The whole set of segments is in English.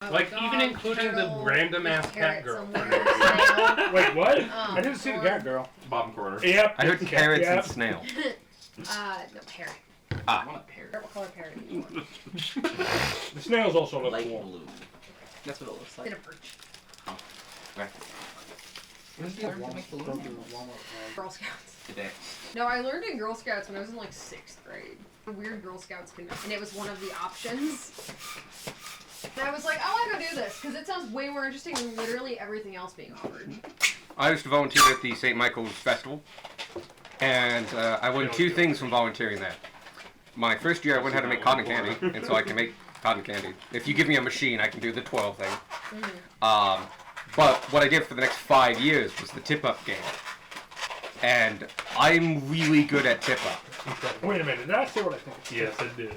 Like, even including the random-ass cat girl. Wait, what? I didn't see the cat girl. Bottom corner. Yep. I heard carrots and snail. No, parrot. Ah. I want a parrot. Purple color parrot. The snails also look Light cool. blue. That's what it looks Did like. a perch. Right. When did you learn to make balloons? Girl Scouts. Today. No, I learned in Girl Scouts when I was in like 6th grade. A weird Girl Scouts convention, and it was one of the options. And I was like, I want to go do this because it sounds way more interesting than literally everything else being offered. I used to volunteer at the St. Michael's Festival, and I learned two things from volunteering there. My first year, I learned how to make cotton candy, and so I can make cotton candy. If you give me a machine, I can do the twirl thing. But what I did for the next 5 years was the tip-up game. And I'm really good at tip-up. Wait a minute, did I say what I think? Yes, it did.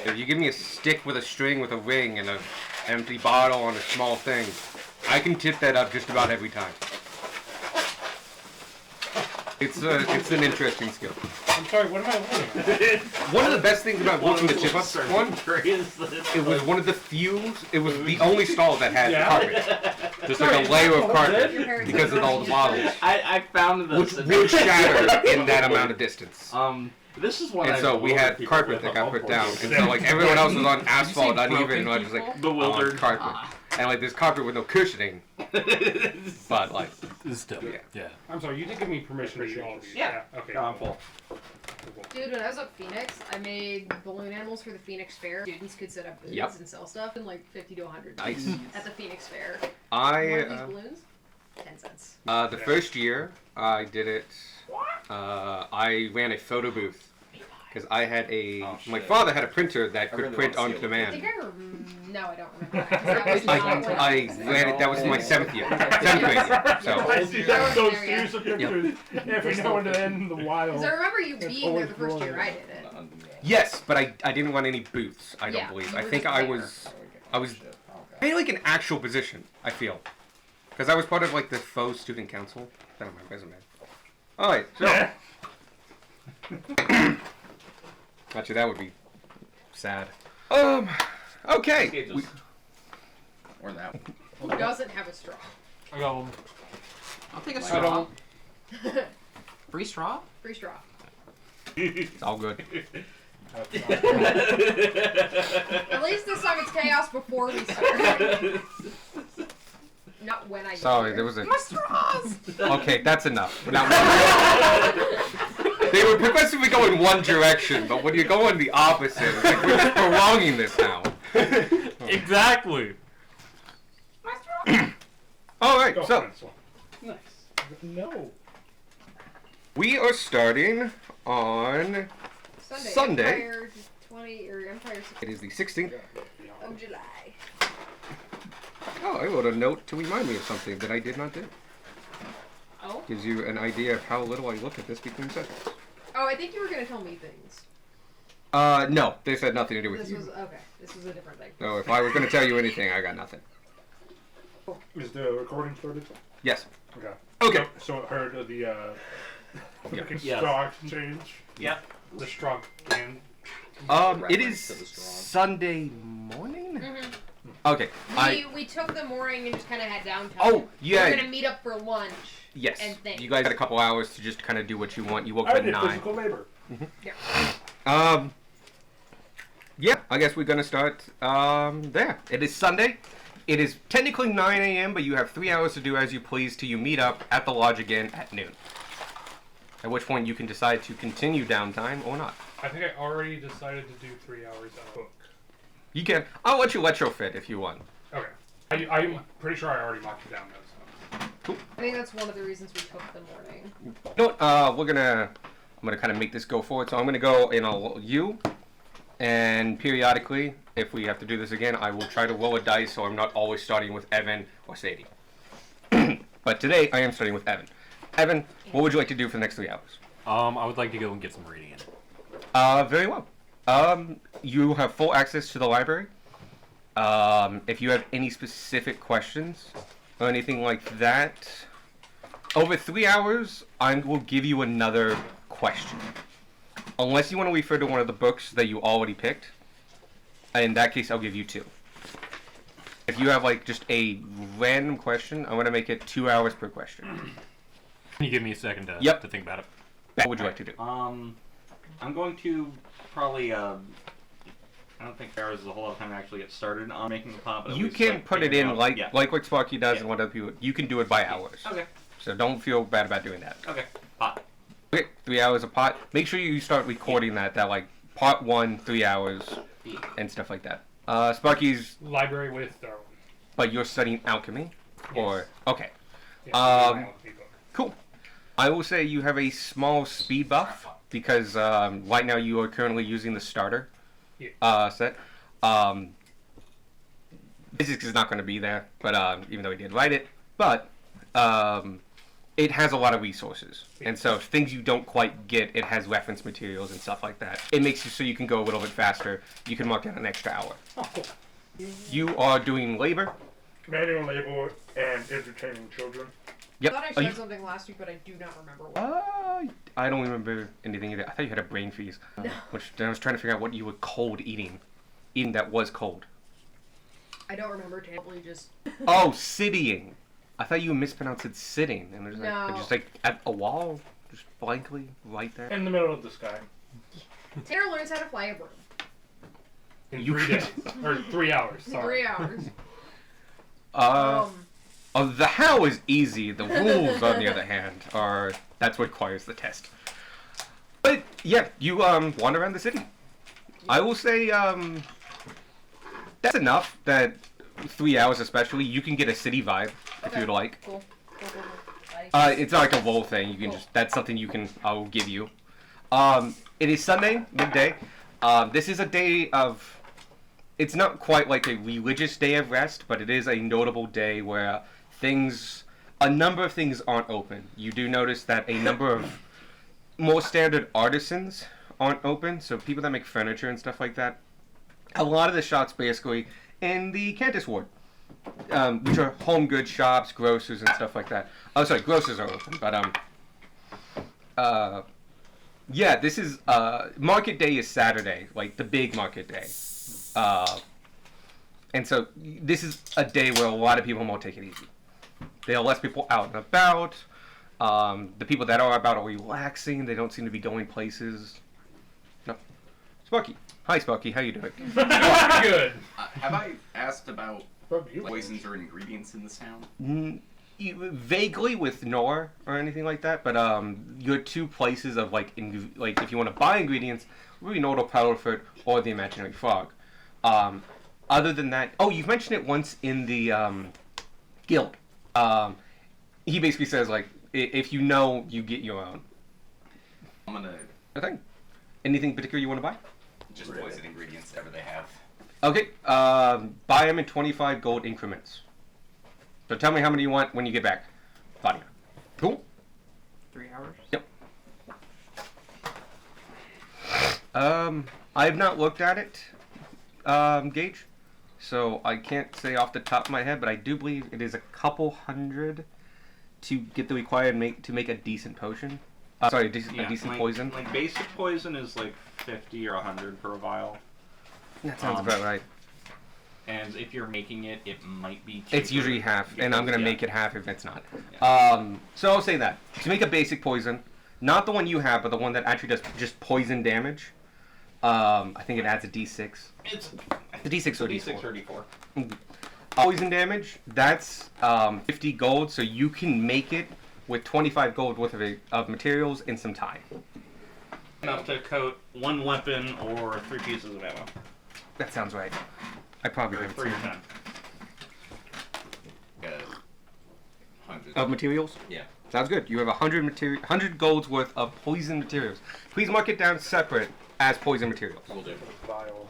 If you give me a stick with a string with a ring and an empty bottle and a small thing, I can tip that up just about every time. It's an interesting skill. I'm sorry, what am I learning? One of the best things about working the tip-up one, it was one of the few, it was the only stall that had carpet. Just like a layer of carpet because of all the bottles. I found this. Which would shatter in that amount of distance. This is one. And so we had carpet that got put down. And so like everyone else was on asphalt, uneven, and I was just like, bewildered carpet. And like there's carpet with no cushioning. But like, Still, yeah. I'm sorry, you did give me permission to show all these. Yeah. Okay. No, I'm full. Dude, when I was at Phoenix, I made balloon animals for the Phoenix Fair. Students could set up booths and sell stuff in like 50 to 100 nice. at the Phoenix Fair. I One of these balloons, 10 cents. the first year I did it, I ran a photo booth. Because I had my father had a printer that could print on I demand. think no, I don't remember that. 'Cause that was not what I ran it, that was my 7th grade year. So, I see that Yeah. those series of pictures every now and then in the wild. Because I remember you being there the first year I did it. yes, but I didn't run any booths, I don't believe. you I were think just I there. was I had like an actual position, I feel. Because I was part of like the faux student council. That's on my resume. Alright, so. Actually, that would be sad. Okay. Or that one. Who doesn't have a straw? I got one. I'll take a I straw. don't. Free straw? Free straw. It's all good. At least this time it's chaos before we start. Not when I get Sorry, here. there was a... My straws! Okay, that's enough. Now, they were progressively going one direction, but when you go in the opposite, it's like we're just prolonging this now. Exactly. My straw! Alright, Go so... pencil. Nice. No. We are starting on Sunday. Empire 20 or Empire 16 It is the 16th. of July. Oh, I wrote a note to remind me of something that I did not do. Oh? Gives you an idea of how little I look at this between sessions. Oh, I think you were going to tell me things. No, this had nothing to do with This you. was, okay, this was a different thing. So if I was going to tell you anything, I got nothing. Is the recording started? Yes. Okay. Okay. So it heard of the Yeah. straw exchange. Yep. The straw and It is Sunday morning? Mm-hmm. Okay. We took the morning and just kind of had downtime. Oh, yeah. We're going to meet up for lunch. Yes. And things. You guys had a couple hours to just kind of do what you want. You woke up I at did 9. physical labor. Yeah, I guess we're going to start there. It is Sunday. It is technically 9 a.m., but you have 3 hours to do as you please till you meet up at the lodge again at noon. At which point you can decide to continue downtime or not. I think I already decided to do 3 hours at a book. You can. I'll let you retrofit if you want. Okay. I'm pretty sure I already marked it down though. So. I think that's one of the reasons we took the morning. No, I'm gonna kind of make this go forward. So I'm gonna go in you, and periodically, if we have to do this again, I will try to roll a dice so I'm not always starting with Evan or Sadie. But today I am starting with Evan. Evan, what would you like to do for the next 3 hours? I would like to go and get some reading in. Very well. You have full access to the library. If you have any specific questions or anything like that, over 3 hours, I will give you another question. Unless you want to refer to one of the books that you already picked. In that case, I'll give you 2. If you have like just a random question, I want to make it 2 hours per question. Can you give me a second to Yep. to think about it? What would you like to do? I'm going to probably I don't think there is a whole lot of time to actually get started on making the pot. But at You least, can like, put it figuring in out- like yeah. like what Sparky does Yeah. and what other people. You can do it by hours. Okay. So don't feel bad about doing that. Okay. Pot. Okay, 3 hours a pot. Make sure you start recording that like part 1, 3 hours, Yeah. and stuff like that. Sparky's, Library with Darwin. but you're studying alchemy, or okay, Yeah, Um, my alchemy book. cool. I will say you have a small speed buff because right now you are currently using the starter set. Physics is not going to be there, but even though he did write it, but it has a lot of resources, and so things you don't quite get, it has reference materials and stuff like that. It makes you so you can go a little bit faster. You can mark out an extra hour. Oh, cool. You are doing labor. Manual labor and entertaining children. Yep. I thought I Are said you- something last week, but I do not remember what. I don't remember anything either. I thought you had a brain freeze, which I was trying to figure out what you were cold eating that was cold. I don't remember. Totally just. Oh, sitting. I thought you mispronounced it sitting, and there's No. just like at a wall, just blankly right there. In the middle of the sky. Tanner learns how to fly a broom. In You 3 could- days. Or 3 hours, sorry. 3 hours. The how is easy. The rules, on the other hand, are that's what requires the test. But yeah, you wander around the city. I will say that's enough. That 3 hours, especially, you can get a city vibe if Okay. you'd like. Cool. Cool, cool, cool. Bye. It's not like a roll thing. You can Cool. just that's something you can I'll give you. It is Sunday midday. This is a day of. It's not quite like a religious day of rest, but it is a notable day where a number of things aren't open. You do notice that a number of more standard artisans aren't open, so people that make furniture and stuff like that. A lot of the shops basically in the Cantus Ward, which are home goods shops, grocers, and stuff like that. Oh, sorry, grocers are open, but yeah, this is market day is Saturday, like the big market day. And so this is a day where a lot of people won't take it easy. There are less people out and about. The people that are about are relaxing. They don't seem to be going places. No. Sparky. Hi, Sparky. How you doing? Good. Have I asked about Fuck you. poisons or ingredients in this town? Vaguely with Nor or anything like that, but your two places of like if you want to buy ingredients, would be Nordal Powderfoot or the Imaginary Frog. Other than that, oh, you've mentioned it once in the guild. He basically says like, if you know, you get your own. I'm gonna Okay. Anything particular you want to buy? just poison ingredients, whatever they have. Okay. Buy them in 25 gold increments. So tell me how many you want when you get back. Fine. Cool. 3 hours? Yep. I have not looked at it, Gage, so I can't say off the top of my head, but I do believe it is a couple hundred to get the required to make a decent potion. Sorry, a decent poison. Like basic poison is like 50 or 100 per vial. That sounds about right. And if you're making it, it might be cheaper. It's usually half, and I'm gonna Yeah. make it half if it's not. Yeah. So I'll say that to make a basic poison, not the one you have, but the one that actually does just poison damage. I think it adds a D6. It's The D6 or D6 D4. or D4. Poison damage, that's 50 gold, so you can make it with 25 gold worth of materials in some time. Enough to coat one weapon or 3 pieces of ammo. That sounds right. I probably Or have 3 it. or 10. 100. Of materials? Yeah. Sounds good. You have 100 golds worth of poison materials. Please mark it down separate as poison materials. Will do. Vile.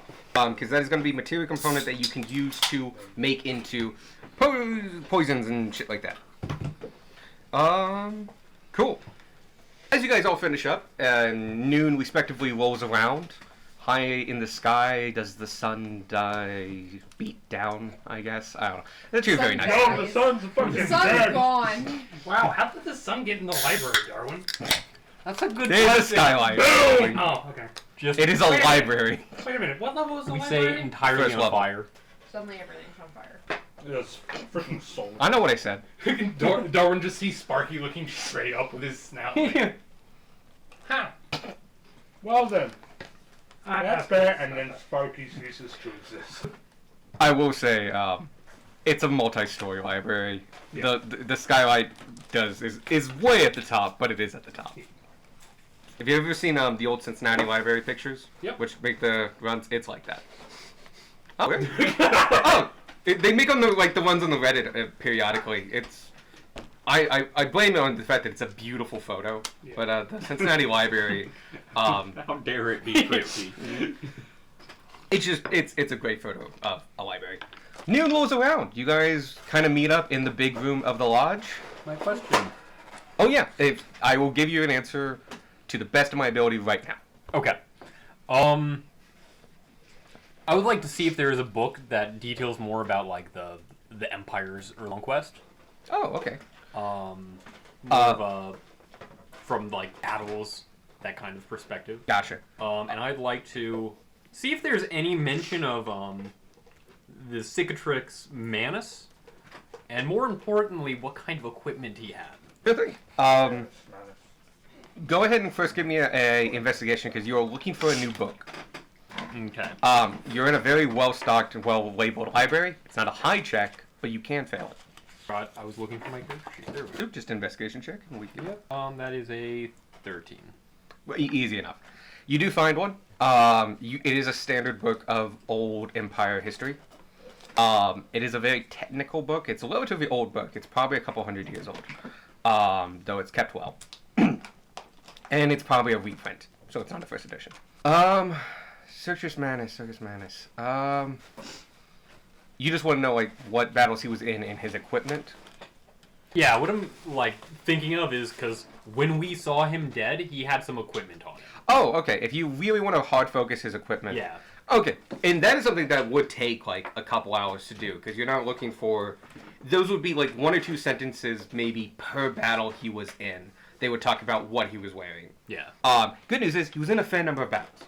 Because that is going to be material component that you can use to make into poisons and shit like that. Cool. As you guys all finish up, and noon respectively rolls around, high in the sky, does the sun beat down, I guess? I don't know. That's very nice. No, the sun's fucking The sun's dead. gone. Wow, how did the sun get in the library, Darwin? That's a good There's a question. skylight. Oh, okay. Just It is a Wait a library. Wait a minute, what level was the we library? say entirely First on level. fire. Suddenly everything's on fire. That's freaking soul. I know what I said. Darwin just sees Sparky looking straight up with his snout. Like, huh. Well then. That's bad, and then Sparky ceases to exist. I will say, it's a multi-story library. Yeah. The skylight is way at the top, but it is at the top. Have you ever seen the old Cincinnati library pictures? Yep. Which make the runs? It's like that. Oh, really? Oh, they make them the ones on the Reddit periodically. It's I blame it on the fact that it's a beautiful photo, Yeah. but the Cincinnati library, How dare it be crypty? it's a great photo of a library. Noon rolls around. You guys kind of meet up in the big room of the lodge. My question. Oh yeah, I will give you an answer to the best of my ability right now. Okay. I would like to see if there is a book that details more about like the Empire's early quest. Oh, okay. More of a from like battles, that kind of perspective. Gotcha. And I'd like to see if there's any mention of the Cicatrix Manus, and more importantly, what kind of equipment he had. Good thing. Go ahead and first give me a investigation because you are looking for a new book. Okay. You're in a very well-stocked and well-labeled library. It's not a high check, but you can fail it. Right. I was looking for my character sheet. There we go. Oop, just investigation check. And we can, That is a 13. well, easy enough. You do find one. It is a standard book of old Empire history. It is a very technical book. It's a relatively old book. It's probably a couple hundred years old, though it's kept well. And it's probably a reprint, so it's not a first edition. Circus Manus. You just want to know like what battles he was in and his equipment. Yeah, what I'm like thinking of is because when we saw him dead, he had some equipment on him. Oh, okay. If you really want to hard focus his equipment. Yeah. Okay, and that is something that would take like a couple hours to do because you're not looking for. Those would be like 1 or 2 sentences maybe per battle he was in. They would talk about what he was wearing. Yeah. Good news is he was in a fair number of battles.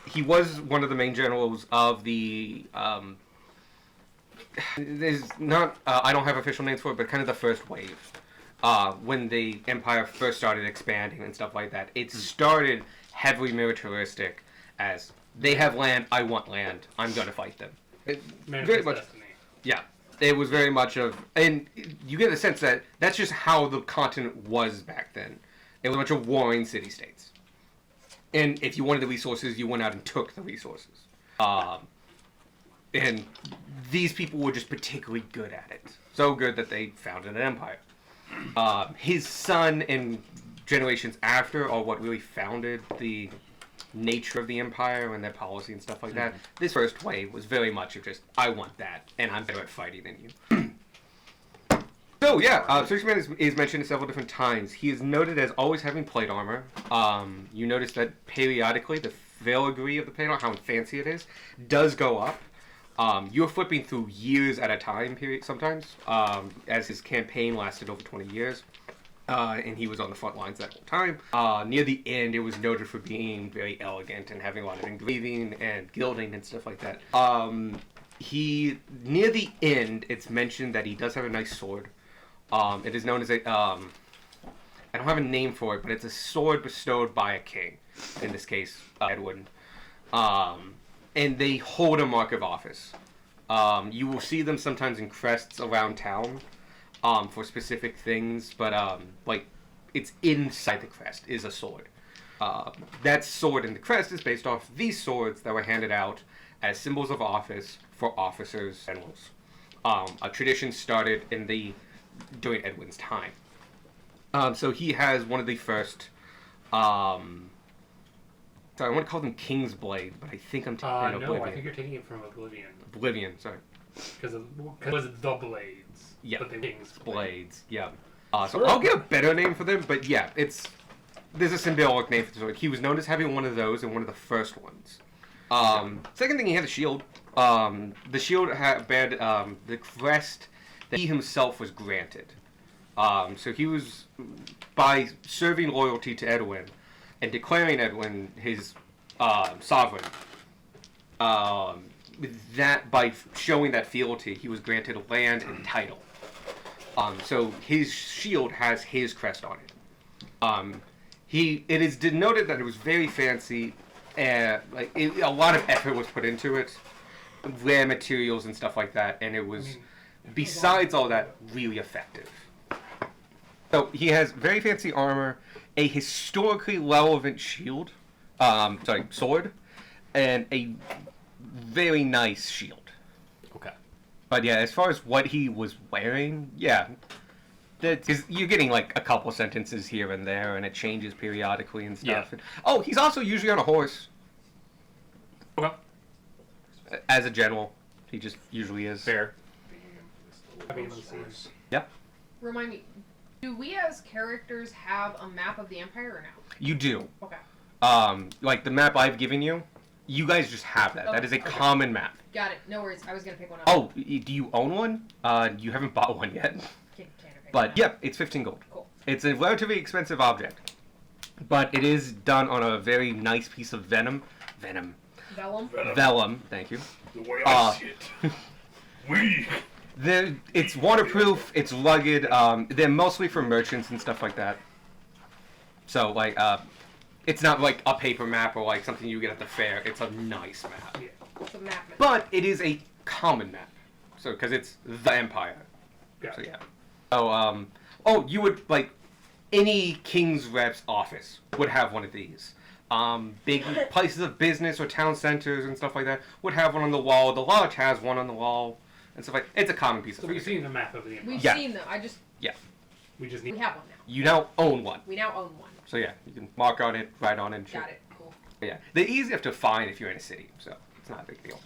He was one of the main generals of the. There's not. I don't have official names for it, but kind of the first wave. When the Empire first started expanding and stuff like that, it started heavily militaristic. As they have land, I want land. I'm gonna fight them. Very much. Destiny. Yeah. It was very much of, and you get the sense that that's just how the continent was back then. It was a bunch of warring city-states. And if you wanted the resources, you went out and took the resources. And these people were just particularly good at it. So good that they founded an empire. His son and generations after are what really founded the nature of the empire and their policy and stuff like that. This first wave was very much of just, I want that, and I'm better at fighting than you. So yeah, Circus is mentioned several different times. He is noted as always having plate armor. You notice that periodically the filigree of the plate armor, how fancy it is, does go up. You're flipping through years at a time period sometimes, as his campaign lasted over 20 years. And he was on the front lines that whole time. Near the end, it was noted for being very elegant and having a lot of engraving and gilding and stuff like that. Near the end, it's mentioned that he does have a nice sword. It is known as a, I don't have a name for it, but it's a sword bestowed by a king. In this case, Edwin. And they hold a mark of office. You will see them sometimes in crests around town. For specific things, but like it's inside the crest is a sword. That sword in the crest is based off these swords that were handed out as symbols of office for officers and generals. A tradition started during Edwin's time. So he has one of the first. Sorry, I want to call them King's Blade, but I think I'm taking No, Oblivion. I think you're taking it from Oblivion. Oblivion, sorry. Because it was the Blades. Yeah, But they King's Blades. Yeah. So I'll get a better name for them, but yeah, there's a symbolic name for the sword. He was known as having one of those and one of the first ones. Second thing, he had a shield. The shield had the crest that he himself was granted. So he was, by serving loyalty to Edwin and declaring Edwin his sovereign, that by showing that fealty, he was granted land and title. So his shield has his crest on it. It is denoted that it was very fancy, and a lot of effort was put into it, rare materials and stuff like that, and it was, besides all that, really effective. So he has very fancy armor, a historically relevant shield, sword, and a very nice shield. Okay. But yeah, as far as what he was wearing, yeah, because you're getting like a couple sentences here and there, and it changes periodically and stuff. Yeah. Oh, he's also usually on a horse. Okay. As a general, he just usually is. Fair. Yeah. Remind me, do we as characters have a map of the Empire or no? You do. Okay. Like the map I've given you, you guys just have that. That is a common map. Got it. No worries. I was gonna pick one up. Oh, do you own one? You haven't bought one yet. But yeah, it's 15 gold. Cool. It's a relatively expensive object, but it is done on a very nice piece of vellum. Vellum. Thank you. The way I see it. It's waterproof. It's rugged. They're mostly for merchants and stuff like that. So like, it's not like a paper map or like something you get at the fair. It's a nice map. Yeah. It's a map. But it is a common map. So because it's the Empire. Yeah. So yeah. Oh, you would like any king's rep's office would have one of these. Big places of business or town centers and stuff like that would have one on the wall. The lodge has one on the wall and stuff like. It's a common piece of. So we've seen the map of the Empire. We've Yeah. seen them. We just We need. have one now. You now own one. We now own one. So yeah, you can mark on it, write on it, and shit. Got it. Cool. Yeah, they're easy enough to find if you're in a city, so it's not a big deal.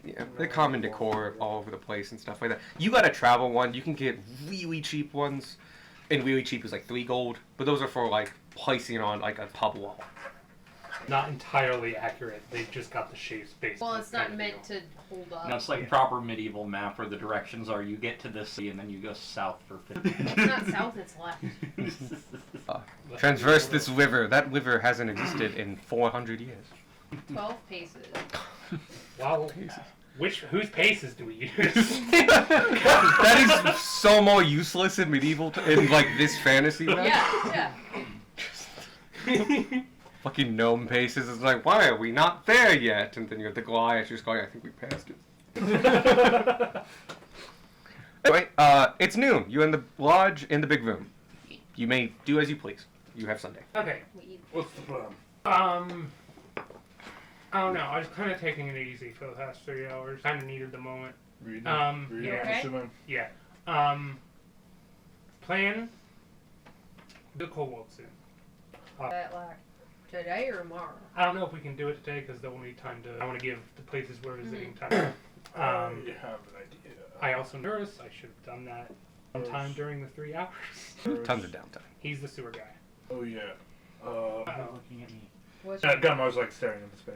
Yeah, they're common decor all over the place and stuff like that. You gotta travel one. You can get really cheap ones, and really cheap is like 3 gold. But those are for like placing on like a pub wall. Not entirely accurate. They've just got the shapes based. Well, it's not meant to hold up. No, it's like proper medieval map where the directions are you get to this city and then you go south for 50. It's not south. It's left. Transverse this river. That river hasn't existed in 400 years. 12 paces. Wow. Whose paces do we use? That is so more useless in medieval in like this fantasy map. Yeah. Fucking gnome paces is like, why are we not there yet? And then you have the Goliath just going, I think we passed it. Anyway, it's noon. You're in the lodge in the big room. You may do as you please. You have Sunday. Okay. What's the plan? I don't know. I was kind of taking it easy for the past 3 hours. Kind of needed the moment. Reading. You okay? Assuming. Yeah. Plan. The Cobalt soon. That like today or tomorrow? I don't know if we can do it today because they'll need time to. I want to give the places we're visiting time. I have an idea. I also noticed I should have done that sometime during the 3 hours. Tons of downtime. He's the sewer guy. Oh yeah. Looking at me. What's Gunmar's like staring into space.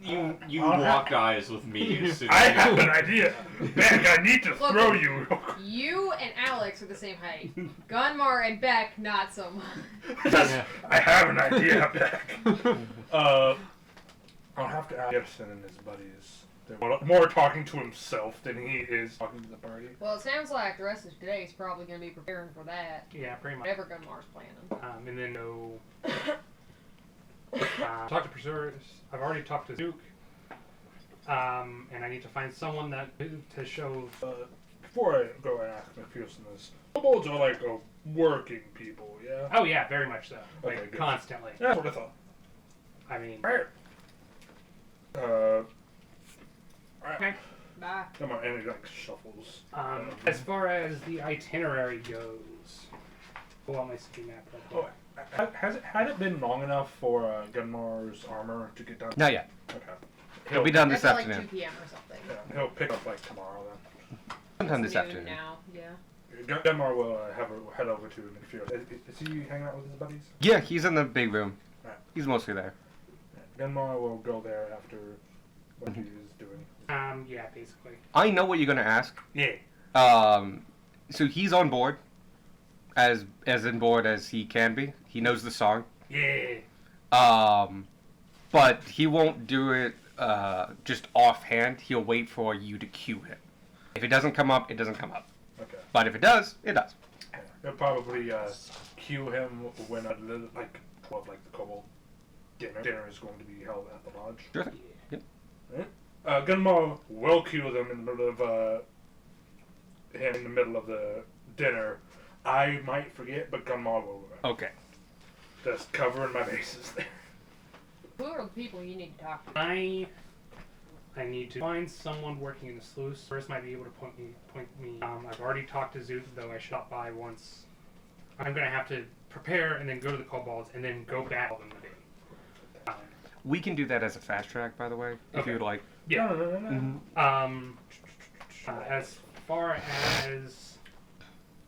You lock eyes with me as soon I as have an idea. Beck, I need to Look. throw you. You and Alex are the same height. Gunmar and Beck, not so much. I have an idea, Beck. I'll have to ask Gibson and his buddies. They're more talking to himself than he is talking to the party. Well, it sounds like the rest of today is probably going to be preparing for that. Yeah, pretty much. Whatever Gunmar's planning. And then no. Talk to Preserves. I've already talked to Duke. And I need to find someone to show. Before I go and ask McPherson this, kobolds are like working people, yeah? Oh yeah, very much so. Like Okay, good. constantly. That's what I thought. I mean. Bye. Come on, and he like shuffles. As far as the itinerary goes, pull out my city map. Real quick. Had it been long enough for Gunmar's armor to get done? Not yet. Okay. It'll be done this That's at like afternoon. 2 p.m. or something. Yeah, he'll pick up like tomorrow then. Sometime this Noon afternoon. now, yeah. Gunmar will head over to McPherson. Is he hanging out with his buddies? Yeah, he's in the big room. Right. He's mostly there. Gunmar will go there after what he is doing. Yeah, basically. I know what you're gonna ask. Yeah. So he's on board, as in board as he can be. He knows the song. Yeah. But he won't do it just offhand, he'll wait for you to cue him. If it doesn't come up, it doesn't come up. Okay. But if it does, it does. They'll probably cue him when the kobold dinner is going to be held at the lodge. Sure thing. Yep. Gunmar will cue them in the middle of him in the middle of the dinner. I might forget, but Gunmar will remember. Okay. Just covering my bases there. Who are the people you need to talk to? I need to find someone working in the sluice. First, might be able to point me. I've already talked to Zoot, though I shot by once. I'm gonna have to prepare and then go to the kobolds and then go back all in the day. We can do that as a fast track, by the way, if Okay. you would like. Yeah. Mhm. As far as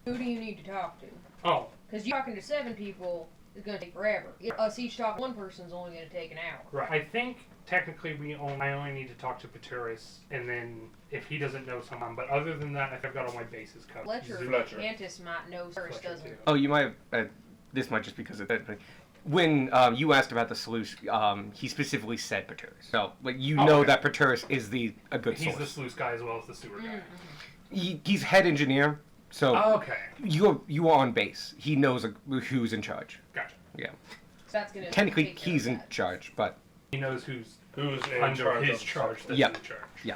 Who do you need to talk to? oh, Because you talking to 7 people is going to take forever. Us each talking to one person is only going to take an hour. right. I think technically I only need to talk to Paturis, and then if he doesn't know someone, but other than that, I think I've got all my bases covered. Fletcher Fletcher. Cantus might know, Cyrus Fletcher, doesn't. too. Oh, you might have. This might just because of that. But when you asked about the sluice, he specifically said Paturus. So, like, you Oh, know okay. that Paturus is a good He's the source. sluice guy as well as the sewer guy. He's head engineer, so Okay, you are on base. He knows who's in charge. gotcha. Yeah. So that's going to Technically, take care he's of in that. charge, but He knows who's Who's in under charge his of charge that's Yeah. in charge. He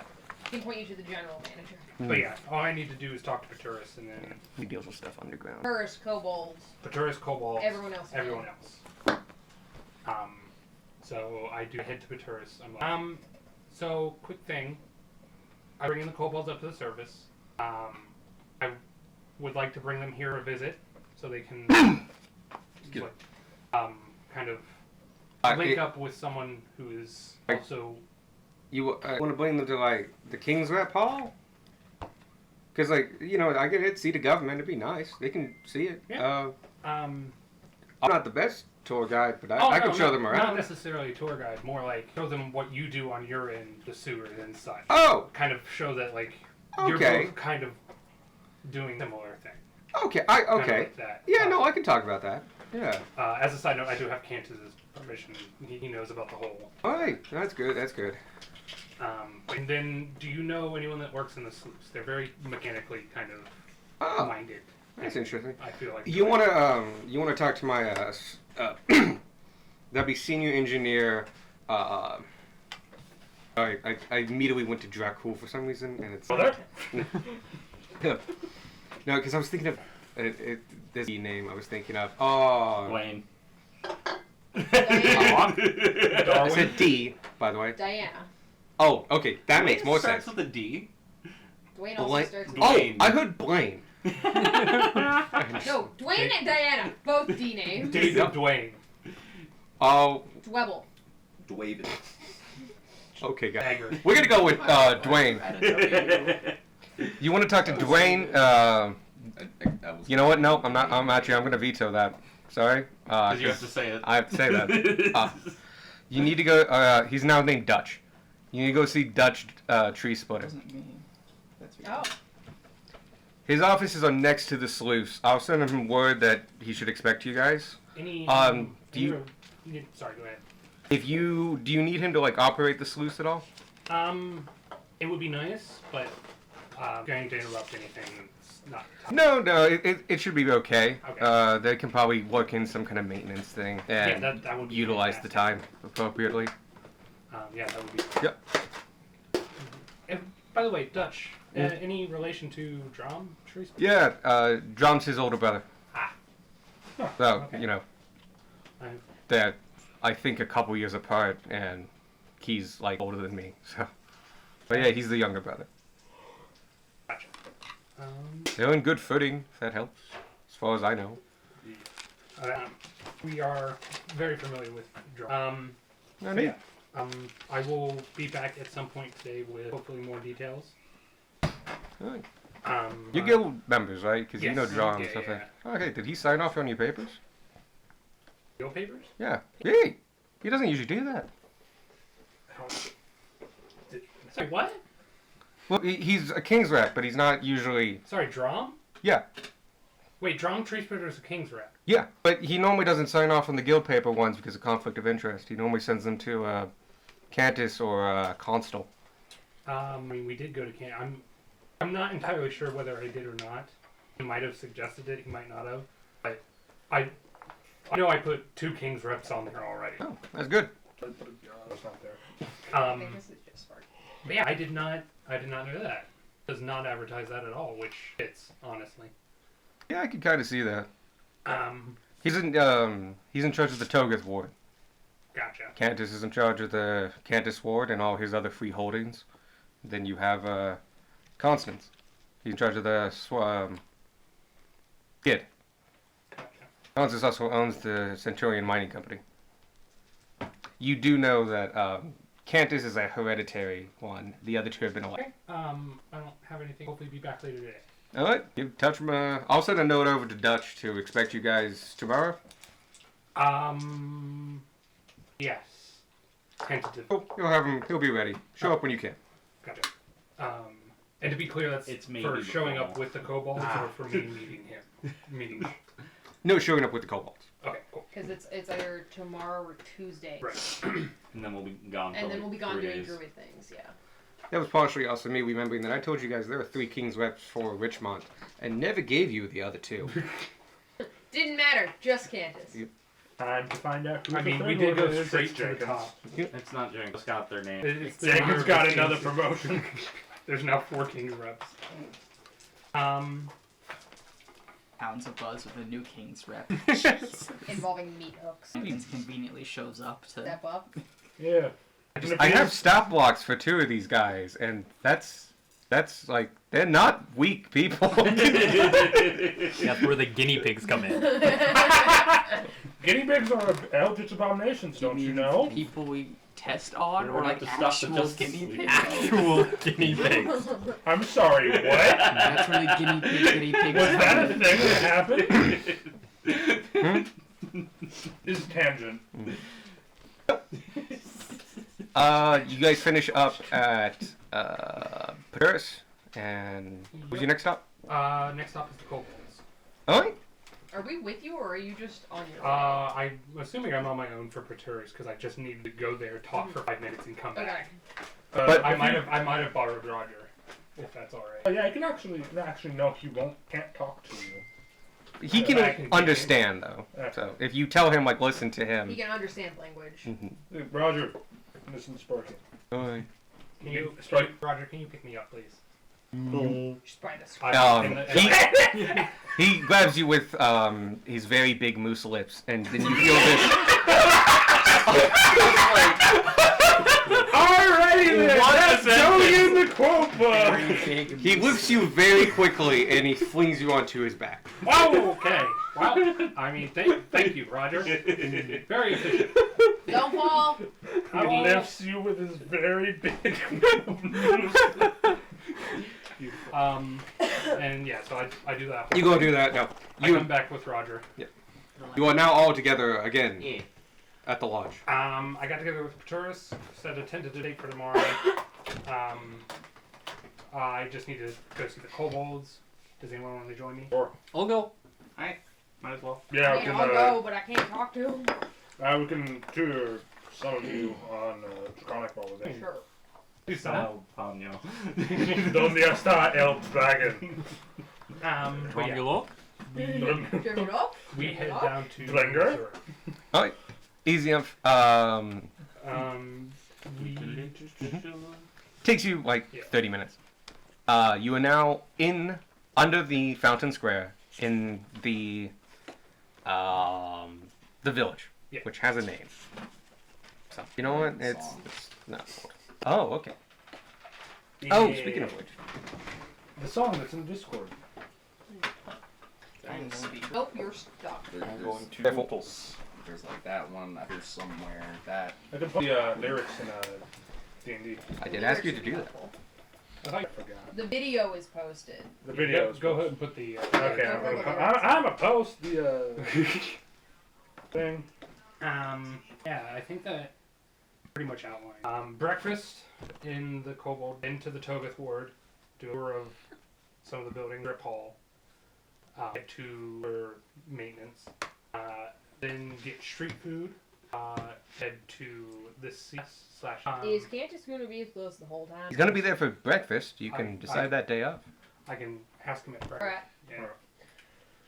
can point you to the general manager. But yeah, all I need to do is talk to Paturis, and then he deals with stuff underground. First, kobolds, Paturis, Kobold, everyone else. everyone else. So I do head to Paturis. I'm like, so quick thing. I bring in the kobolds up to the surface. I would like to bring them here a visit, so they can, like, kind of link up with someone who is also. You want to bring them to like the King's Rep Hall? Because I could see the government. It'd be nice. They can see it. Yeah. I'm not the best tour guide, but Oh, I can no, show no, them Not around. necessarily a tour guide, more like show them what you do on your end, the sewer and such. Oh, Kind of show that like Okay. you're both kind of doing a similar thing. okay. Kind of Okay. like that. Yeah, no, I can talk about that. Yeah. As a side note, I do have Cantus's permission. He knows about the whole. All right. That's good. That's good. And then, do you know anyone that works in the sluice? They're very mechanically kind of Oh, minded. that's And interesting. I feel like You want to talk to my that'd be senior engineer. I immediately went to Dracul for some reason, and it's Brother? no, because I was thinking of this name. I was thinking of Wayne. I said D, by the way. Diana. Oh, okay, that makes Wayne more starts sense. with a D. Dwayne also Blaine. starts with Oh, Blaine. I heard Blaine. No, Dwayne and Diana, both D names. David Dwayne. Oh, Dwebble. Dwayne. okay, guys. Dagger. We're gonna go with Dwayne. You want to talk to Dwayne? You know what? No, I'm not. I'm gonna veto that. Sorry. Because you have to say it. I have to say that. You need to go. He's now named Dutch. You need to go see Dutch Tree Splitter. Wasn't me. That's Oh, His offices are next to the sluice. I'll send him word that he should expect you guys. Any? Do you- Sorry, go ahead. Do you need him to like operate the sluice at all? It would be nice, but going to interrupt anything. It's not. No, it should be okay. Okay. They can probably work in some kind of maintenance thing and that would be utilize the fantastic. time appropriately. Yeah, that would be. Yep. By the way, Dutch. Any relation to Drum Trees? Yeah, Drum's his older brother. Ah. So, Okay. you know, I- they're, I think, a couple years apart, and he's, like, older than me, so. But yeah, he's the younger brother. Gotcha. They're in good footing, if that helps, as far as I know. We are very familiar with Drum. No need. I will be back at some point today with hopefully more details. Alright. Uh, You're guild members, right? Because you know yes, Drum and yeah, stuff yeah, like Okay, did he sign off on your papers? Guild papers? Yeah. Hey! He doesn't usually do that. Sorry, what? Well, he's a king's rep, but he's not usually... Sorry, Drum? Yeah. Wait, Drum Tree Splitter is a king's rep. Yeah, but he normally doesn't sign off on the guild paper ones because of conflict of interest. He normally sends them to Cantus or Constable. I mean, we did go to camp. I'm not entirely sure whether I did or not. He might have suggested it. He might not have. But I know I put 2 King's reps on there already. Oh, that's good. That's not there. I think this is just Sparky. But yeah, I did not know that. Does not advertise that at all, which fits honestly. Yeah, I can kind of see that. Um, He's in charge of the Togath Ward. gotcha. Cantus is in charge of the Cantus Ward and all his other free holdings. Then you have Constance. He's in charge of the Kid. Gotcha. Constance also owns the Centurion Mining Company. You do know that Cantus is a hereditary one. The other 2 have been away. Okay. I don't have anything. Hopefully, be back later today. All right, you touch him. I'll send a note over to Dutch to expect you guys tomorrow. Yes. Tentative. You'll have him. He'll be ready. Show up when you can. Gotcha. And to be clear, that's It's maybe for showing before. up with the kobolds or for me meeting him. Meeting. No showing up with the kobolds. Okay, cool. Because it's either tomorrow or Tuesday. Right. And then we'll be gone. for And then like we'll be gone 3 doing days. druid things, yeah. That was partially also me remembering that I told you guys there were 3 King's reps for Richmond and never gave you the other 2. Didn't matter, just Cantus. Yep. Time to find out. Who I the mean, third we did one go is. straight It's to the Jenkins. top. It's not Jenkins. Got their name. It's the Jenkins number got of another Kings. promotion. There's now 4 King's reps. Pounds of buzz with a new King's rep. Involving meat hooks. Jenkins conveniently shows up to. Step up. Yeah. I have stop blocks for 2 of these guys, and that's like they're not weak people. That's where the guinea pigs come in. Guinea pigs are eldritch abominations, don't you know? People we test on, We're or gonna like have to stop the actual Justice guinea League. pigs? Actual guinea pigs. I'm sorry, what? That's where the guinea pigs. Was that a come thing that happened? This is tangent. You guys finish up at Paris, and who's your next stop? Next stop is the kobolds. All right. Are we with you, or are you just on your way? I'm assuming I'm on my own for Pretorius because I just needed to go there, talk for 5 minutes, and come Okay. back. But I if might you- have borrowed Roger, if that's all right. Oh, yeah, I can actually no, he can't talk to you. He I can can understand though. So if you tell him like listen to him. He can understand language. Mhm. Roger, listen to Sparky. All right. Can you, Strike. Roger? Can you pick me up, please? Just by the He grabs you with his very big moose lips, and then you feel this. Alrighty then, What that's is that? going in the quote book. Very big. He lifts you very quickly, and he flings you onto his back. Oh, okay. Well, I mean, thank you, Roger. Very efficient. Don't fall. He Oh. lifts you with his very big. And yeah, so I do that. You go do that now. I come back with Roger. You are now all together again Yeah. at the lodge. I got together with Pretorius, set a tentative date for tomorrow. I just need to go see the kobolds. Does anyone want to join me? I'll go. Might as well. Yeah, I we mean, can, I'll go, but I can't talk to him. we can tour some of you on Draconic while we're there. Sure. Do so. Oh, Ponyo. Donde está el dragon? But yeah, Romulo? Turn it off. we Turn it head off. down to Blinger? Missouri. Alright. Easy enough. We Takes you like Yeah. 30 minutes. You are now under the Fountain Square in the village, Yeah. which has a name. So you know what? It's not. Oh, okay. Oh, speaking of which, The song that's in Discord. Nope, you're stuck. I'm going to Careful. There's like that one. There's somewhere that. I can put the lyrics in D&D. I did ask you to do that. I thought I forgot. The video is posted. The video. Go ahead and put the. Okay, I'm gonna post the thing. Yeah, I think that pretty much outlined. Breakfast in the Kobold, into the Togath Ward, do a tour of some of the buildings, Rip Hall, get to for maintenance, then get street food, head to the CS/. Is Cantus going to be with us the whole time? He's gonna be there for breakfast. You I- can decide that day off. I can ask him at breakfast. Alright. Yeah.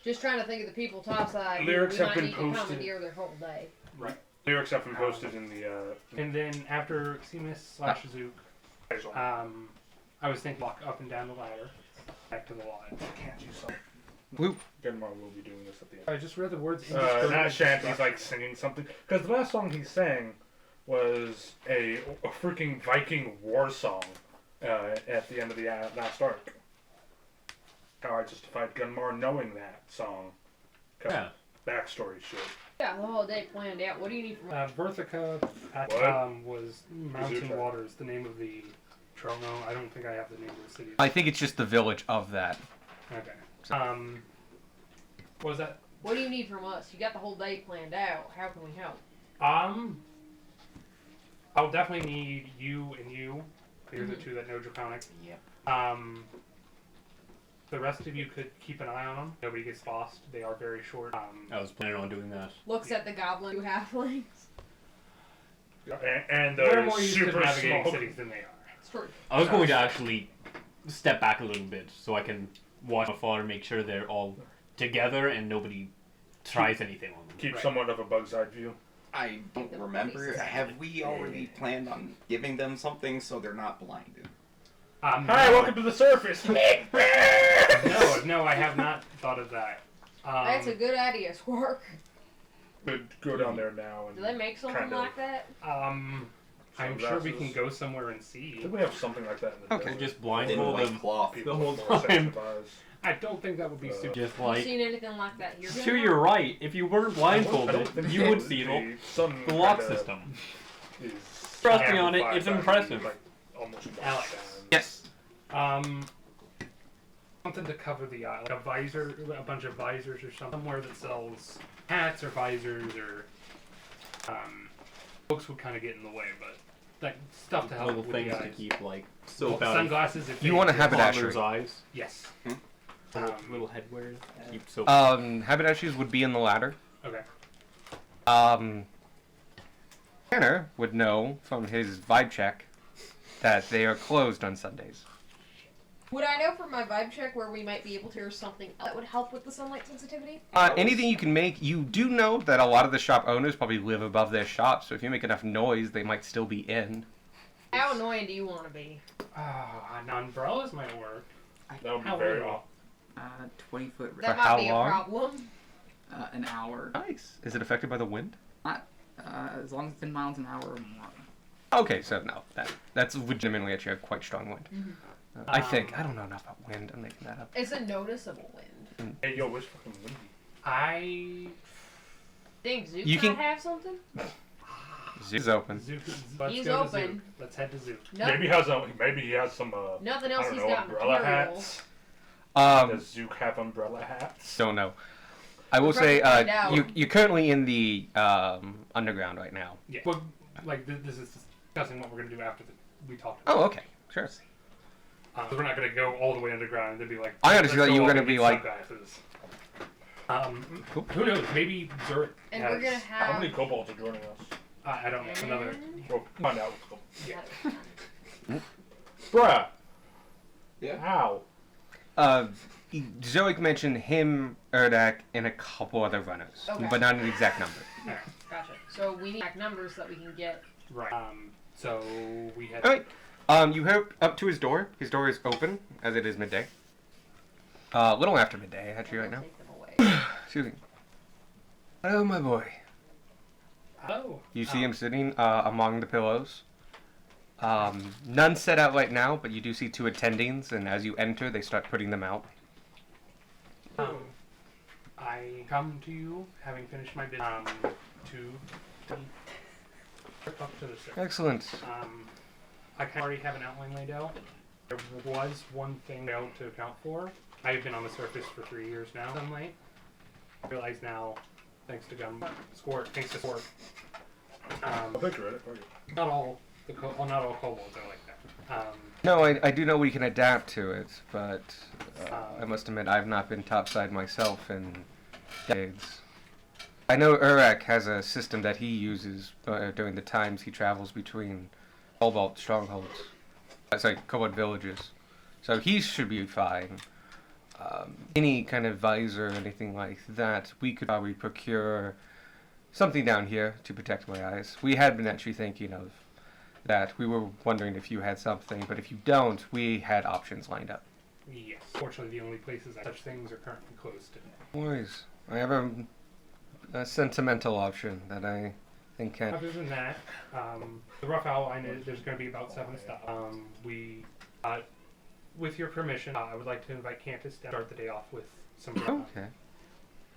Just trying to think of the people topside. Lyrics who have might been need to posted. commandeer their whole day. Lyrics have been posted in the. And then after Seamus/Zook, I was thinking walk up and down the ladder, back to the lodge. Can't you so? Whoop. Genmar will be doing this at the end. I just read the words. Not Shanty's like singing something because the last song he sang was a freaking Viking war song at the end of the last arc. How I justified Gunmar knowing that song. 'Cause Yeah. Backstory shit. Yeah, the whole day planned out. What do you need from Berthica What? was Mountain Zutra. Waters, the name of the Trono. I don't think I have the name of the city. I think it's just the village of that. Okay. What was that? What do you need from us? You got the whole day planned out. How can we help? I'll definitely need you and you. You're the two that know Draconic. Yep. The rest of you could keep an eye on them. Nobody gets lost. They are very short. I was planning on doing that. Looks at the goblin two halflings. And They're they're more used to super navigating small. cities than they are. It's true. I was going to actually step back a little bit so I can watch my father, make sure they're all together and nobody tries anything on them. Keep Right. somewhat of a bug's eye view. I don't remember. Have we already planned on giving them something so they're not blinded? Hi, welcome to the surface. No, I have not thought of that. That's a good idea, Squark. Go down there now. And Do they make something kind of- like that? I'm sure we can go somewhere and see. Did we have something like that in the Okay. village? Just Thin blindfold white them cloth. People the whole with more time. sensitive eyes. I don't think that would be super. Just You like, seen anything like that here? to your right, if you weren't I don't blindfolded, think you so. would see Some the lock kinda system. is Trust me on it, amplified it's by impressive. like, almost Alex. sound. Yes. Something to cover the eye, like a visor, a bunch of visors or somewhere that sells hats or visors or books would kind of get in the way, but like stuff to help little with things the to eyes. keep like Well, soap out of sunglasses if You they- want a haberdashery. toddlers' eyes. Yes. Little headwear to keep soap. Haberdasheries would be in the ladder. Okay. Tanner would know from his vibe check that they are closed on Sundays. Would I know from my vibe check where we might be able to, or something that would help with the sunlight sensitivity? Anything you can make. You do know that a lot of the shop owners probably live above their shop, so if you make enough noise, they might still be in. How annoying do you want to be? Umbrellas might work. That would be How very will off. 20-foot That For might how be long? a problem. an hour. Nice. Is it affected by the wind? As long as it's 10 miles an hour or more. Okay, so no, that's legitimately actually a quite strong wind. I think. I don't know enough about wind. I'm making that up. It's a noticeable wind. Hey, yo, it's fucking windy. I Think Zook You might can- have something? Zoo's open. Zook. Let's He's go open. To Zook. Let's head to Zook. No, Maybe he has some. nothing I else don't he's know, got umbrella materials. hats. Does Zook have umbrella hats? Don't know. I will We'll say, probably find out. you're currently in the underground right now. Yeah. Well, like this is discussing what we're gonna do after we talked about. Oh, okay, sure. We're not gonna go all the way underground and then be like. I understood "Let's that you go were up gonna and be get like- sunglasses." Cool. Who knows? Maybe Zurich And has, we're gonna How have. many kobolds are joining us? I don't know. Another. We'll find out. Yeah. Bruh. Yeah. How? Zoic mentioned him, Erdak, and a couple other runners, Okay. but not an exact number. Gotcha. So we need exact numbers so that we can get. Right. So we had. All right. You head up to his door. His door is open, as it is midday. A little after midday, actually, right now. Take them away. Excuse me. Hello, my boy. Oh. You see him sitting among the pillows. None set out right now, but you do see two attendings, and as you enter, they start putting them out. I come to you, having finished my business, to trip up to the surface. Excellent. I kind of already have an outline laid out. There was one thing out to account for. I've been on the surface for 3 years now. Sunlight. I realize now, thanks to thanks to Squirt. I'll picture it for you. Not all kobolds are like that. No, I do know we can adapt to it, but I must admit I've not been topside myself in decades. I know Urek has a system that he uses during the times he travels between Cobalt strongholds. Sorry, Cobalt villages. So he should be fine. Any kind of visor or anything like that, we could probably procure something down here to protect my eyes. We had been actually thinking of that. We were wondering if you had something, but if you don't, we had options lined up. Yes. Fortunately, the only places that such things are currently closed today. No worries. I have a sentimental option that I think can. Other than that, the rough outline is there's going to be about 7 stops. With your permission, I would like to invite Cantus to start the day off with some. Okay.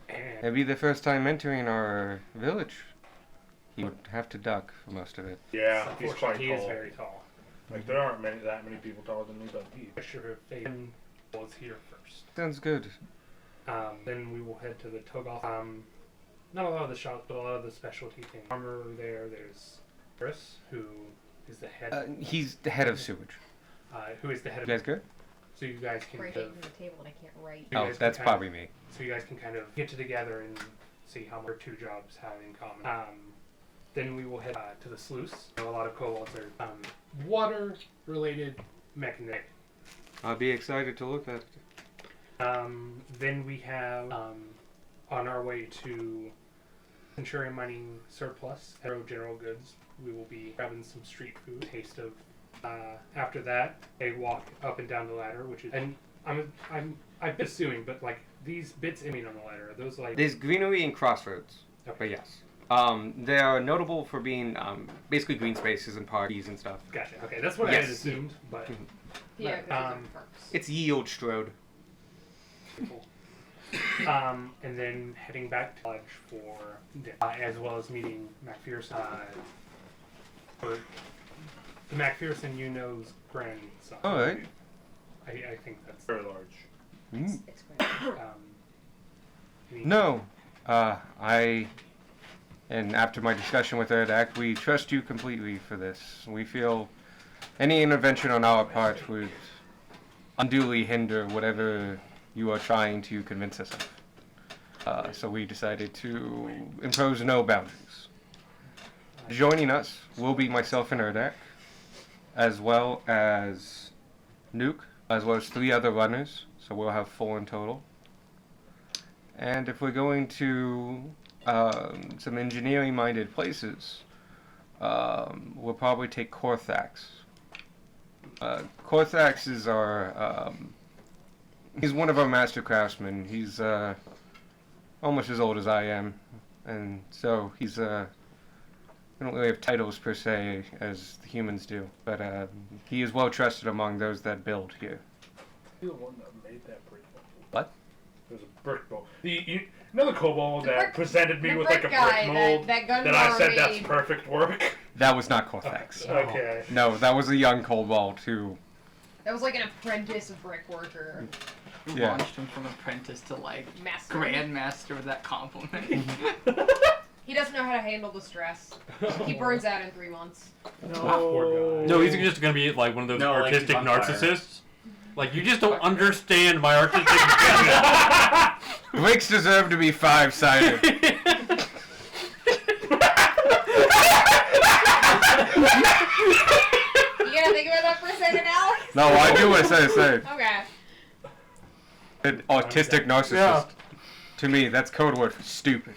And It'd be the first time entering our village. He would have to duck for most of it. Yeah, he's quite unfortunately, he is tall. very tall. Like there aren't that many people taller than me, but he. I sure if they was here first. Sounds good. Then we will head to the Togoth. Not a lot of the shops, but a lot of the specialty things. Armor there. There's Chris, who is the head. He's the head of sewage. Who is the head You of. guys good? So you guys can. Right kind from of- the table and I can't write. you Oh, guys can that's kind of- probably me. So you guys can kind of get together and see how much our 2 jobs have in common. Then we will head to the sluice. A lot of kobolds are water-related mechanic. I'll be excited to look at it. Then we have on our way to Centurion Mining Surplus, Arrow General Goods. We will be grabbing some street food, taste of. After that, a walk up and down the ladder, which is and I've been assuming, but like these bits in on the ladder, are those like There's greenery and crossroads, but yes. They are notable for being basically green spaces and parties and stuff. Gotcha. Okay, that's what I had Yes. assumed, but Yeah, Right, because um, perks. It's Yield Strode. cool. And then heading back to Lodge for dinner, as well as meeting MacPherson. For the MacPherson you know's grandson. All right. I think that's Very large. Mm. It's great. any- No, and after my discussion with Erdak, we trust you completely for this. We feel any intervention on our part would unduly hinder whatever you are trying to convince us of. So we decided to impose no boundaries. Joining us will be myself and Erdak, as well as Nuke, as well as 3 other runners, so we'll have 4 in total. And if we're going to some engineering-minded places, we'll probably take Korthax. Korthax is our, he's one of our master craftsmen. He's almost as old as I am, and so he's, we don't really have titles per se as the humans do, but he is well trusted among those that build here. You're the one that made that brick wall. What? There's a brick wall. You know the kobold The that brick- presented me the with like a brick guy brick mold that Gunnar I said that's made. perfect work? That was not Korthax. Okay. No, that was a young Kobold who, That was like an apprentice brick worker. We Yeah. launched him from apprentice to like Master. grandmaster with that compliment. He doesn't know how to handle the stress. He burns out in 3 months. Poor guy. No, he's just gonna be like one of those No, like artistic he's on fire. narcissists. Like you just don't understand my artistic. bricks deserve to be 5-sided. You gotta think about that for a second, Alex? No, I do what I said. Okay. An autistic narcissist. Yeah. To me, that's code word for stupid.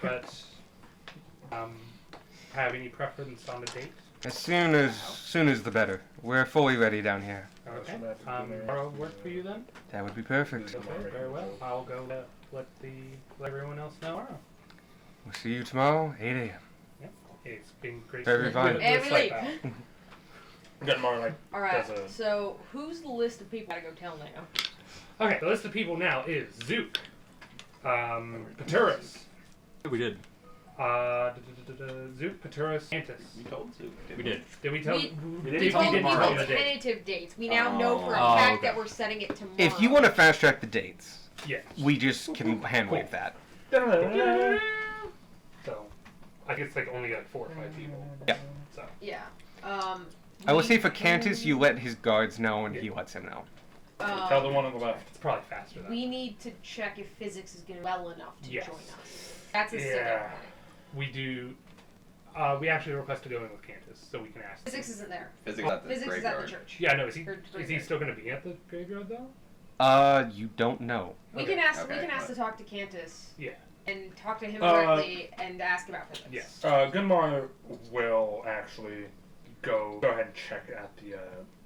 But have any preference on the date? As soon as the better. We're fully ready down here. Okay. Tomorrow work for you then? That would be perfect. Okay, very well. I'll go let everyone else know tomorrow. We'll see you tomorrow, 8 a.m. It's been great. Very fine. Hey, we leave. Got more like Alright, Does a- so who's the list of people I gotta go tell now? Okay, the list of people now is Zook, Paturus, We did. Zook, Paturus, Antis. We told Zook. We did. Did we tell? We- We We didn't told tell people tomorrow. the date. tentative dates. We now know for a Oh, fact okay. that we're setting it tomorrow. If you want to fast track the dates, Yes. we just can hand wave that. So, I guess like only like 4 or 5 people. Yeah. Yeah. I will we- say for Cantus, you let his guards know and he lets him know. Tell the one on the left. It's probably faster though. We need to check if physics is going to well enough to Yes. join us. That's a Yeah. second point. We do. We actually request to go in with Candace, so we can ask. Physics isn't there. Physics at the Physics is graveyard. at the church. Yeah, no. Is he? Or Is he graveyard. still going to be at the graveyard though? You don't know. We Okay. can ask. Okay. We can ask to talk to Cantus. Yeah. And talk to him Uh, directly and ask about physics. Yes. Gunmar will actually go ahead and check at the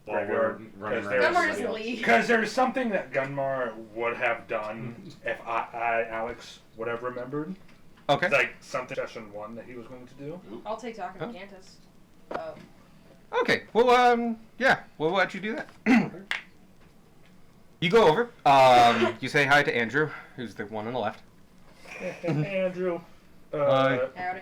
While we're graveyard. running 'cause around. there's- Gunmar doesn't leave. Because there's something that Gunmar would have done if Alex, would have remembered. Okay. Like something session 1 that he was going to do. I'll take talking Huh? to Cantus. Okay. Well, yeah, we'll let you do that. You go over. You say hi to Andrew, who's the one on the left. Andrew. Hi. Howdy.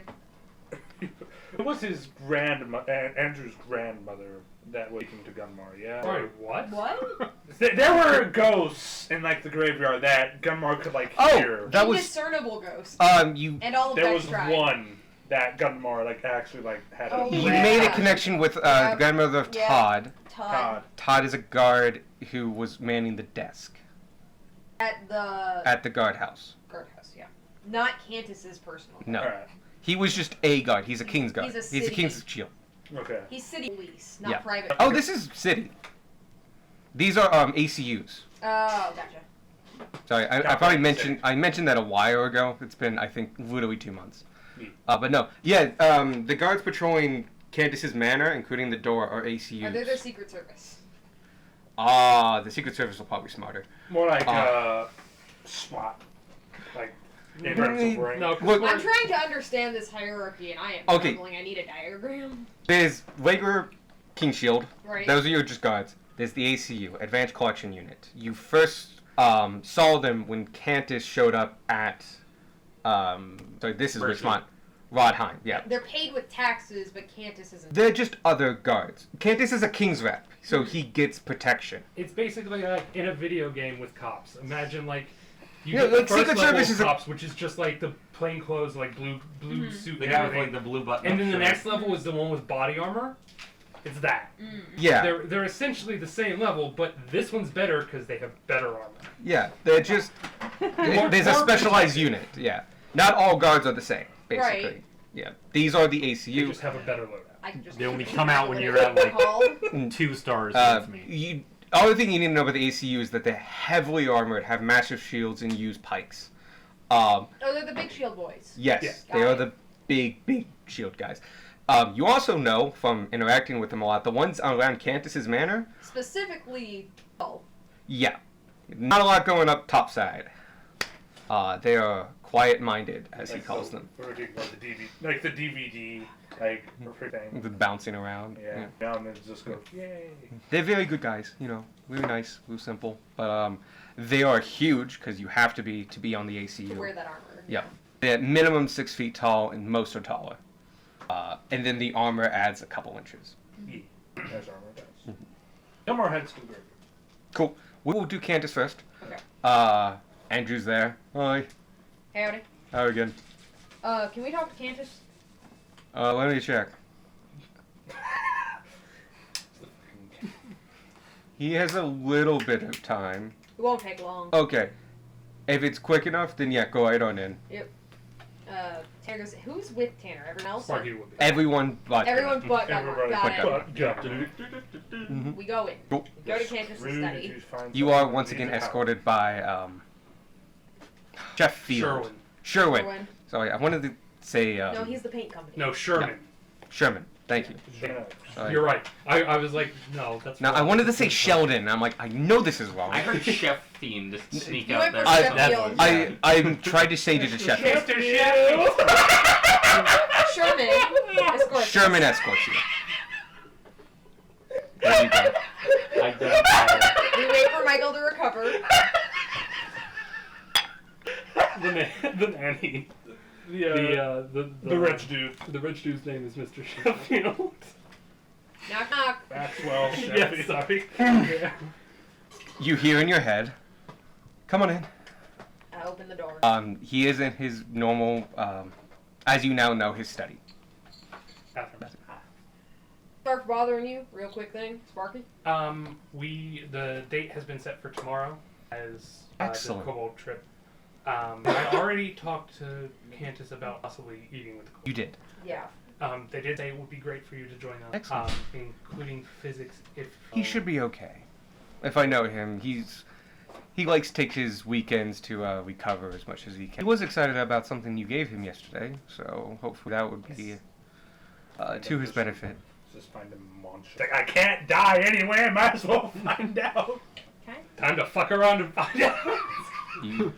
It was his Andrew's grandmother that was taking to Gunmar, yeah? Sorry, what? What? There were ghosts in like the graveyard that Gunmar could like hear. Oh, that was Indiscernible ghost. you. And all of There Beck's was tribe. one that Gunmar like actually like had Oh, a You yeah. made a connection with the Yep. grandmother of Yep. Todd. Todd. Todd is a guard who was manning the desk At the at the guardhouse. guardhouse, yeah. Not Cantus's personal. No, Alright. he was just a guard. He's a king's guard. He's a He's a city- king's shield. Okay. He's city police, not Yeah. private. Oh, this is city. These are ACUs. Oh, gotcha. Sorry, I Got probably it. mentioned that a while ago. It's been I think literally 2 months. Neat. But no, yeah. The guards patrolling Candace's manor, including the door, are ACUs. Are they their Secret Service? The Secret Service will probably be smarter. More like Ah. SWAT. Like in terms of rank. No, 'cause Look- we're- I'm trying to understand this hierarchy, and I am Okay. struggling. I need a diagram. There's Labour King Shield. Right. Those are your just guards. There's the ACU, Advanced Collection Unit. You first saw them when Cantus showed up at. Sorry, this is Mercy. Richmond. Rodheim, yeah. They're paid with taxes, but Cantus isn't. They're just other guards. Cantus is a king's rep, so he gets protection. It's basically like in a video game with cops. Imagine like you Yeah, get the like first Secret level Service of is a- cops, which is just like the plain clothes, like blue Mhm. suit The and guy with everything. like the blue button. And then the shirt. next level is the one with body armor. It's that. Yeah, They're essentially the same level, but this one's better because they have better armor. yeah. They're just. There's a more specialized unit, yeah. Not all guards are the same, basically. Right. Yeah. These are the You ACU. just have a better loadout. I can just They only figure come out what when it you're is at, like- called. 2 stars with me. You. Only thing you need to know about the ACU is that they're heavily armored, have massive shields, and use pikes. Oh, they're the big shield boys. Yes, Yeah. they Got are it. the big shield guys. You also know from interacting with them a lot, the ones around Cantus's manor. Specifically, oh, Yeah, not a lot going up topside. They are quiet-minded, as he Like calls the- them, What do you call it? The DVD, like the DVD, like everything. the bouncing around. Yeah. Down and then just go, yay. They're very good guys, you know, really nice, really simple. But they are huge because you have to be on the to ACU. wear that armor. Yeah, they're at minimum 6 feet tall, and most are taller. And then the armor adds a couple inches. Yeah. As armor does. Gunmar heads to the graveyard. Cool. We will do Cantus first. Okay. Andrew's there. Hi. Howdy. How again? Can we talk to Cantus? Let me check. He has a little bit of time. It won't take long. Okay. If it's quick enough, then yeah, go right on in. Tanner goes, who's with Tanner? Everyone else? Sparky would be. Everyone but Everyone but Gunmar. Everybody Got but it. Gunmar. Yeah. Mhm. We go in. Cool. Go to Cantus's Rude study. if you find You are someone once who again needs a house. escorted by Jeff Field. Sherwin. Sherwin. Sorry, I wanted to say No, he's the paint company. No, Sherman. Sherman. Thank you. Yeah. Sorry. You're right. I was like, no, that's Now I wrong. wanted to say Sheldon. And I'm like, I know this is wrong. I heard Chef Fiend just sneak You out went there. for I- Chef that Field. was- I tried to change it to Sheffield. Mr. Chef. Sherman. Escort. Sherman escorts you. There you go. I don't We wait for Michael to recover. the nanny. The rich dude. The rich dude's name is Mr. Sheffield. Knock knock. Maxwell Yeah, Sheffield. sorry. Yeah. You hear in your head, come on in. I open the door. He is in his normal, as you now know, his study. Bathroom. Spark bothering you? Real quick thing, Sparky. The date has been set for tomorrow as Excellent. the Cobalt trip. I already talked to Cantus about possibly eating with the Cobalt. You did. Yeah. They did say it would be great for you to join us, Excellent. including physics. If He should be okay. If I know him, he likes to take his weekends to recover as much as he can. He was excited about something you gave him yesterday, so hopefully that would be to his benefit. Just find a monster. Like, I can't die anyway. Might as well find out. Okay. time to fuck around and find out. You,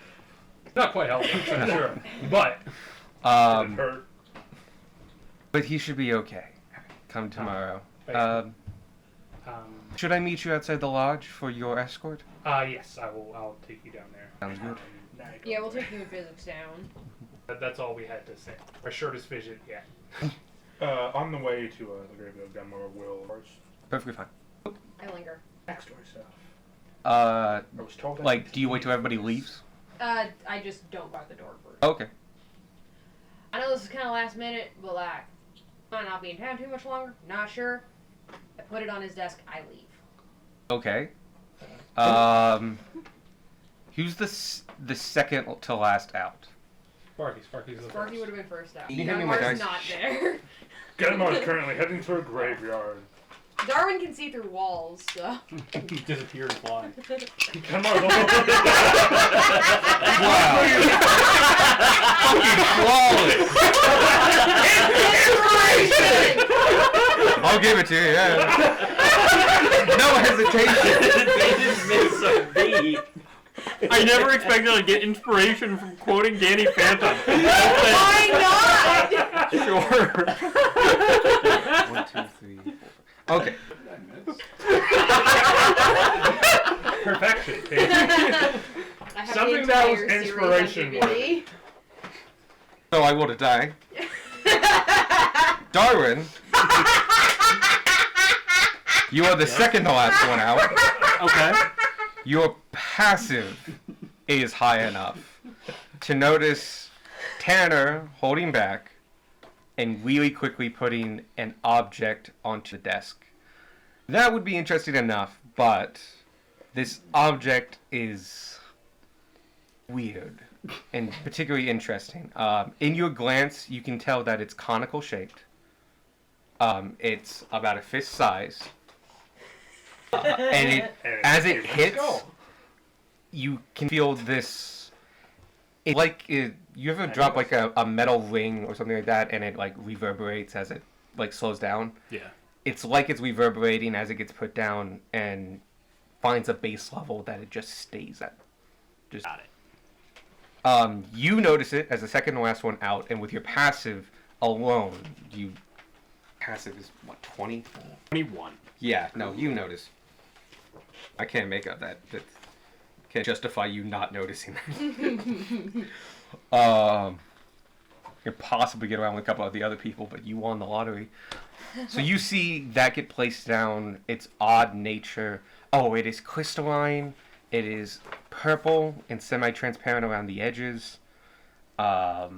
Not quite helpful, for sure, but It hurt. but he should be okay. Come tomorrow. thank Um, um, should I meet you outside the lodge for your escort? yes, I will. I'll take you down there. Sounds good. Yeah, we'll take you in physics down. That's all we had to say. Our shortest visit yet. On the way to the graveyard, Gunmore will first Perfectly fine. I linger. backstory stuff. Uh, I was told. like, do you wait till everybody leaves? I just don't guard the door first. Okay. I know this is kind of last minute, but like, might not be in town too much longer. Not sure. I put it on his desk. I leave. Okay. Who's the second to last out? Sparky's the Sparky first. would have been first out. Can you hand me my Gunmar's dice? not there. Gunmore is currently heading to a graveyard. Darwin can see through walls, so. Disappear and fly. Gunmore, Wow. Fucking flawless. I'll give it to you. Yeah. No hesitation. They just missed a beat. I never expected to get inspiration from quoting Danny Phantom. Why not? Sure. 1, 2, 3, 4. Okay. Perfection. I have Something the that was entire series on inspiration DVD. So I will die. Darwin, you are the second to last one out. Okay. Your passive is high enough to notice Tanner holding back and really quickly putting an object onto the desk. That would be interesting enough, but this object is weird and particularly interesting. In your glance, you can tell that it's conical shaped. It's about a fist size. And it, as it hits, you can feel this. It's like you ever drop like a metal ring or something like that, and it like reverberates as it like slows down. Yeah. It's like it's reverberating as it gets put down and finds a base level that it just stays at. Just Got it. You notice it as the second to last one out, and with your passive alone, passive is what, 20? 21. Yeah, no, you notice. I can't make up that can't justify you not noticing that. You could possibly get around with a couple of the other people, but you won the lottery. So you see that get placed down, its odd nature. Oh, it is crystalline. It is purple and semi-transparent around the edges. Yeah.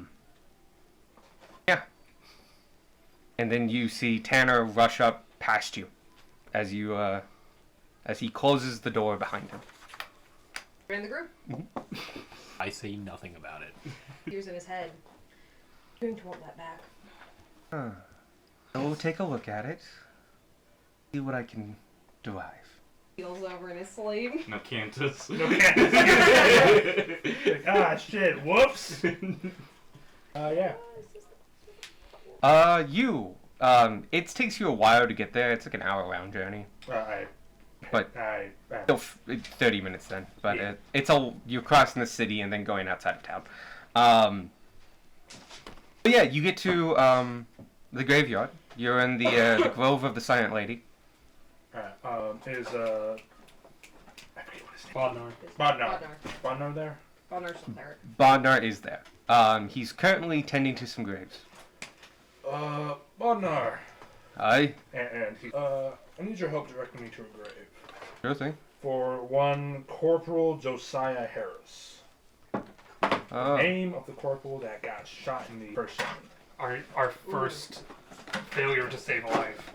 And then you see Tanner rush up past you as you as he closes the door behind him. You're in the group. I say nothing about it. Tears in his head. I'm going to want that back. Huh. I will take a look at it. See what I can derive. Feels over in his sleeve. No Cantus. No ah, shit. Whoops. Yeah. It takes you a while to get there. It's like an hour-round journey. But still 30 minutes then. But Yeah. you're crossing the city and then going outside of town. But yeah, you get to the graveyard. You're in the Grove of the Silent Lady. Is I forget what his name. Bodnar. Bodnar. Bodnar there. Bodnar's still there. Bodnar is there. He's currently tending to some graves. Bodnar. Aye, And he. I need your help directing me to a grave. sure thing. For one Corporal Josiah Harris. Name of the corporal that got shot in the first shot. Our first failure to save a life.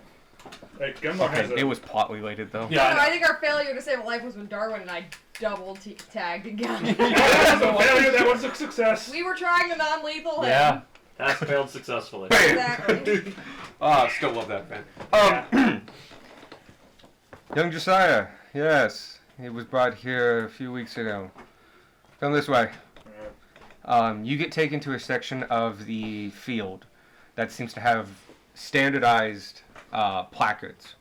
Like, Gunmar has Okay, it was plot related though. Yeah. No, I think our failure to save a life was when Darwin and I double tagged again. That was a failure, that was a success. We were trying the non-lethal hit. Yeah. That's failed successfully. Exactly. Ah, still love that band. Young Josiah, yes, he was brought here a few weeks ago. Come this way. You get taken to a section of the field that seems to have standardized placards.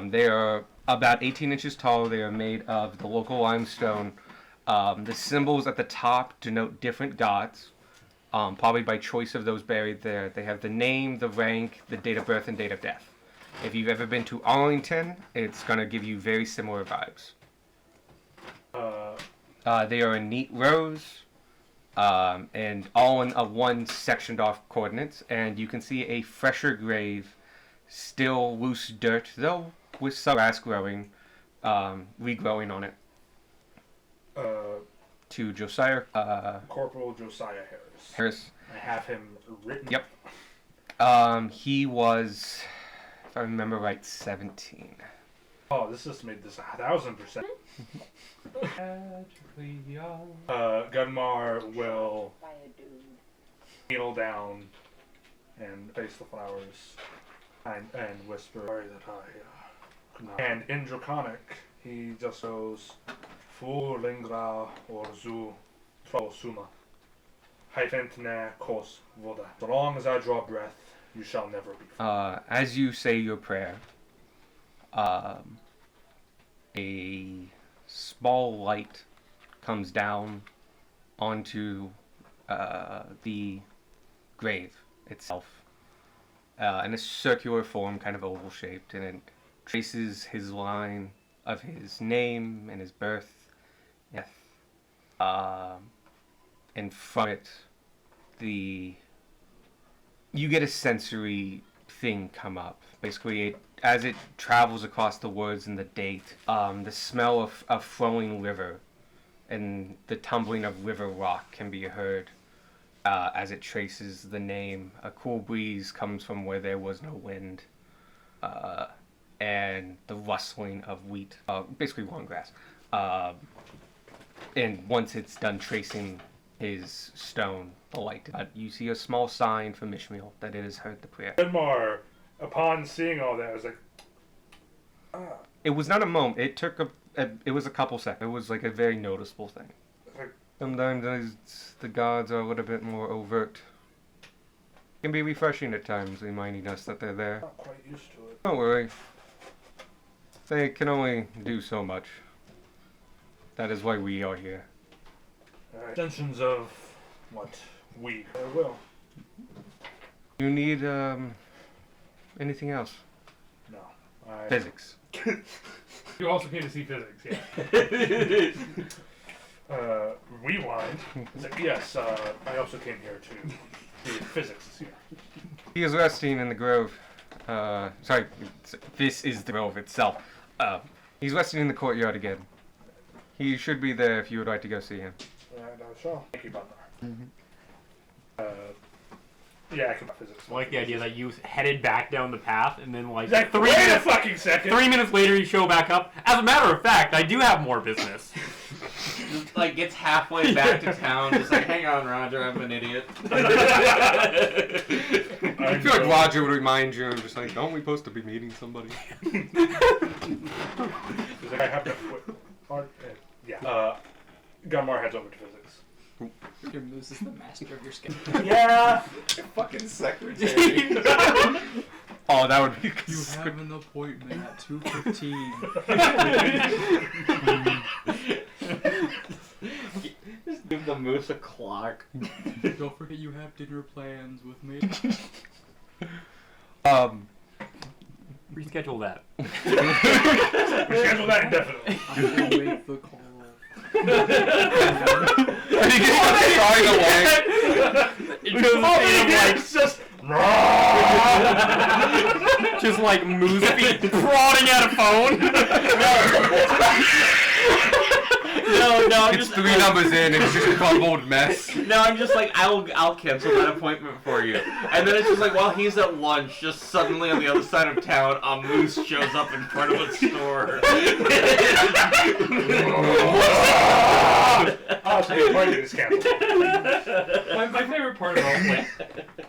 They are about 18 inches tall. They are made of the local limestone. The symbols at the top denote different gods, probably by choice of those buried there. They have the name, the rank, the date of birth, and date of death. If you've ever been to Arlington, it's going to give you very similar vibes. They are in neat rows, and all in one sectioned off coordinates, and you can see a fresher grave, still loose dirt, though with some grass growing, regrowing on it. To Josiah Corporal Josiah Harris. Harris. I have him written. Yep. He was, if I remember right, 17. Oh, this just made this 1,000%. Gunmar will kneel down and face the flowers and whisper, sorry that I could not. And in Draconic, he just goes, Fu lingra orzu suma. Hyphentne kos voda. So long as I draw breath, you shall never be free. As you say your prayer, a small light comes down onto the grave itself in a circular form, kind of oval shaped, and it traces his line of his name and his birth, death, and from it, you get a sensory thing come up. Basically, as it travels across the words and the date, the smell of flowing river and the tumbling of river rock can be heard as it traces the name. A cool breeze comes from where there was no wind, and the rustling of wheat, basically long grass. And once it's done tracing his stone, the light, you see a small sign from Ishmael that it has heard the prayer. Gunmar, upon seeing all that, was like, It was not a moment. It took it was a couple seconds. It was like a very noticeable thing. Sometimes the gods are a little bit more overt. It can be refreshing at times, reminding us that they're there. not quite used to it. Don't worry. They can only do so much. That is why we are here. Extensions of what we will. You need anything else? No. Physics. You also came to see physics, yeah. Rewind. It's like, yes, I also came here to do physics here. He is resting in the grove. Sorry, this is the grove itself. He's resting in the courtyard again. He should be there if you would like to go see him. And I shall. Thank you, Butler. Yeah, I can physics. I like the idea that you headed back down the path and then like Like, 3 wait a minutes, fucking second! 3 minutes later you show back up. As a matter of fact, I do have more business. Just like gets halfway back to town, just like, hang on, Roger, I'm an idiot. I feel like Roger would remind you, and just like, don't we supposed to be meeting somebody? He's like, I have to quit. Yeah. Gunmar heads over to physics. Your Moose is the master of your skin. Yeah! Fucking secretary. Oh, that would be. You have an appointment at 2:15. Just give the moose a clock. Don't forget you have dinner plans with me. Reschedule that. We schedule that indefinitely. I will make the call. It goes like It's just... just like moose feet prodding at a phone. No, No, I'm It's just 3 numbers in, and it's just a crumbled mess. No, I'm just like, I'll cancel that appointment for you. And then it's just like, while he's at lunch, just suddenly on the other side of town, a moose shows up in front of a store. Oh, so the appointment is canceled. My favorite part about like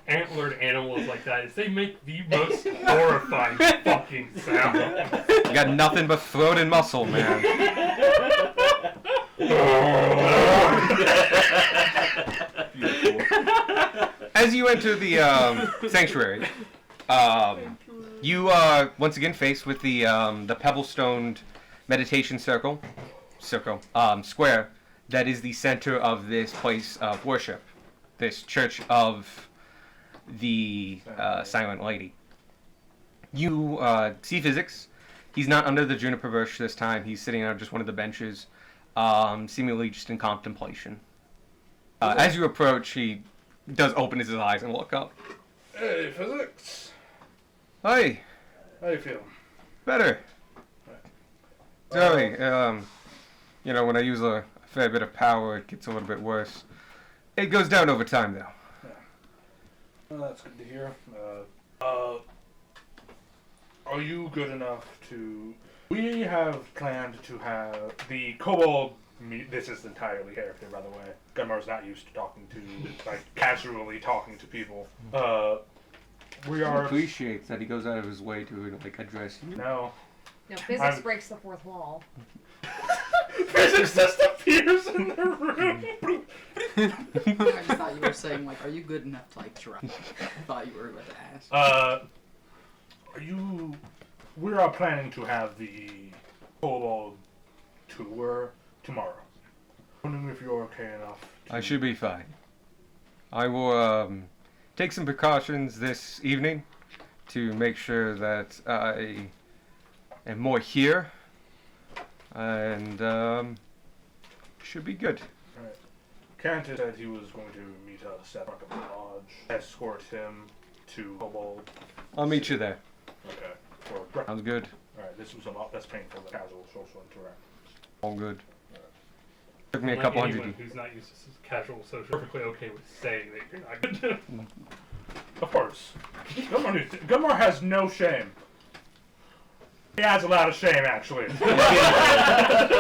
antlered animals like that is they make the most horrifying fucking sound. You got nothing but throat and muscle, man. As you enter the sanctuary, you are once again faced with the pebble-stoned meditation square that is the center of this place of worship, this church of the Silent Lady. You see Physics. He's not under the juniper bush this time. He's sitting on just one of the benches, seemingly just in contemplation. As you approach, he does open his eyes and look up. Hey, Physics. Hi, How you feeling? better. Sorry, you know, when I use a fair bit of power, it gets a little bit worse. It goes down over time, though. Well, that's good to hear. Are you good enough to... We have planned to have the kobold meet... This is entirely character, by the way. Gunmar's not used to talking to, like, casually talking to people. We are... Appreciates that he goes out of his way to, like, address you. No. No, physics I'm- breaks the fourth wall. Physics just appears in the room. I just thought you were saying, like, are you good enough to, like, try? I thought you were about to ask. Are you... We are planning to have the kobold tour tomorrow. Wondering if you're okay enough to... I should be fine. I will take some precautions this evening to make sure that I am more here, and should be good. Alright. Cantor said he was going to meet us at front of the lodge, escort him to kobold. I'll meet you there. Okay. For breakfast. Sounds good. Alright, this was a lot less painful than casual social interaction. All good. Took me a Like couple anyone hundred. who's not used to casual social, perfectly okay with saying that you're not good. Of course. Gunmar has no shame. He has a lot of shame, actually. Our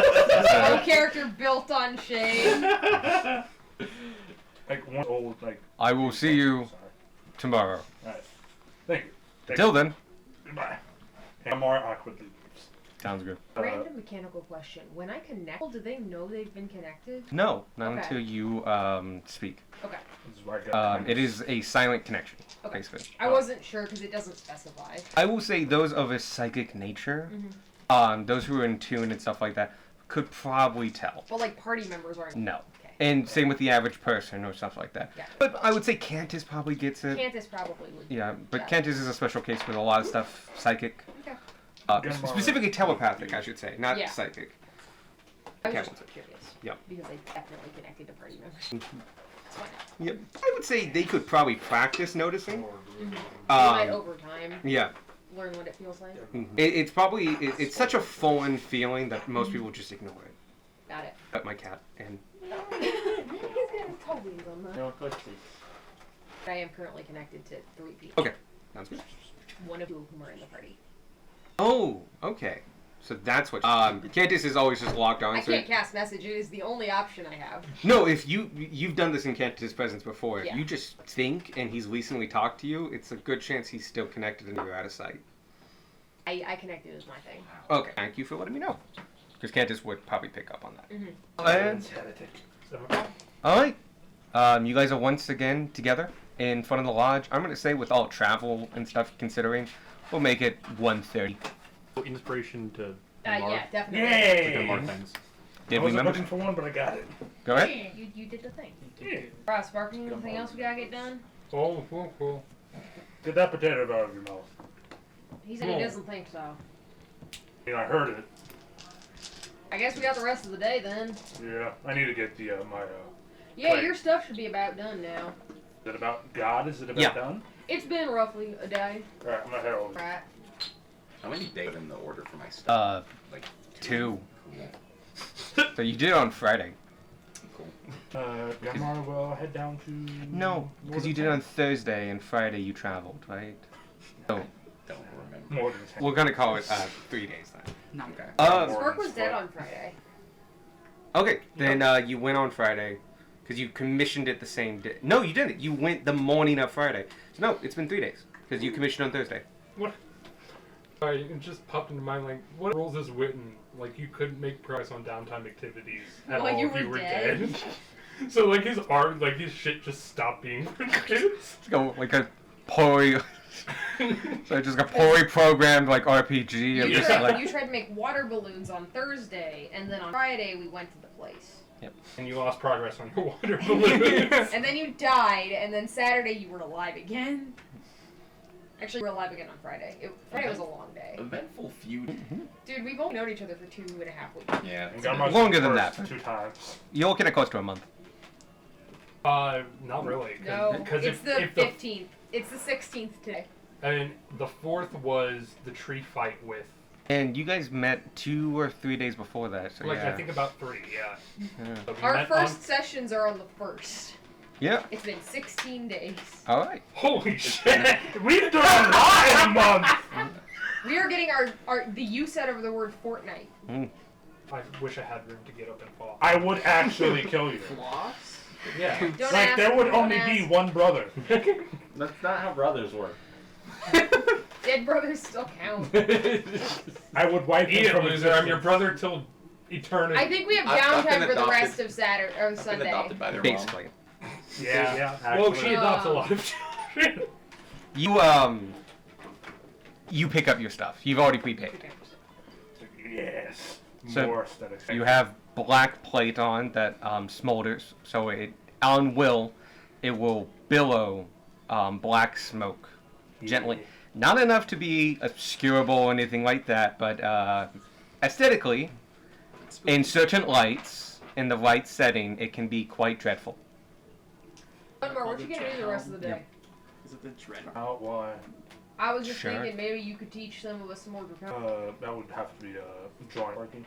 character built on shame. Like one old, like... I will see you Sorry. tomorrow. Alright. Thank you. Till then. Goodbye. Gunmar awkwardly leaves. Sounds good. Random mechanical question. When I connect, do they know they've been connected? No, not Okay. until you speak. Okay. This is why I got It is a silent connection, Okay. basically. I wasn't sure because it doesn't specify. I will say those of a psychic nature, those who are in tune and stuff like that, could probably tell. But like party members aren't. No. Okay. And same with the average person or stuff like that. Yeah. But I would say Cantus probably gets it. Cantus probably would. Yeah, but Yeah. Cantus is a special case with a lot of stuff psychic. Okay. Gunmar- Specifically telepathic, I should say, not Yeah. psychic. I was Okay. just curious. Yep. Because they definitely connected to party members. That's fine. Yep. I would say they could probably practice noticing. They might Um, over time yeah. learn what it feels like. It's probably, it's such a foreign feeling that most people just ignore it. Got it. But my cat, and He's got his toe wings on the. No, let's see. I am currently connected to 3 people. okay, sounds good. One of whom are in the party. Oh, okay. So that's what. Cantus is always just logged on. I so can't cast message. It is the only option I have. no, if you've done this in Cantus' presence before, if Yeah. you just think and he's recently talked to you, it's a good chance he's still connected and you're out of sight. I connected is my thing. Okay, thank you for letting me know. Because Cantus would probably pick up on that. Mm-hmm. And, all right, you guys are once again together in front of the lodge. I'm gonna say with all travel and stuff considering, we'll make it 1:30. Inspiration to Yeah, definitely. to more Yay! things. I Did we wasn't remember? looking for one, but I got it. Go ahead. Yeah, you did the thing. Yeah. Alright, Sparking, anything else we gotta get done? Cool, cool, cool. Get that potato out of your mouth. He said he doesn't think so. I mean, I heard it. I guess we got the rest of the day then. Yeah, I need to get the my. Yeah, Right. your stuff should be about done now. Is it about God? Is it about Yeah. done? It's been roughly a day. All right, I'm gonna head over. Right. How many days in the order for my stuff? Like 2. Cool. So you did it on Friday. Yamar will head down to. No, because you did it on Thursday and Friday you traveled, right? So Don't remember. More than 10. we're gonna call it 3 days then. No. Okay. Spark was dead on Friday. Okay, then you went on Friday because you commissioned it the same day. No, you didn't. You went the morning of Friday. So no, it's been 3 days because you commissioned on Thursday. Sorry, it just popped into mind, like, what rules is written? Like, you couldn't make progress on downtime activities at Like all you if you were were dead. dead. So, like, his art, like, his shit just stopped being produced. Let's go like a poorly. So just like a poorly programmed like RPG of You just tried, like. you tried to make water balloons on Thursday, and then on Friday we went to the place. And you lost progress on your water balloons. And then you died, and then Saturday you were alive again. Actually, we were alive again on Friday. Friday was a long day. Eventful feud. Dude, we've only known each other for 2.5 weeks. Yeah. And Yamar's Longer than first that. 2 times. You're looking at close to a month. Not really. No, Because it's the if 15th. It's the 16th today. I mean, the 4th was the tree fight with, And you guys met 2 or 3 days before that. So like, yeah. I think about 3, yeah. Yeah. So we Our met first sessions are on the 1st. Yeah. It's been 16 days. All right. Holy shit! We've done a lot in a month! We are getting the use out of the word fortnight. I wish I had room to get up and fall. I would actually kill you. Floss? Yeah. Don't Like, ask, there would don't only ask. be one brother. That's not how brothers work. Dead brothers still count. I would wipe Eat him it, from loser. I'm your existence. brother till eternity. I think we have I've been downtime for the adopted. rest of Saturday or I've been Sunday. adopted by their mom. Basically. Yeah, Well, actually. she adopts a lot of children. You pick up your stuff. You've already prepaid. Yes. So, More aesthetic. You have black plate on that smolders, so on will it will billow black smoke gently. Not enough to be obscurable or anything like that, but aesthetically, in certain lights, in the right setting, it can be quite dreadful. One more. What you gonna do the rest of the day? Is it the dread? Out why? I was just Sure. thinking maybe you could teach some of us some more draconic. That would have to be drawing.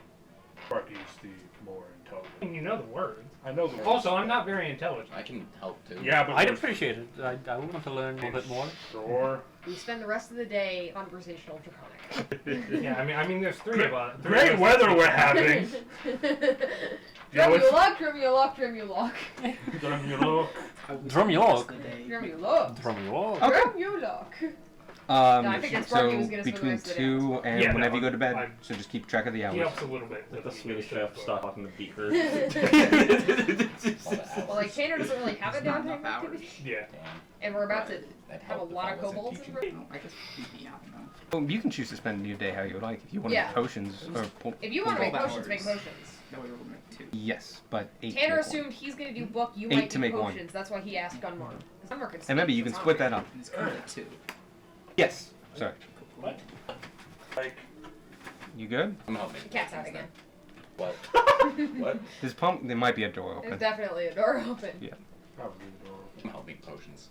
Sparky's the more intelligent. You know the words. I know the words. Also, I'm not very intelligent. I can help too. Yeah, but I'd appreciate it. I would want to learn a little bit more. Sure. We spend the rest of the day conversational draconic. Yeah, I mean, there's 3 of us. Great weather we're having. Drumulok, Drumulok, Drumulok. Don't you look? Drumulok. Drumulok. Drumulok. Okay. Drumulok. I figured Sparky So was gonna spend the between rest of the day 2 and Yeah, whenever no, you go to bed, I'm- so just keep track of the He hours. helps a little bit. The Swedish chef stopped talking to beat her. Well, like Tanner doesn't really have a It's not downtime enough hours. activity, Yeah. and we're about to That'd have a help if lot I of wasn't kobolds in teaching. Britain. No, I guess yeah, I don't know. Well, you can choose to spend your day how you like. If you want to Yeah. make potions or If you want to make 12 potions, make hours. potions. No, we were make 2. yes, but 8. Tanner to make one. assumed he's gonna do book, you 8 might to do make one. potions. That's why he asked Gunmar. 'Cause Gunmar can And remember, speak, you so can it's split not that up. And it's currently 2. Yes. Sorry. What? Like, You good? I'm helping. The cat's out again. What? What? This pump, there might be a door There's open. definitely a door open. Yeah. probably don't. I'm helping potions.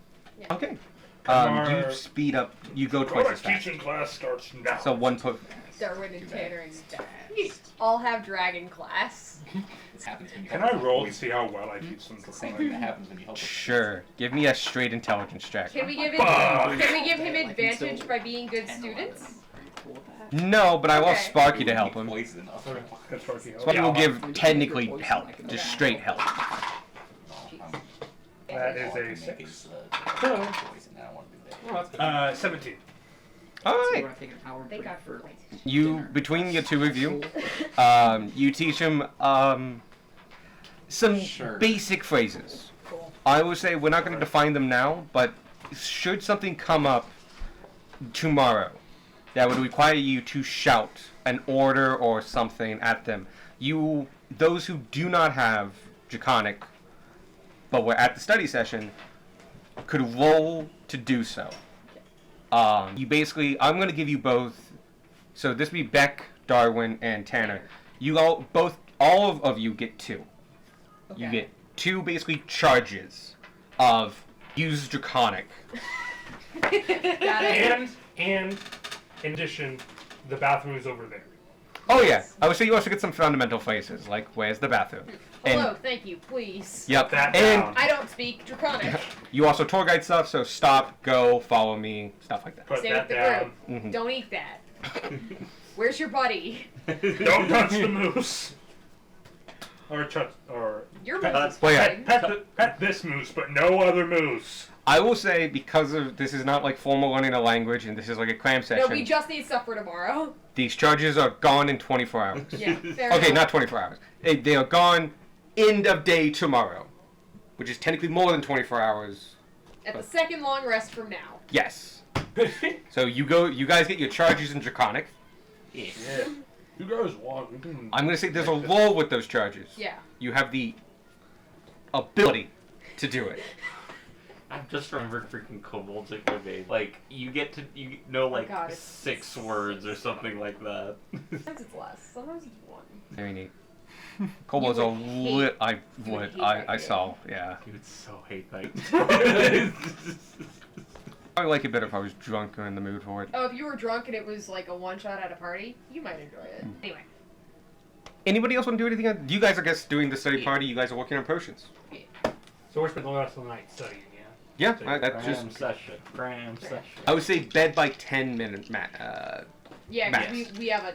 Okay. Kamar- You speed up. You go twice Our as fast. teaching class starts now. So one put. Darwin and Too bad. Tanner and you all have dragon class. This happens when you Can help I them. roll to see how well I teach them It's the same thing that happens when you help them. Sure. Give me a straight intelligence check. Can we give him? Fuck. Can we give him Like, he's advantage still by being good 10, students? 11. Are you cool with that? No, but I will Okay. Sparky to help him. Poison us. That's Sparky. Sparky will Yeah, give technically help, just straight help. That is All I a can make 6. is, poison. I don't want to do that. Well, that's good. 17. All So right. we're gonna take an hour Thank break God for for light. You dinner. between the two of you, Cool. you teach him some Sure. basic phrases. Cool. I will say we're not going to define them now, but should something come up tomorrow that would require you to shout an order or something at them, those who do not have Draconic, but were at the study session, could roll to do so. You basically, I'm going to give you both. So this would be Beck, Darwin, and Tanner. You all of you get 2. You Okay. get 2 basically charges of use Draconic. Got it. And in addition, the bathroom is over there. Oh yeah, I would say you also get some fundamental phrases like "Where's the bathroom?" Hello, And thank you, please. yep, That and down. I don't speak Draconic. you also tour guide stuff. So stop, go, follow me, stuff like that. Put Stay that with the down. group. Mhm. Don't eat that. Where's your buddy? Don't touch the moose. Or Your Pet- moose is well, yeah. fine. pet this moose, but no other moose. I will say because of this is not like formal learning a language, and this is like a cram No, session. we just need stuff for tomorrow. These charges are gone in 24 hours. Yeah, fair Okay, enough. not 24 hours. They are gone end of day tomorrow, which is technically more than 24 hours. At the second long rest from now. Yes. So you guys get your charges in Draconic. Yeah. You guys want? We can. I'm gonna say there's a law with those charges. Yeah. You have the ability to do it. I've just remembered freaking kobolds at Quibade. Like, you know like God, it's- 6 words or something like that. Sometimes it's less. Sometimes it's one. Very neat. Kobolds You are would hate- lit. I you would would. hate I that game. saw. Yeah. You would so hate that. I would like it better if I was drunk or in the mood for it. Oh, if you were drunk and it was like a one shot at a party, you might enjoy it. Anyway. Anybody else want to do anything? You guys, I guess, doing the study party. You guys are working on potions. So we're spending the rest of the night studying, yeah? Yeah, that's Cram just. session. Cram session. I would say bed by 10 minutes, Matt. Yeah, Max. because we have a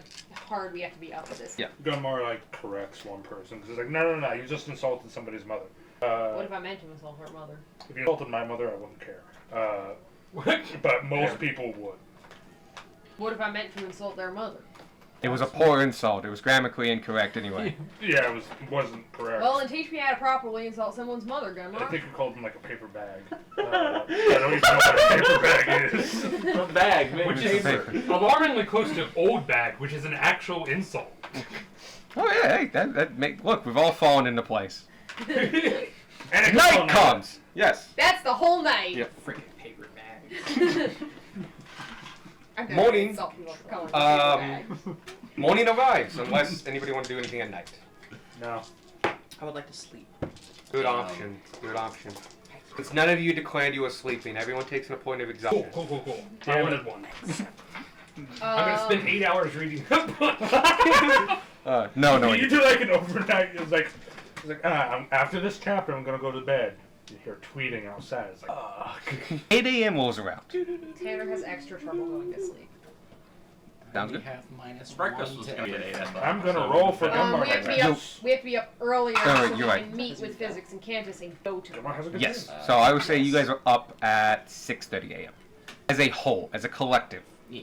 we have to be up for this. Yeah. Gunmar like corrects one person because he's like, no, you just insulted somebody's mother. What if I meant to insult her mother? If you insulted my mother, I wouldn't care. But most people would. What if I meant to insult their mother? It was a poor insult. It was grammatically incorrect anyway. Yeah, it wasn't correct. Well, then teach me how to properly insult someone's mother, I Gunmar. think you called him like a paper bag. I don't even know what a paper bag is. A bag, man. Which It's is a paper. alarmingly close to old bag, which is an actual insult. Oh yeah, hey, that make look. We've all fallen into place. And it can Night call comes. Yes. That's the whole night. Yep. Freaking paper bag. I'm gonna Morning. insult people for calling me paper bag. Morning arrives, unless anybody want to do anything at night. No. I would like to sleep. Good option. Good option. Since none of you declared you were sleeping, everyone takes an point of Cool, exhaustion. cool. I Damn wanted one. I'm gonna Um, spend 8 hours reading that book. No. You do like an overnight. It's like after this chapter, I'm gonna go to bed. You hear tweeting outside. It's like, ugh. 8 a.m. rolls around. Tanner has extra trouble going to sleep. Sounds We good. have minus Breakfast 1 was to gonna be at 8. 8, I thought. I'm gonna So- roll for Gunmar. We have to be Yo. up. We have to be up earlier Oh, so we you're right. can meet with physics and Candace and go to. Gunmar has a good Yes. day. So I would say you guys are up at 6:30 a.m. As a whole, as a collective. Yeah.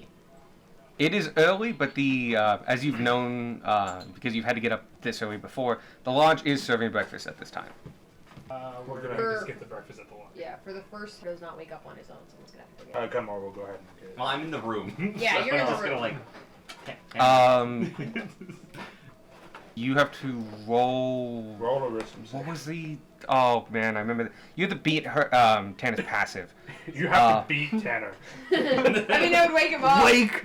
It is early, but the as you've known, because you've had to get up this early before, the lodge is serving breakfast at this time. We're gonna For- skip the breakfast at the lodge. Yeah, for the first, he does not wake up on his own. Someone's gonna have to get. Gunmar will go ahead and get it. Well, I'm in the room. Yeah, so you're in I'm the just room. Gonna, You have to roll. Roll a wisdom What save. was the? Oh man, I remember. You have to beat her. Tanner's passive. You have to beat Tanner. I mean, that would wake him up. Wake.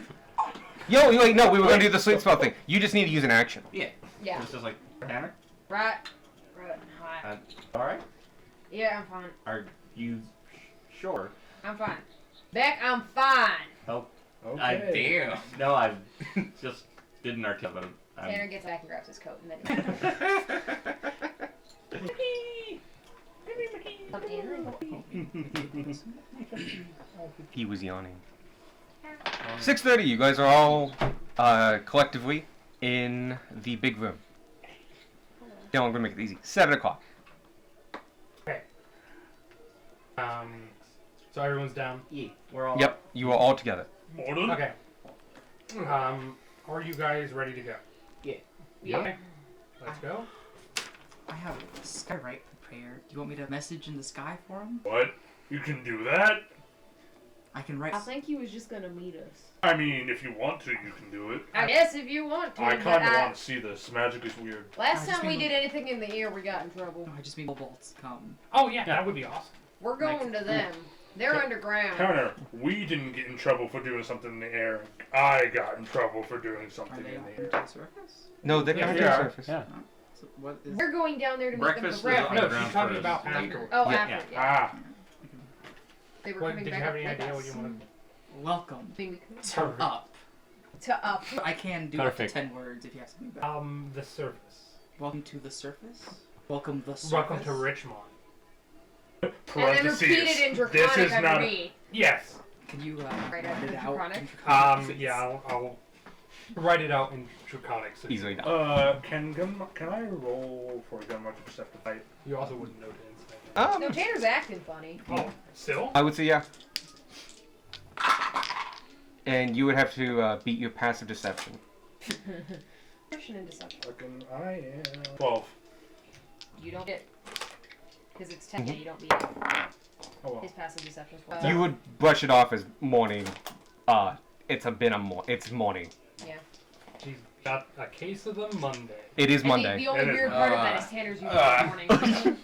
Yo, wait, no, we were gonna do the sleep spell thing. You just need to use an action. Yeah. Yeah. It's just like, Tanner? Right. Hi. Alright? Yeah, I'm fine. Are you sure? I'm fine. Beck, I'm fine. Oh, Okay. damn. No, I just didn't articulate. Tanner gets back and grabs his coat and then. He was yawning. 6:30. You guys are all collectively in the big room. No, I'm gonna make it easy. 7 o'clock. So everyone's down. Yeah, we're all. Yep, you are all together. Mortal? Okay. Are you guys ready to go? Yeah. Okay. Let's go. I have Skywrite prepared. Do you want me to message in the sky for him? What? You can do that? I can write. I think he was just gonna meet us. I mean, if you want to, you can do it. I guess if you want to. I but kind of want to see this. Magic is weird. Last I just time we mean- did anything in the air, we got in trouble. No, I just mean bolts come. Oh yeah, that would be awesome. We're going to them. They're underground. Tanner, we didn't get in trouble for doing something in the air. I got in trouble for doing Are something they in on the air. the surface? No, they're Yeah, coming they to the are. surface. Yeah. So what is? We're going down there to meet them Breakfast for is breakfast. on No, the ground she's talking first. about After. after. Oh, Yeah. after. Yeah. Ah, They were What, coming did you back have up any with idea us. what you wanted? Welcome I mean, we could. to up. to up. I can do up to Perfect. 10 words if you have something better. The surface. Welcome to the surface. Welcome the surface. Welcome to Richmond. And then repeat it in This Draconic is after not. me. Yes. Can you Right write after it the out? Draconic? in Draconic? Yeah, I'll write it out in Draconic. So Easily done. Can I roll for Gunmarch Perceptive Fight? You also wouldn't know to insight. No, Tanner's acting funny. Oh, still? I would say yeah. And you would have to beat your passive deception. Deception and deception. Fucking I am 12. You don't get. Because it's 10, yeah, you don't beat it. Oh well. His passive deception is You would brush it off as morning. It's it's morning. Yeah. She's got a case of the Monday. It is And Monday. The only It is- weird part of that is Tanner's usually in the morning.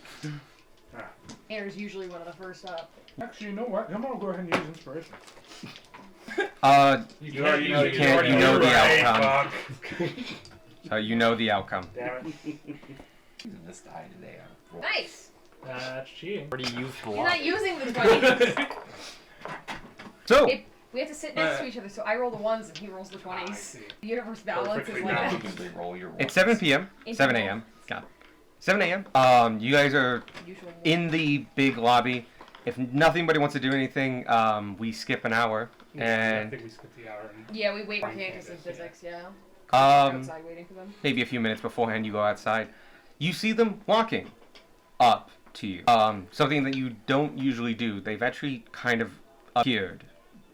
Tanner's usually one of the first up. Actually, you know what? I'm gonna go ahead and use inspiration. You already know- you can't. You know the Right, outcome. fuck. You know the outcome. Damn it. Using this die today. Nice! That's cheating. Already used a You're lot. not using the 20s. So We have to sit next to each other, so I roll the 1s and he rolls the I 20s. see. The universe balances Perfectly like that. balanced. Usually roll your it's 7 p.m. Into 7 the- a.m. God. 7 a.m. You guys are Usual in the big lobby. If nobody wants to do anything, we skip an hour. I And think we skipped the hour. And Yeah, we wait for Fine Candace and Candace, yeah. physics, yeah. um, Outside waiting for them. maybe a few minutes beforehand, you go outside. You see them walking up to you. Something that you don't usually do. They've actually kind of appeared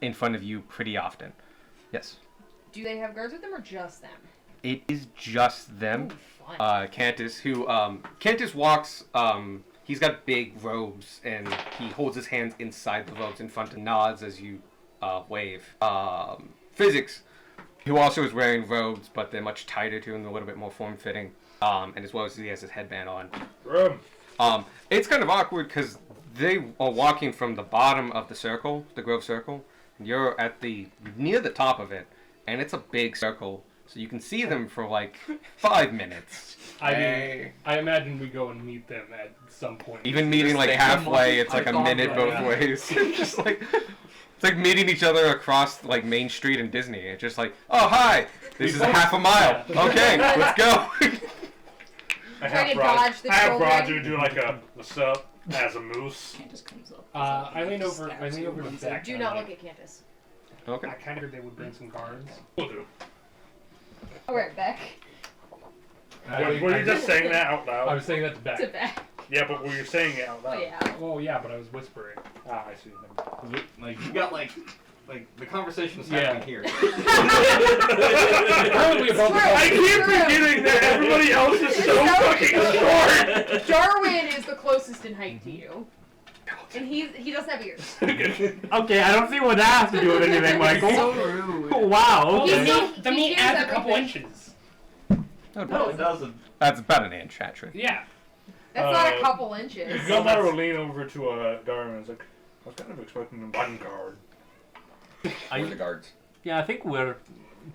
in front of you pretty often. Yes. Do they have guards with them or just them? It is just them. Ooh, fun. Cantus, who Cantus walks. He's got big robes, and he holds his hands inside the robes in front and nods as you wave. Physics, who also is wearing robes, but they're much tighter too and a little bit more form-fitting. And as well as he has his headband on. Room. It's kind of awkward because they are walking from the bottom of the circle, the Grove Circle. And you're at near the top of it, and it's a big circle, so you can see them for like 5 minutes. I mean, I imagine we go and meet them at some point. Even meeting like Just halfway, it's like a I've gone minute both there. ways. Just like it's like meeting each other across like Main Street in Disney. It's just like, oh hi, this is a half a mile. Okay, let's go. I Trying to Rod- dodge the I have children. Roger do like a what's up as a moose. Candace comes up. I lean over. I Stabs lean you over to once. Beck. Do and not I'm look at Candace. Okay. I kind of heard they would bring some guards. We'll do. Alright, Beck. Were you just saying that out I loud? was saying that to Beck. To Beck. Yeah, but were you saying it out Oh, loud? yeah. Well, yeah, but I was whispering. Ah, I see. Like you got like the conversation's Yeah. happening here. Probably above the I keep True. forgetting that everybody else is so fucking short. Darwin is the closest in height to you. And he doesn't have ears. Okay, I don't see what that has to do with anything, Michael. So rude. Wow. He's Okay. not- Then he he hears adds a couple everything. inches. No, it doesn't. That's about an inch, actually. Yeah. That's not a couple inches. Gilmar will lean over to Darwin and is like, I was kind of expecting one guard. Where are the guards? Yeah, I think we're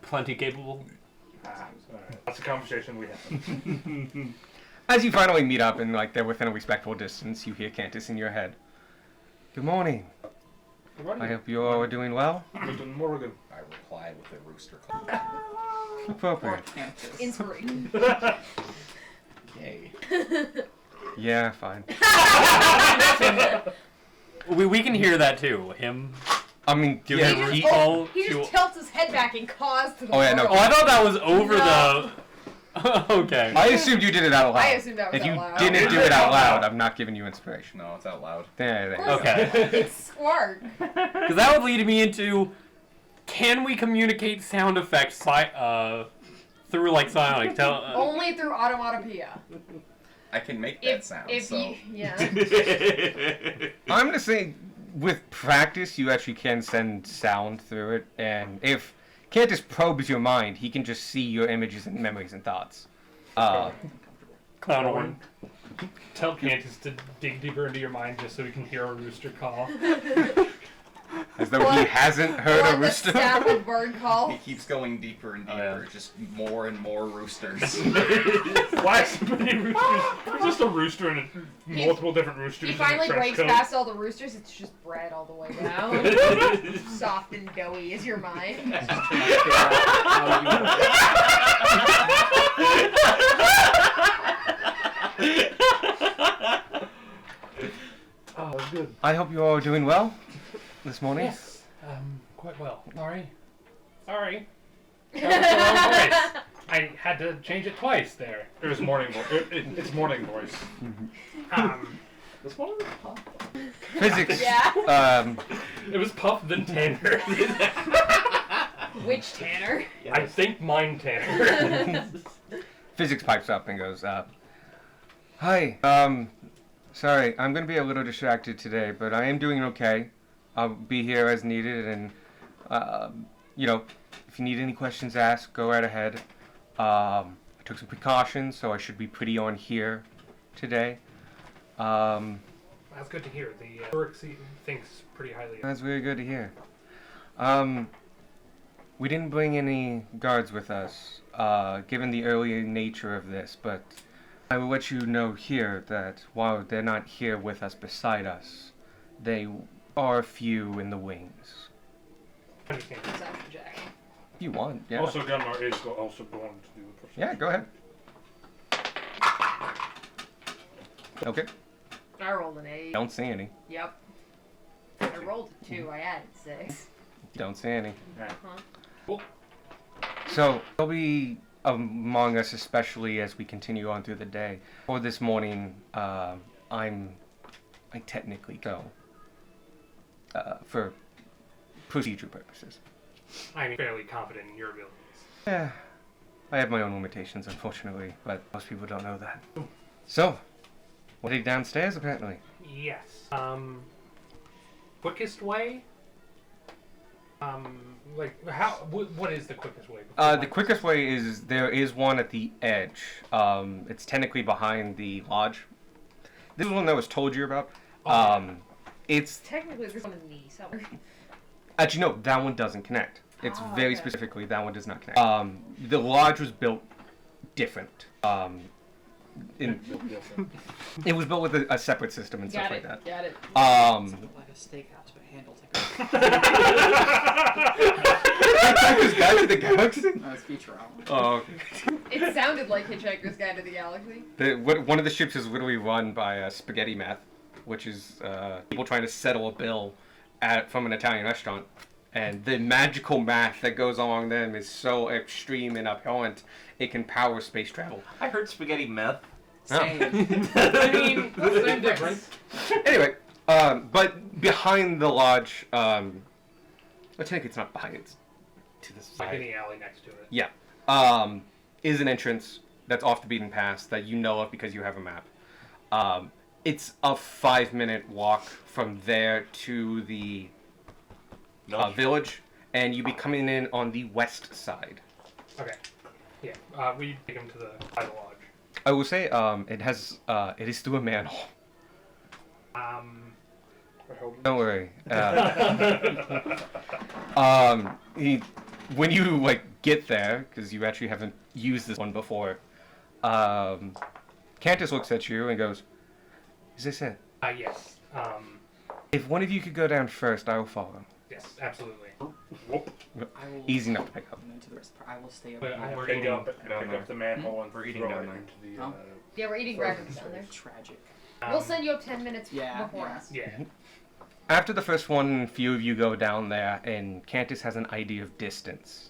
plenty capable. Ah, alright. That's a conversation we have. As you finally meet up and like they're within a respectful distance, you hear Cantus in your head. Good morning. I hope you all are doing well. Guten Morgen. I reply with a rooster call. Or Appropriate. Candace. Inspiration. Yay. Yeah, fine. We can hear that too. Him. I mean, Give yeah, him just- a he, recall. He just to- tilts his head back and caws to the Oh, yeah, no. world. Oh, I thought that was over No. the. Okay. I assumed you did it out loud. I assumed that was If you out loud. didn't do it out loud, I'm not giving you inspiration. No, it's out loud. There. Okay. It's Squark. Because that would lead me into, can we communicate sound effects through like Sonic? Only through automatopoeia. I can make that sound. If So you, yeah. I'm gonna say, with practice, you actually can send sound through it, and if Cantus probes your mind, he can just see your images and memories and thoughts. Clown horn. Tell Cantus to dig deeper into your mind just so we can hear a rooster call. As though he hasn't heard Or a the rooster. stafford bird call. he keeps going deeper and Oh, deeper. yeah. Just more and more roosters. Why so many roosters? There's just a rooster and multiple different roosters. He in a finally trench breaks coat. past all the roosters. It's just bread all the way down. Soft and doughy is your mind. Trying to figure out Oh, that's good. I hope you all are doing well this morning. Yes, quite well. Sorry. Sorry. That was the wrong voice. I had to change it twice there. It was morning voice. It's morning voice. This one was pop. Physics. Yeah. It was Puff then Tanner. Which Tanner? I think mine Tanner. Physics pipes up and goes, "Hi. Sorry, I'm gonna be a little distracted today, but I am doing okay. I'll be here as needed, and if you need any questions asked, go right ahead. I took some precautions, so I should be pretty on here today. That's good to hear. The Uruk thinks pretty highly of That's really good to hear. We didn't bring any guards with us, given the early nature of this, but I will let you know here that while they're not here with us beside us, they are few in the wings. understand. Sounds Jack. If you want, yeah. Also, Gunmar is also going to do the perception. Yeah, go ahead. Okay. I rolled an 8. Don't see any. Yep. I rolled a 2. I added 6. Don't see any. Uh-huh. So, they'll be among us, especially as we continue on through the day. For this morning, I technically go for procedure purposes. I'm fairly confident in your abilities. Yeah, I have my own limitations, unfortunately, but most people don't know that. So, we'll head downstairs, apparently. Yes. Quickest way? What is the quickest way? The quickest way is there is one at the edge. It's technically behind the lodge. This is one that was told you about. It's Technically, there's one in the cellar. actually no, that one doesn't connect. It's Oh, very okay. specifically that one does not connect. The lodge was built different. It was built with a separate system and stuff Got like it. that. Got it. Something like a steakhouse, but handle Hitchhiker's Guide to the Galaxy? No, it's Futurama. Oh, It sounded like Hitchhiker's Guide to the Galaxy. one of the ships is literally run by Spaghetti Meth, which is people trying to settle a bill from an Italian restaurant. And the magical math that goes along them is so extreme and abhorrent, it can power space travel. I heard spaghetti meth. Same. I mean, same difference. Anyway, but behind the lodge, I think it's not behind, it's to the Like in side. the alley next to it. Yeah. Is an entrance that's off the beaten path that you know of because you have a map. It's a 5-minute walk from there to the village, and you'd be coming in on the west side. Okay. Yeah. We take him to the by the lodge. I will say, it is through a manhole. Don't worry. When you get there, because you actually haven't used this one before, Cantus looks at you and goes, "Is this it? Yes. If one of you could go down first, I will follow." Yes, absolutely. I will Easy enough to pick up. go into the rest. I will stay up But here. I have We're Pick eating up, down pick there. up the manhole and We're eating throw down it there. into the. Oh. Yeah, we're eating breakfast down there. Tragic. We'll send you up 10 minutes Yeah, before yeah. us. Yeah. After the first one, few of you go down there, and Cantus has an idea of distance.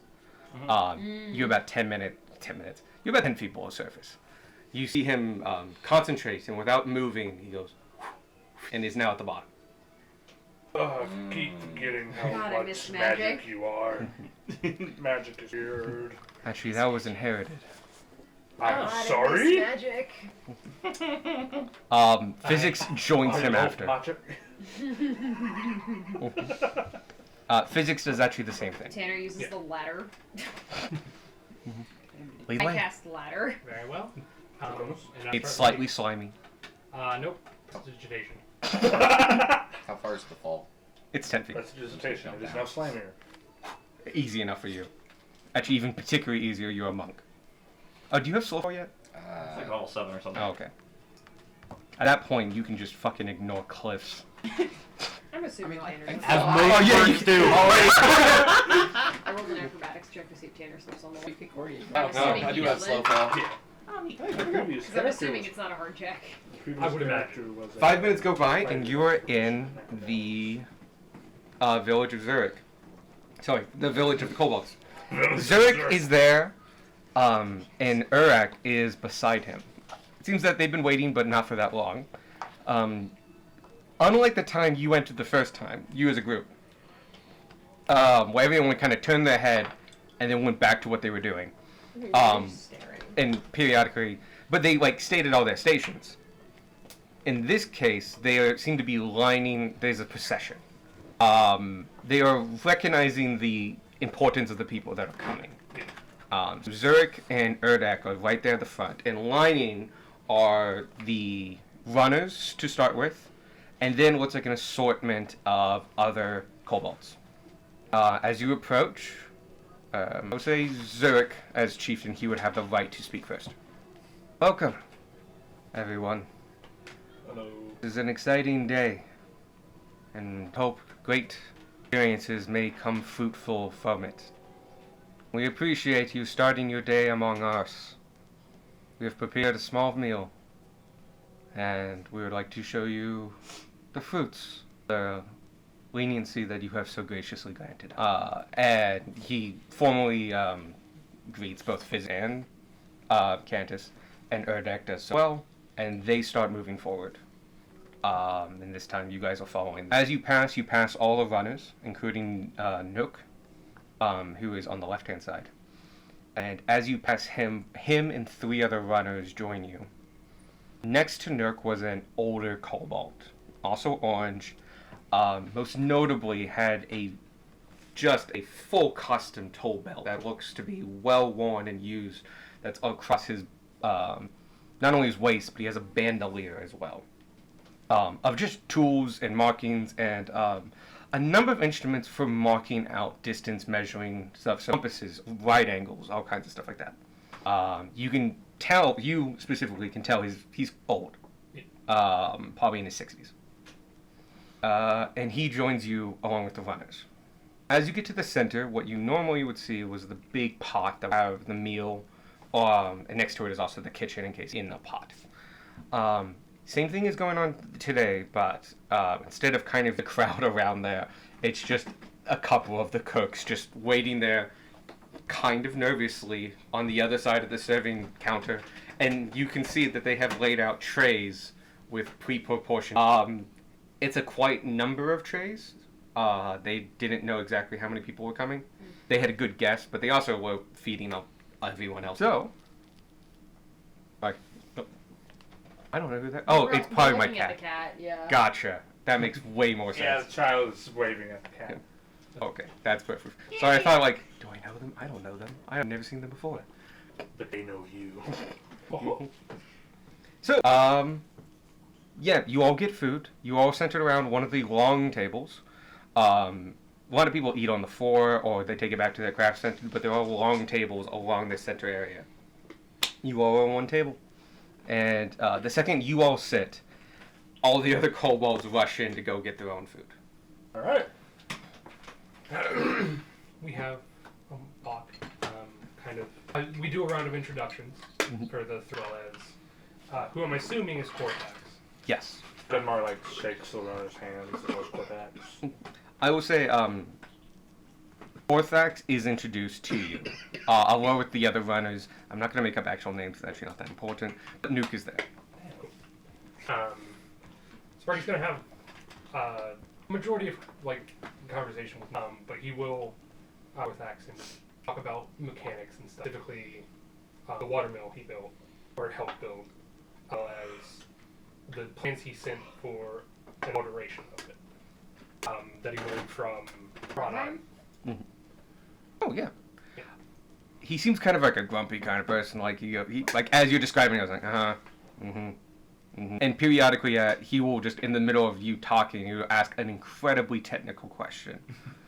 You're about 10 minutes. You're about 10 feet below surface. You see him concentrate, and without moving, he goes, and is now at the bottom. Keep forgetting how God, I much miss magic magic. you are. Magic is weird. Actually, that was inherited. I'm God, I miss sorry. magic. Physics joins him after. Magic. Physics does actually the same thing. Tanner uses Yeah. the ladder. Lead the I way. cast ladder. Very well. And It's after- slightly slimy. Nope. Digitation. How far is the fall? It's 10 feet. That's dissertation. It is now slimier. Easy enough for you. Actually, even particularly easier. You're a monk. Oh, do you have slow yet? It's like level 7 or something. Oh, okay. At that point, you can just fucking ignore cliffs. I'm assuming Tanner does. As So most Oh, yeah, birds do. I rolled an acrobatics check to see if Tanner slips on the You way. pick Cordy. I'm assuming I he do have slow doesn't. fall. Because I'm assuming it's not a hard check. I would imagine. 5 minutes go by, and you are in the village of Zurich. Sorry, the village of the kobolds. Zurich is there, and Urak is beside him. It seems that they've been waiting, but not for that long. Unlike the time you entered the first time, you as a group, where everyone kind of turned their head and then went back to what they were doing. Staring. And periodically, but they stayed at all their stations. In this case, seem to be lining. There's a procession. They are recognizing the importance of the people that are coming. Zurich and Urdak are right there at the front, and lining are the runners to start with, and then looks like an assortment of other kobolds. As you approach, I would say Zurich, as chieftain, he would have the right to speak first. Welcome, everyone. Hello. This is an exciting day, and hope great experiences may come fruitful from it. We appreciate you starting your day among us. We have prepared a small meal, and we would like to show you the fruits, the leniency that you have so graciously granted. And he formally greets both Fizz and Cantus, and Urdak does so well, and they start moving forward. And this time you guys are following. As you pass all the runners, including Nook, who is on the left-hand side. And as you pass him and 3 other runners join you. Next to Nook was an older kobold, also orange. Most notably had just a full custom toll belt that looks to be well worn and used. That's across his, not only his waist, but he has a bandolier as well. Of just tools and markings and a number of instruments for marking out distance measuring stuff, so compasses, right angles, all kinds of stuff like that. You specifically can tell he's old, probably in his 60s. And he joins you along with the runners. As you get to the center, what you normally would see was the big pot that would have the meal, and next to it is also the kitchen in case in the pot. Same thing is going on today, but instead of kind of the crowd around there, it's just a couple of the cooks just waiting there kind of nervously on the other side of the serving counter. And you can see that they have laid out trays with pre-proportioned. It's a quite number of trays. They didn't know exactly how many people were coming. They had a good guess, but they also were feeding up everyone else. So, I don't know who that. Oh, it's probably my Looking cat. at the cat, yeah. Gotcha. That makes way more Yeah, sense. the child is waving at the cat. Okay, that's perfect. Sorry, I thought do I know them? I don't know them. I have never seen them before. But they know you. So, yeah, you all get food. You all centered around one of the long tables. A lot of people eat on the floor or they take it back to their craft center, but they're all long tables along the center area. You all are on one table. And the second you all sit, all the other kobolds rush in to go get their own food. All right. We have Bach, kind of. We do a round of introductions for the well as who I'm assuming is Cortex. Yes. Denmar shakes the runner's hands and goes Cortex. I will say, Orthax is introduced to you, along with the other runners. I'm not going to make up actual names, it's actually not that important, but Nuke is there. Sparky's gonna have a majority of conversation with Mom, but he will with Axon talk about mechanics and stuff, specifically the watermill he built or helped build, as well as the plans he sent for the moderation of it that he learned from Rodheim. Oh yeah. He seems kind of like a grumpy kind of person. He as you're describing, I was like, And periodically, he will just in the middle of you talking, he will ask an incredibly technical question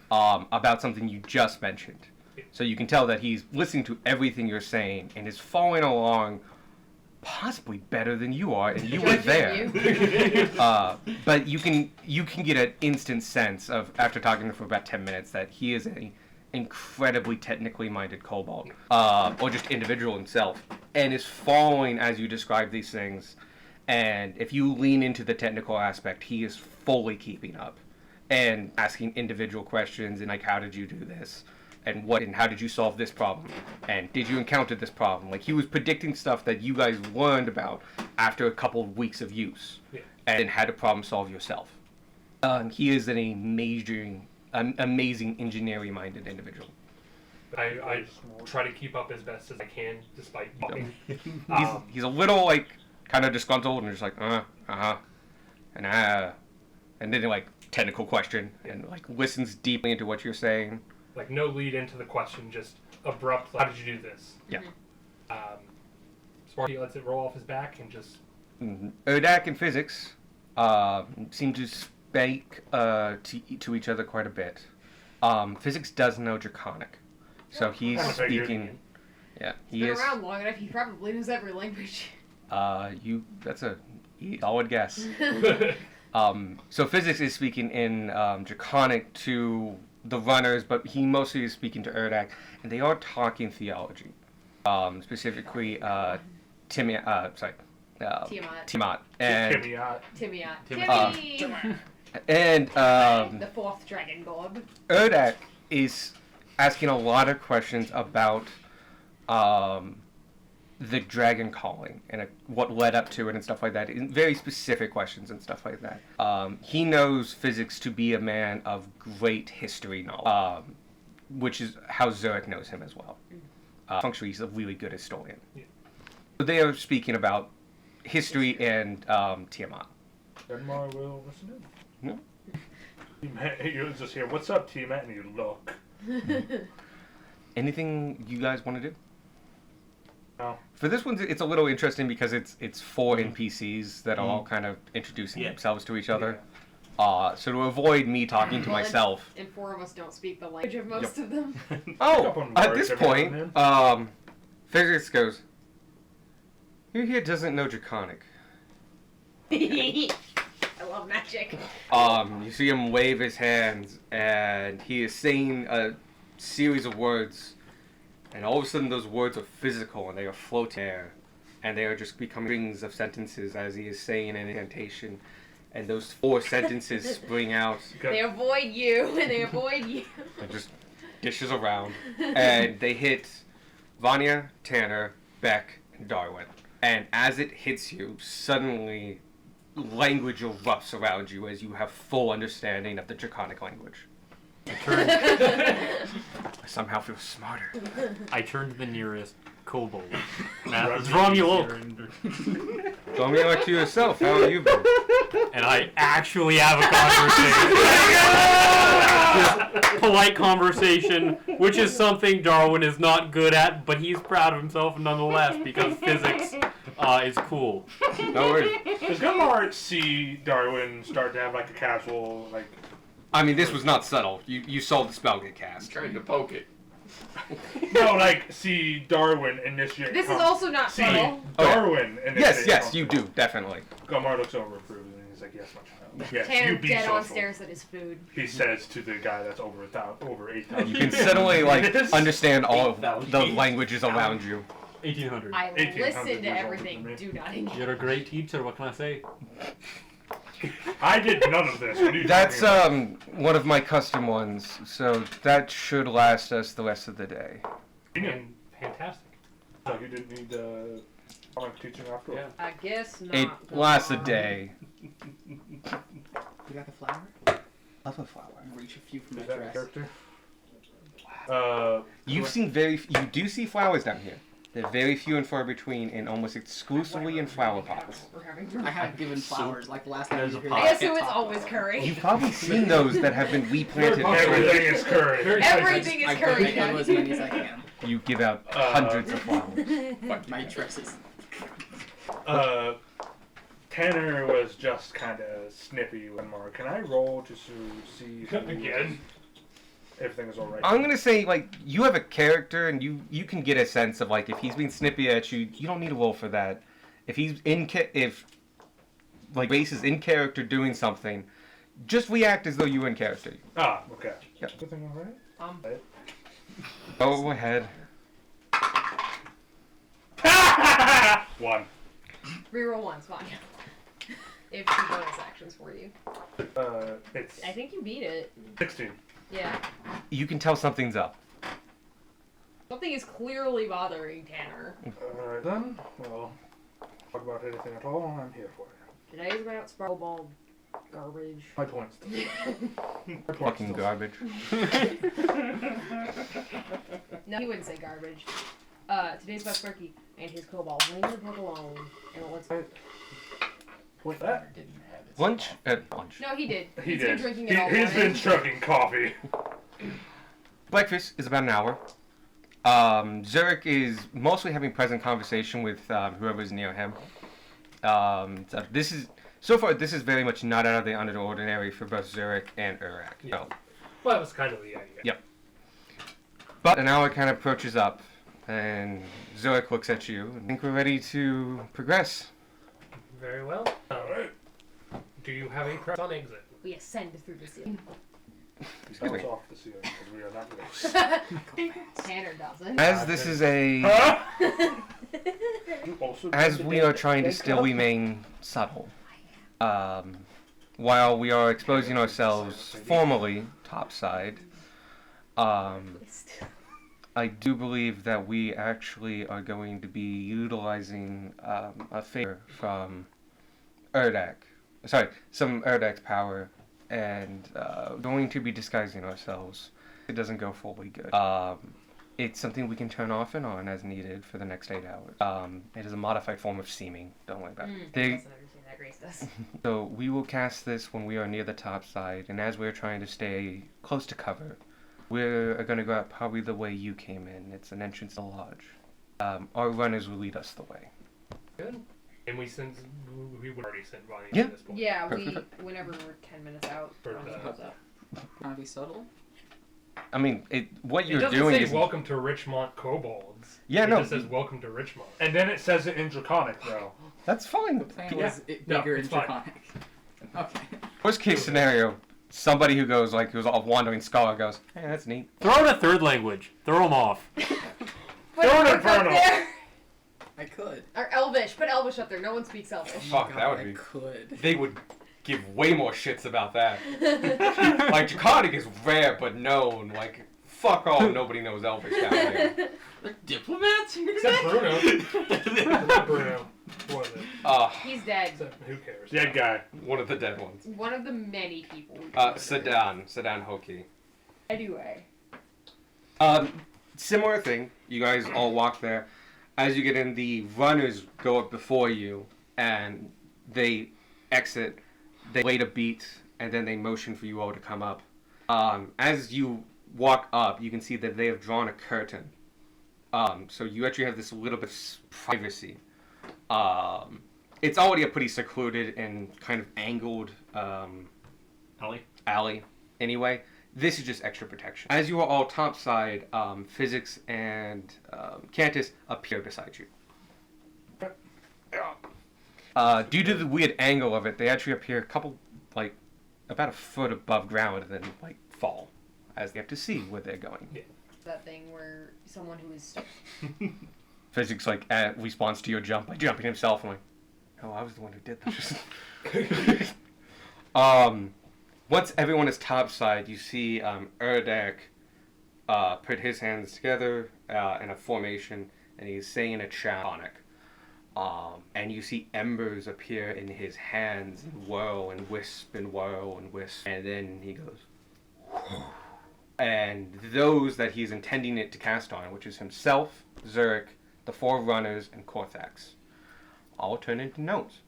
about something you just mentioned. So you can tell that he's listening to everything you're saying and is following along possibly better than you are, and you were Judging there. you. But you can get an instant sense of, after talking to him for about 10 minutes, that he is an incredibly technically minded kobold, or just individual himself, and is following as you describe these things. And if you lean into the technical aspect, he is fully keeping up and asking individual questions, and like, how did you do this? And how did you solve this problem? And did you encounter this problem? Like, he was predicting stuff that you guys learned about after a couple of weeks of use, and had to problem solve yourself. He is an amazing engineering-minded individual. I try to keep up as best as I can, despite yelling. He's a little, like, kind of disgruntled, and just like, and then, like, technical question, and, like, listens deeply into what you're saying. Like, no lead into the question, just abrupt, how did you do this? Yeah. Sparky lets it roll off his back and just... Erdak and Physics seem to speak to each other quite a bit. Physics does know Draconic, so he's speaking... Yeah, he Been is... around long enough, he probably knows every language. That's a solid guess. So Physics is speaking in Draconic to the runners, but he mostly is speaking to Erdak, and they are talking theology. Specifically, Tiamat. And, Timiat. and The fourth dragon god. Erdak is asking a lot of questions about the dragon calling and what led up to it and stuff like that. Very specific questions and stuff like that. He knows Physics to be a man of great history knowledge, which is how Zurich knows him as well. Functionally, he's a really good historian. Yeah. So they are speaking about history and Tiamat. Denmar will listen in. Yeah. You'll just hear, "What's up, Tiamat?" and you look. Anything you guys want to do? No. For this one, it's a little interesting because it's 4 NPCs that are all kind of introducing themselves to each other. So to avoid me talking to myself. And 4 of us don't speak the language of most of them. Oh, at this point, Physics goes, "Who here doesn't know Draconic?" I love magic. You see him wave his hands, and he is saying a series of words, and all of a sudden those words are physical, and they are floating in air, and they are just becoming strings of sentences as he is saying an incantation, and those 4 sentences spring out. They avoid you, and they avoid you. And just dishes around, and they hit Vanya, Tanner, Beck, and Darwin. And as it hits you, suddenly language erupts around you as you have full understanding of the Draconic language. I somehow feel smarter. I turned to the nearest kobold. Right. Romulok. Tell me about yourself. How have you been? And I actually have a conversation. Just polite conversation, which is something Darwin is not good at, but he's proud of himself nonetheless because Physics is cool. No worries. Does Gunmar see Darwin start to have like a casual, like... I mean, this was not subtle. You saw the spell get cast. Trying to poke it. No, like, see Darwin initiate... This is also not See subtle. Darwin initiate... Yes, you do, definitely. Gunmar looks over approvingly and he's like, "Yes, my child. Yes, Tanner you be dead on social." stares at his food. He says to the guy that's over 8,000. You can suddenly, like, Yes. understand all of 8,000. the languages around you. 1800. I 1800 listen years to older everything. than me. Do not engage. You're a great teacher, what can I say? I did none of this. What are you That's talking one of my custom ones, so that should last us the rest of the day. And fantastic. about? So you didn't need comic teaching after all? Yeah. I guess not. It lasts a day. You got the flower? Love a flower. Reach a few from my Is that a dress. character? You've seen you do see flowers down here. They're very few and far between, and almost exclusively in flower pots. We're having I have given flowers like the last time There's you a were pot. here. I assume it's always curry. You've probably seen those that have been replanted. Everything is curry. Everything is I curry. make them as many as I can. You give out hundreds of flowers. But my dresses. Tanner was just kind of snippy with Mark. Can I roll just to see if Again. everything is alright? I'm gonna say, like, you have a character, and you can get a sense of, like, if he's being snippy at you, you don't need to roll for that. if he's if like Race is in character doing something, just react as though you were in character. Ah, okay. Yeah. Everything all right? Go ahead. 1. Reroll one's fine. If she bonus actions for you. It's I think you beat it. 16. Yeah. You can tell something's up. Something is clearly bothering Tanner. Alright then. Well, talk about anything at all, I'm here for you. Today is about Sparkle Ball garbage. My points. Fucking garbage. No, he wouldn't say garbage. Today's about Sparky and his Cobalt. Leave the book alone. And let's. With that, Lunch? Lunch. No, he did. he He's did. been drinking it all He's been morning. chugging coffee. Breakfast is about an hour. Zurich is mostly having present conversation with whoever's near him. So this is very much not out of the ordinary for both Zurich and Urak. Yeah. No. Well, that was kind of the idea. Yep. But an hour kind of approaches up, and Zurich looks at you. I think we're ready to progress. Very well. Alright. Do you have a press on exit? We ascend through the ceiling. Tell us off the ceiling because we are not ready. Tanner doesn't. As this is a, Huh? Also, as we are trying to still remain subtle, while we are exposing ourselves formally topside, I do believe that we actually are going to be utilizing a favor from Erdak. Sorry, some Erdak's power, and going to be disguising ourselves. It doesn't go fully good. It's something we can turn off and on as needed for the next 8 hours. It is a modified form of seeming. Don't worry about it. That's not everything that Grace does. So we will cast this when we are near the top side, and as we're trying to stay close to cover, we're going to go out probably the way you came in. It's an entrance to the lodge. Our runners will lead us the way. Good. And we would already send Ronnie Yeah. at this point. Yeah, whenever we're 10 minutes out. For Ronnie the- comes up. Trying to be subtle. I mean, what It you're doesn't doing say is welcome to Richmont Kobolds. Yeah, it no. just says welcome to Richmont. And then it says it in Draconic, though. that's fine. The plan Yeah. was it No, bigger it's and fine. draconic. Okay. Worst case scenario, somebody who goes who's a wandering scholar goes, hey, that's neat. Throw in a third language. Throw them off. Put Throw an Elvish up Infernal. there! I could. Or Elvish. Put Elvish up there. No one speaks Elvish. Fuck, God, that would I be. could. They would give way more shits about that. Like, Draconic is rare but known. Like, fuck all, nobody knows Elvish down there. They're diplomats here Except today? Bruno. Not Bruno. One of the, He's dead. except, who cares? Dead guy. One of the dead ones. One of the many people. Sedan Hoki. Anyway. Similar thing. You guys all walk there. As you get in, the runners go up before you, and they exit. They wait a beat, and then they motion for you all to come up. As you walk up, you can see that they have drawn a curtain. So you actually have this little bit of privacy. It's already a pretty secluded and kind of angled alley. Anyway, this is just extra protection. As you are all topside, Physics and Cantus appear beside you. Due to the weird angle of it, they actually appear about a foot above ground and then fall as they have to see where they're going. Yeah. That thing where someone who is. Physics responds to your jump by jumping himself. I'm like, oh, I was the one who did this. Once everyone is topside, you see Erdak put his hands together in a formation, and he's saying a chant. And you see embers appear in his hands and whirl and wisp and whirl and wisp. And then he goes, and those that he's intending it to cast on, which is himself, Zurich, the four runners, and Korthax, all turn into gnomes.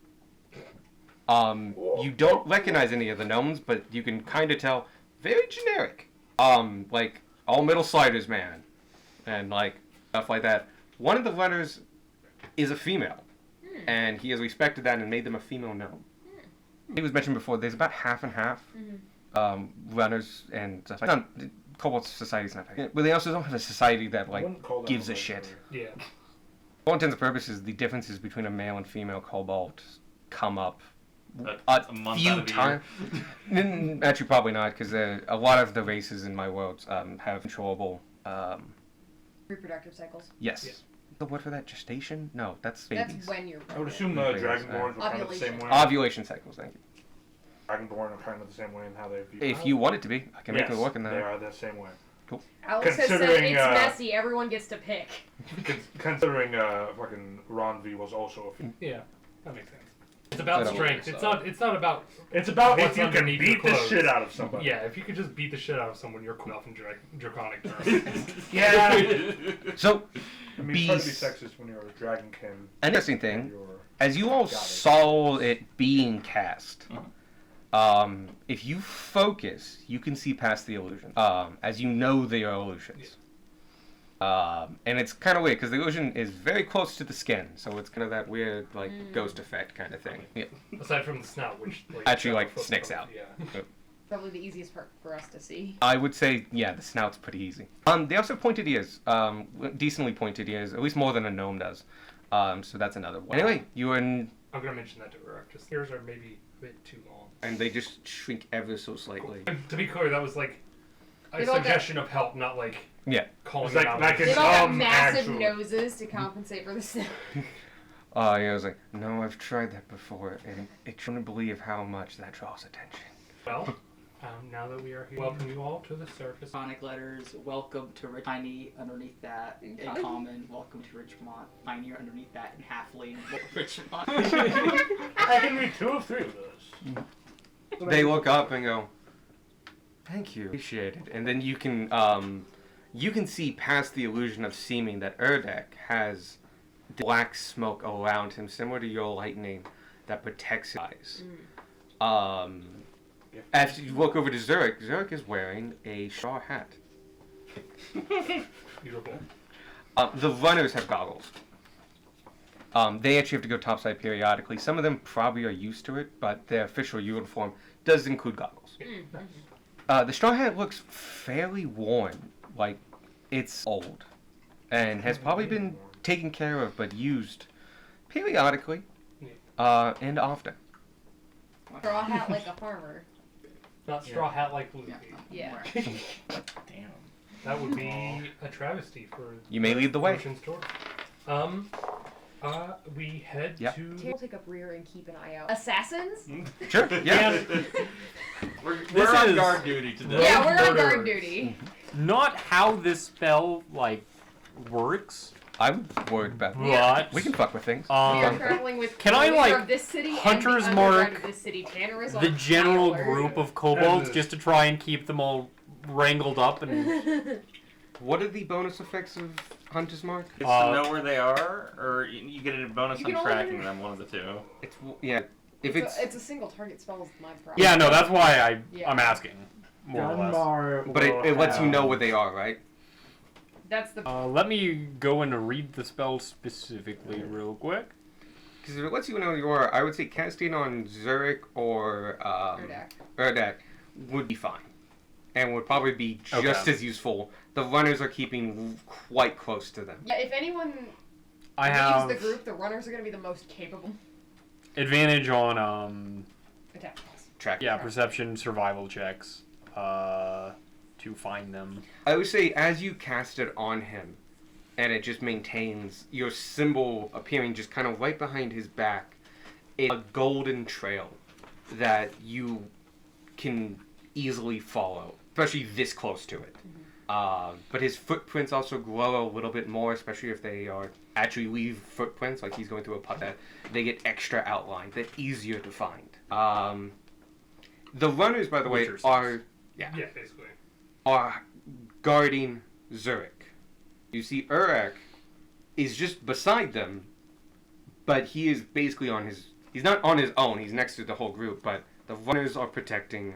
You don't recognize any of the gnomes, but you can kind of tell, very generic. Like, all middle sliders, man. And, stuff like that. One of the runners is a female. And he has respected that and made them a female gnome. He was mentioned before, there's about half and half. Runners and stuff like that. Cobalt Society's not that. But they also don't have a society that, I wouldn't call that gives a a shit. society. Yeah. all intents and purposes, the differences between a male and female kobold come up A month few out of the times. Actually, probably not, because a lot of the races in my world have controllable. Reproductive cycles. Yes. Yeah. The word for that? Gestation? No, that's babies. That's when you're. I would pregnant. assume the Dragonborns were kind of the same Ovulation. way. Ovulation cycles. Thank you. Dragonborn are kind of the same way in how they view. If you want it to be, I can make yes, it work in that. they are the same way. Alex has said Considering, it's messy. Everyone gets to pick. Considering fucking Ronvi was also a. Yeah, that makes sense. It's about So- strength. It's not about. It's about What's if you can underneath your beat the clothes. shit out of somebody. Yeah, if you could just beat the shit out of someone, you're cool enough in draconic terms. Yeah. So, I mean, it's hard to be beast. sexist when you're a dragonkin. An interesting and thing, you're- as you all Got it. saw it being cast, if you focus, you can see past the illusion. As you know they are illusions. And it's kind of weird because the illusion is very close to the skin, so it's kind of that weird like ghost effect kind of thing. Yeah. Aside from the snout, which Actually, like, flip sticks both, out. Yeah. Probably the easiest part for us to see. I would say, yeah, the snout's pretty easy. They also have pointed ears, decently pointed ears, at least more than a gnome does. So that's another one. Anyway, you and I'm gonna mention that to Uruk. Just ears are maybe a bit too long. they just shrink ever so slightly. And to be clear, that was like a They've all got- suggestion of help, not like Yeah. calling It's like- them out. like They've it's- all got Um, massive actually- noses to compensate for the snout. Yeah, I was like, no, I've tried that before, and I couldn't believe how much that draws attention. Well, now that we are here, welcome you all to the surface. Sonic letters, welcome to Tiny underneath that in Common. common, welcome to Richmond, Pioneer underneath that in Halfling, Richmond. I can read 2 of 3 of those. They look up and go, thank you, appreciate it. And then you can see past the illusion of seeming that Erdek has black smoke around him, similar to your lightning, that protects his eyes. After you look over to Zurich, Zurich is wearing a straw hat. Beautiful. The runners have goggles. They actually have to go topside periodically. Some of them probably are used to it, but their official uniform does include goggles. The straw hat looks fairly worn, like it's old, and has probably been taken care of but used periodically and often. Straw hat like a farmer. Not straw hat like Luffy. Yeah. Damn. That would be a travesty for You may lead the way. Ocean Store. We head Yep. to. We'll take up rear and keep an eye out. Assassins? Sure, yeah. We're on is- guard duty today. Yeah, we're on murderers. guard duty. Not how this spell works, I'm worried about that. but We can fuck with things. We are um, traveling with can I, the leader like, of this city Hunter's and the underground Mark of this city. Tanner is on the general high alert. group of kobolds That is- just to try and keep them all wrangled up and What are the bonus effects of Hunter's Mark? It's to know where they are, or you get a bonus You on can only- tracking them, one of the two. It's yeah. If it's a single target spell is my problem. yeah, no, that's why Yeah. I'm asking more or less. but it lets you know where they are, right? That's the Let me go and read the spell specifically real quick. Because if it lets you know where you are, I would say casting on Zurich or Erdak. Erdak would be fine, and would probably be just Okay. as useful. The runners are keeping quite close to them. Yeah, if anyone I leaves have the group, the runners are going to be the most capable. advantage on Attack rolls. Track. yeah, perception survival checks to find them. I would say as you cast it on him, and it just maintains your symbol appearing just kind of right behind his back, it's a golden trail that you can easily follow, especially this close to it. But his footprints also glow a little bit more, especially if they are actually leave footprints, like he's going through a putt that they get extra outlined. They're easier to find. The runners, by the way, Witcher are Yeah, basically. are guarding Zurich. You see, Uruk is just beside them, but he is basically on his. He's not on his own. He's next to the whole group, but the runners are protecting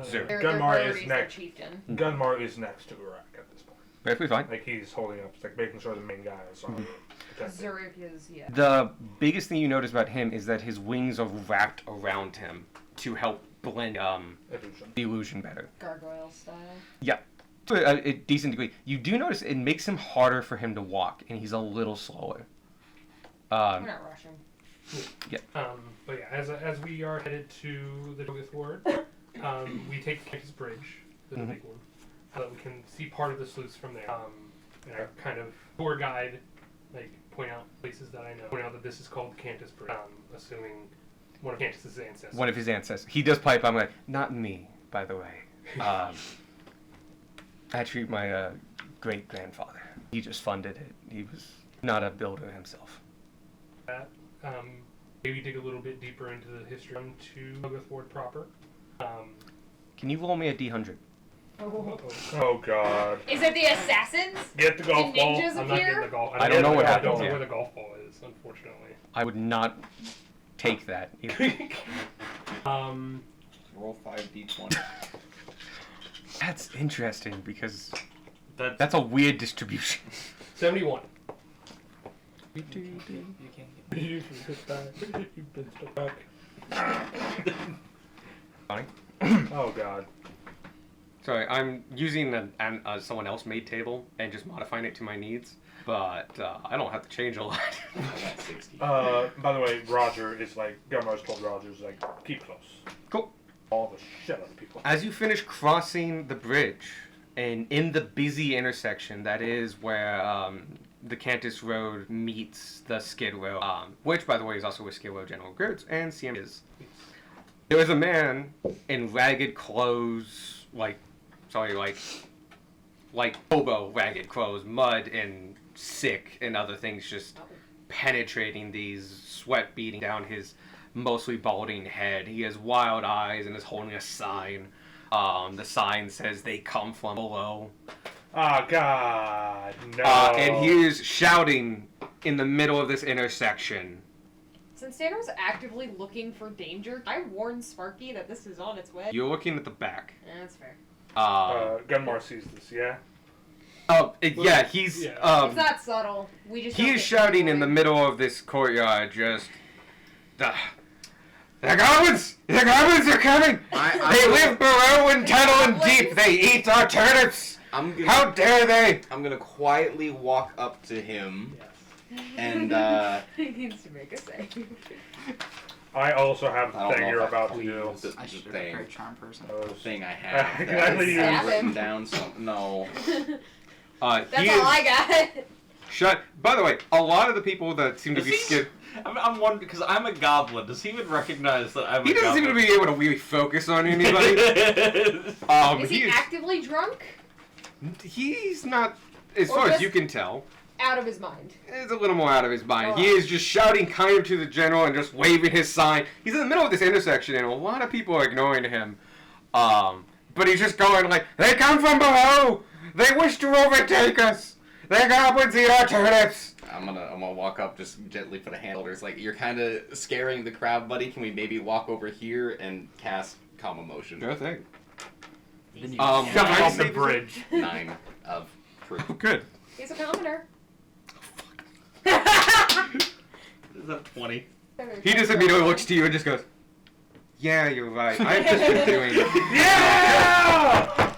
Zurich. Their Gunmar priorities, is their next. chieftain. Gunmar is next to Uruk at this point. Perfectly fine. Like he's holding up, like making sure the main guy is on. protected. Zurich is, yeah. The biggest thing you notice about him is that his wings are wrapped around him to help blend Illusion. the illusion better. Gargoyle style. Yeah, to a decent degree. You do notice it makes him harder for him to walk, and he's a little slower. We're not rushing. But yeah, as we are headed to the Doggoth Ward, we take Cantus Bridge, the big one, so that we can see part of the sluice from there. And I kind of tour guide, like point out places that I know. Point out that this is called Cantus Bridge, assuming one of Cantus's ancestors. One of his ancestors. He does pipe. I'm like, not me, by the way. Actually, my great grandfather. He just funded it. He was not a builder himself. That. Maybe dig a little bit deeper into the history to Doggoth Ward proper. Can you roll me a D100? Oh god. Is it the assassins? Get the golf Did ball. ninjas I'm not getting appear? the golf. I don't know what I happens, don't know yeah. where the golf ball is, unfortunately. I would not take that. Roll 5d20. That's interesting because That's that's a weird distribution. 71. You can't You've been stuck back. Fine. Oh god. Sorry, I'm using someone else made table and just modifying it to my needs, but I don't have to change a lot. I got 60. By the way, Roger is like, Gunmar's told Roger, is like, keep close. Cool. All the shit out of people. As you finish crossing the bridge, and in the busy intersection, that is where the Cantus Road meets the Skid Row, which, by the way, is also where Skid Row General Goods and CM is. There was a man in ragged clothes, like hobo ragged clothes, mud and sick and other things just penetrating these, sweat beating down his mostly balding head. He has wild eyes and is holding a sign. The sign says they come from below. Oh god, no. And he is shouting in the middle of this intersection. Since Tanner's actively looking for danger, I warned Sparky that this is on its way. You're looking at the back. That's fair. Gunmar sees this, yeah? Yeah, he's It's not subtle. We just he don't is get shouting in the annoyed. middle of this courtyard, just the goblins! The goblins are coming! They live below and tunnel and deep. They eat our turnips. I'm gonna, How dare they? I'm gonna quietly walk up to him and He needs to make a save. I also have I the don't thing know you're if I about to please. do. The I should have a thing. great charm person. The thing I have. Can that I leave? I've Stab written him. down some. No. That's He all is I got. shut. By the way, a lot of the people that seem to Does be he- scared. I'm wondering because I'm a goblin. Does he even recognize that I'm He a doesn't seem goblin? to be able to really focus on anybody. Is he actively drunk? He's not, as Or far as just- you can tell, Out of his mind. is a little more out of his mind. Oh. He is just shouting kind of to the general and just waving his sign. He's in the middle of this intersection and a lot of people are ignoring him. But he's just going like, they come from below! They wish to overtake us! The goblins eat our turnips! I'm gonna walk up, just gently put a hand on like, you're kind of scaring the crowd, buddy. Can we maybe walk over here and cast calm emotion? Sure thing. Then you Jumping can I off the save- bridge. 9 of proof. Oh, good. He's a commoner. Is that 20? He just immediately looks to you and just goes, yeah, you're right. I've just been doing it. Yeah!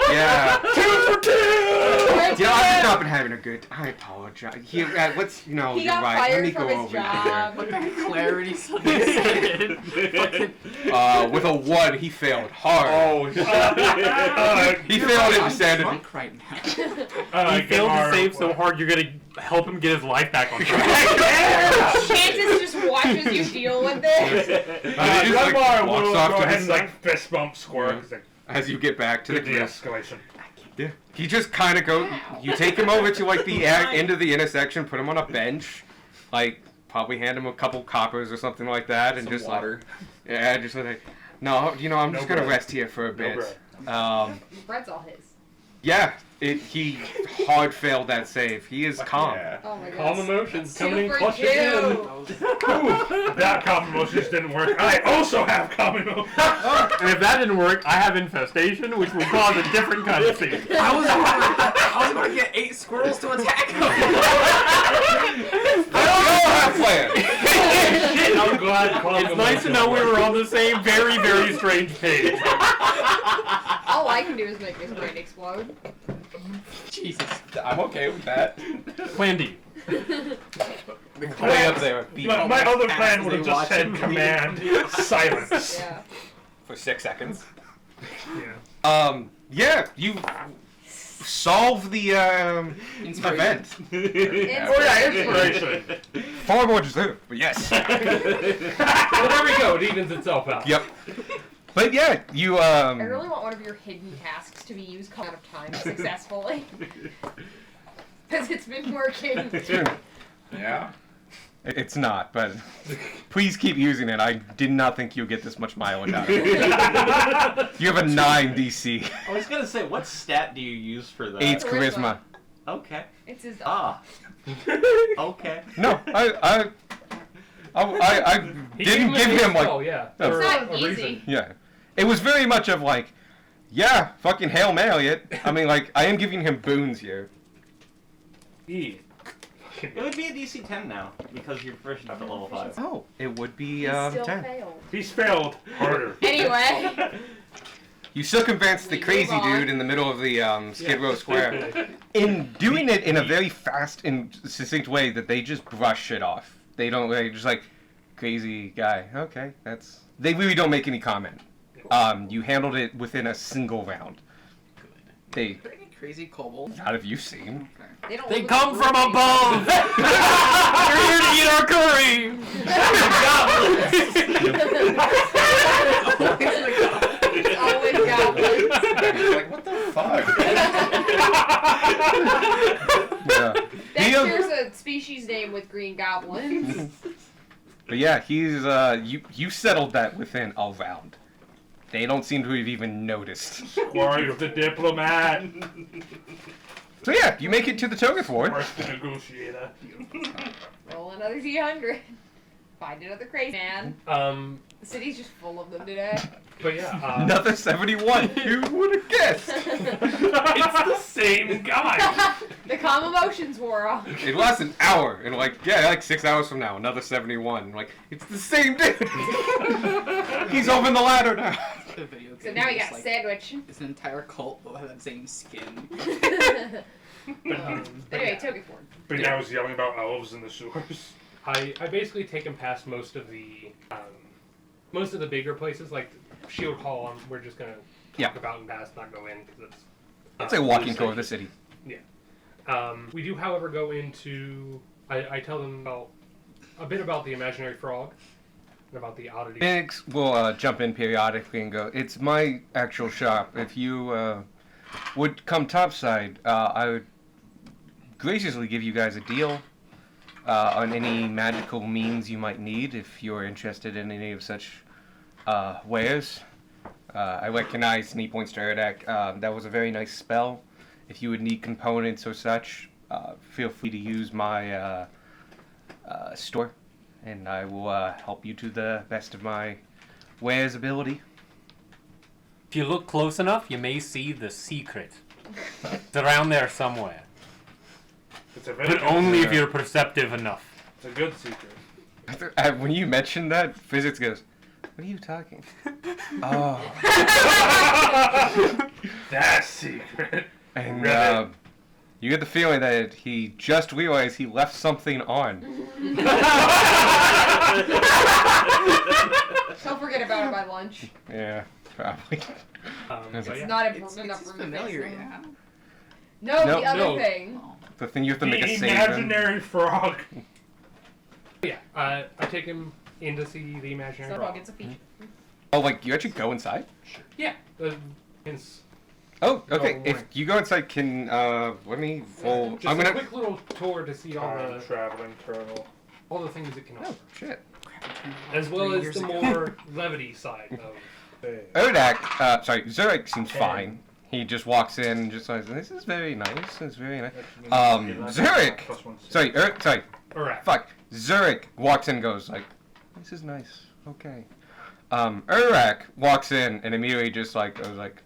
Yeah. 2 for 2! Yeah, I've just not been having a good. I apologize. Here, let's. He you're got right. Let fired me from go his over job. What the clarity something said. Fucking here. With a 1, he failed hard. Oh, shit. He you're failed right. it I'm insanity. drunk right now. He failed to Gunmar, save so hard you're gonna help him get his life back on track. Cantus just watches you deal with this. He just, like, Gunmar walks will off go to ahead the and side. like fist bump Squirk. He's like, As you get back to the good grill. de-escalation. Yeah. He just kind of goes. You take him over to like the end of the intersection, put him on a bench, like probably hand him a couple coppers or something like that, and Some just water. like, yeah, just like, no, I'm No just gonna bread. rest here for a No bit. bread. Bread's all his. Yeah, he hard failed that save. He is calm. Yeah. Oh my god. Calm emotions coming in Super clutch again. Jew. Ooh, that common emotions didn't work. I also have common emotions. And if that didn't work, I have infestation, which will cause a different kind of scene. I was going to get 8 squirrels to attack him. Plan. I'm glad. It's nice to know we were on the same very, very strange page. All I can do is make his brain explode. Jesus. I'm okay with that. Plan D. way up there. My other plan would have They just watch said him. command silence. Yeah. For 6 seconds. Yeah. Yeah, you solve the event. Oh yeah, inspiration. Far more deserved, but yes. Well, there we go. It evens itself out. Yep. But yeah, you I really want one of your hidden tasks to be used out of time successfully. Because it's been working. Yeah. It's not, but please keep using it. I did not think you'd get this much mileage out of it. You have a 9 DC. I was gonna say, what stat do you use for that? 8 charisma. Okay. It's his Ah. Okay. No, I He didn't gave give him like. spell, yeah. No. for It's not a easy. reason. Yeah. It was very much of like, yeah, fucking Hail Mary it. I mean, like, I am giving him boons here. E. It would be a DC 10 now because you're first up at level 5. Oh, it would be He still 10. failed. He's failed harder. Anyway. You circumvent the We crazy move on. dude in the middle of the Skid Row Square. In doing it in a very fast and succinct way that they just brush it off. They don't, they just like, crazy guy. Okay, that's... They really don't make any comment. You handled it within a single round. They... Pretty crazy kobold. How have you seen? They, don't They look come from like above! They're here to eat our curry! It's always goblins. Like, what the fuck? Yeah. Dexter's a species name with green goblins. But yeah, he's, you settled that within a round. They don't seem to have even noticed. Warrior of the diplomat. So yeah, you make it to the Togoth Ward. First the negotiator. Roll another D100. Find another crazy man. The city's just full of them today. But yeah, Another 71. Who would have guessed? it's the same guy. The calm emotions wore off. It lasts an hour, and like 6 hours from now, another 71. Like it's the same dude. He's up in the ladder now. The video So game now we is got like, sandwich. It's an entire cult that has that same skin. Anyway, Togepi Ford. But now he's yelling about elves in the sewers. I basically take him past most of the bigger places like Shield Hall. We're just gonna Yeah. talk about and pass, not go in because it's. It's a walking tour of the city. We do, however, go into. I tell them about a bit about the imaginary frog and about the oddity. Biggs will jump in periodically and go, it's my actual shop. If you would come topside, I would graciously give you guys a deal on any magical means you might need if you're interested in any of such wares. I recognize, and he points to Erdak, that was a very nice spell. If you would need components or such, feel free to use my store, and I will help you to the best of my wares ability. If you look close enough, you may see the secret. It's around there somewhere. It's a very But good only if secret. you're perceptive enough. It's a good secret. When you mentioned that, Physics goes, what are you talking? Oh. That's secret. And Really? you get the feeling that he just realized he left something on. Don't forget about it by lunch. Yeah, probably. But It's yeah. not It's, important enough it's for me to familiar, fix them. yeah. No, No, the other no. thing. Oh. The thing you have to make a The save in. imaginary frog. Yeah, I take him in to see the imaginary So frog. dog gets a feature. Oh, like you actually go inside? Yeah, hence. Oh, okay. Oh, If right. you go inside, can let me roll. Just I'm a gonna. quick little tour to see all Time the traveling turtle. things it can offer, Oh shit. as well 3 as years the ago. more levity side of. Erdak, Zurich seems fine. He just walks in and just like, this is very nice. It's very nice. Zurich. Sorry, Alright. fuck. Zurich walks in and goes like, this is nice. Okay. Urrak walks in and immediately just like goes like,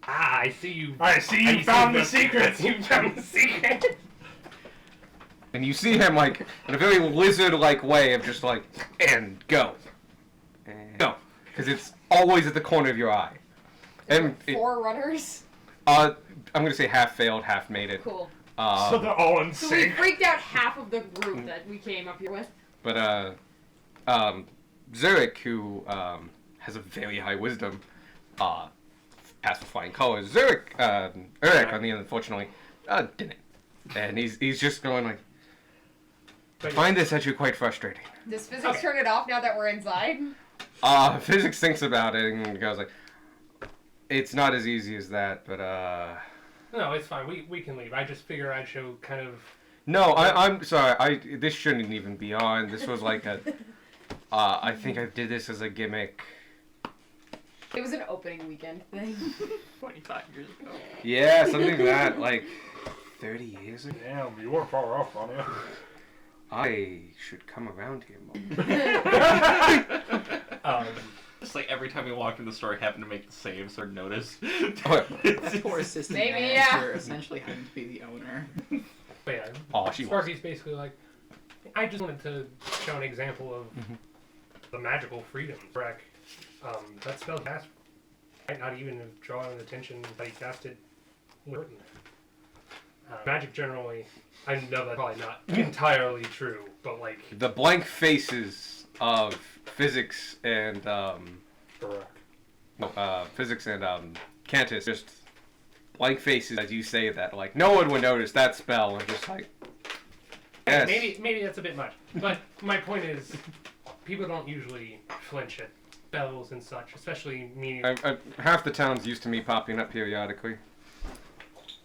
Ah, I see you. I see you found the secret. You found the secret. and you see him like in a very lizard-like way of just like, and go. And go. Because it's always at the corner of your eye. And it, 4 runners. I'm gonna say half failed, half made it. Cool. So they're all in So we sync. freaked out half of the group that we came up here with. But Zurich, who has a very high wisdom, passed with flying colors. Zurich, Urek, on the end, unfortunately, didn't. And he's just going like, I find this actually quite frustrating. Does physics turn it off now that we're inside? Physics thinks about it and goes like, it's not as easy as that, but No, it's fine. We can leave. I just figure I'd show kind of. No, I'm sorry. This shouldn't even be on. This was like a. I think I did this as a gimmick. It was an opening weekend thing. 25 years ago. Yeah, something like that. Like 30 years ago. Damn, you weren't far off, Ronnie. I should come around here more. Just like every time we walked in the store, I happened to make the saves or notice. Poor assistant Maybe, manager essentially having to be the owner. But yeah, Oh, she was. Sparky's basically like, I just wanted to show an example of the magical freedom. Breck, that spell cast might not even have drawn attention that he casted with magic generally, I know that's probably not entirely true, but like The blank faces of physics and Correct. physics and Cantus, just blank faces as you say that. Like no one would notice that spell. And just like, yes. maybe that's a bit much. But my point is, people don't usually flinch at spells and such, especially me. Half the town's used to me popping up periodically.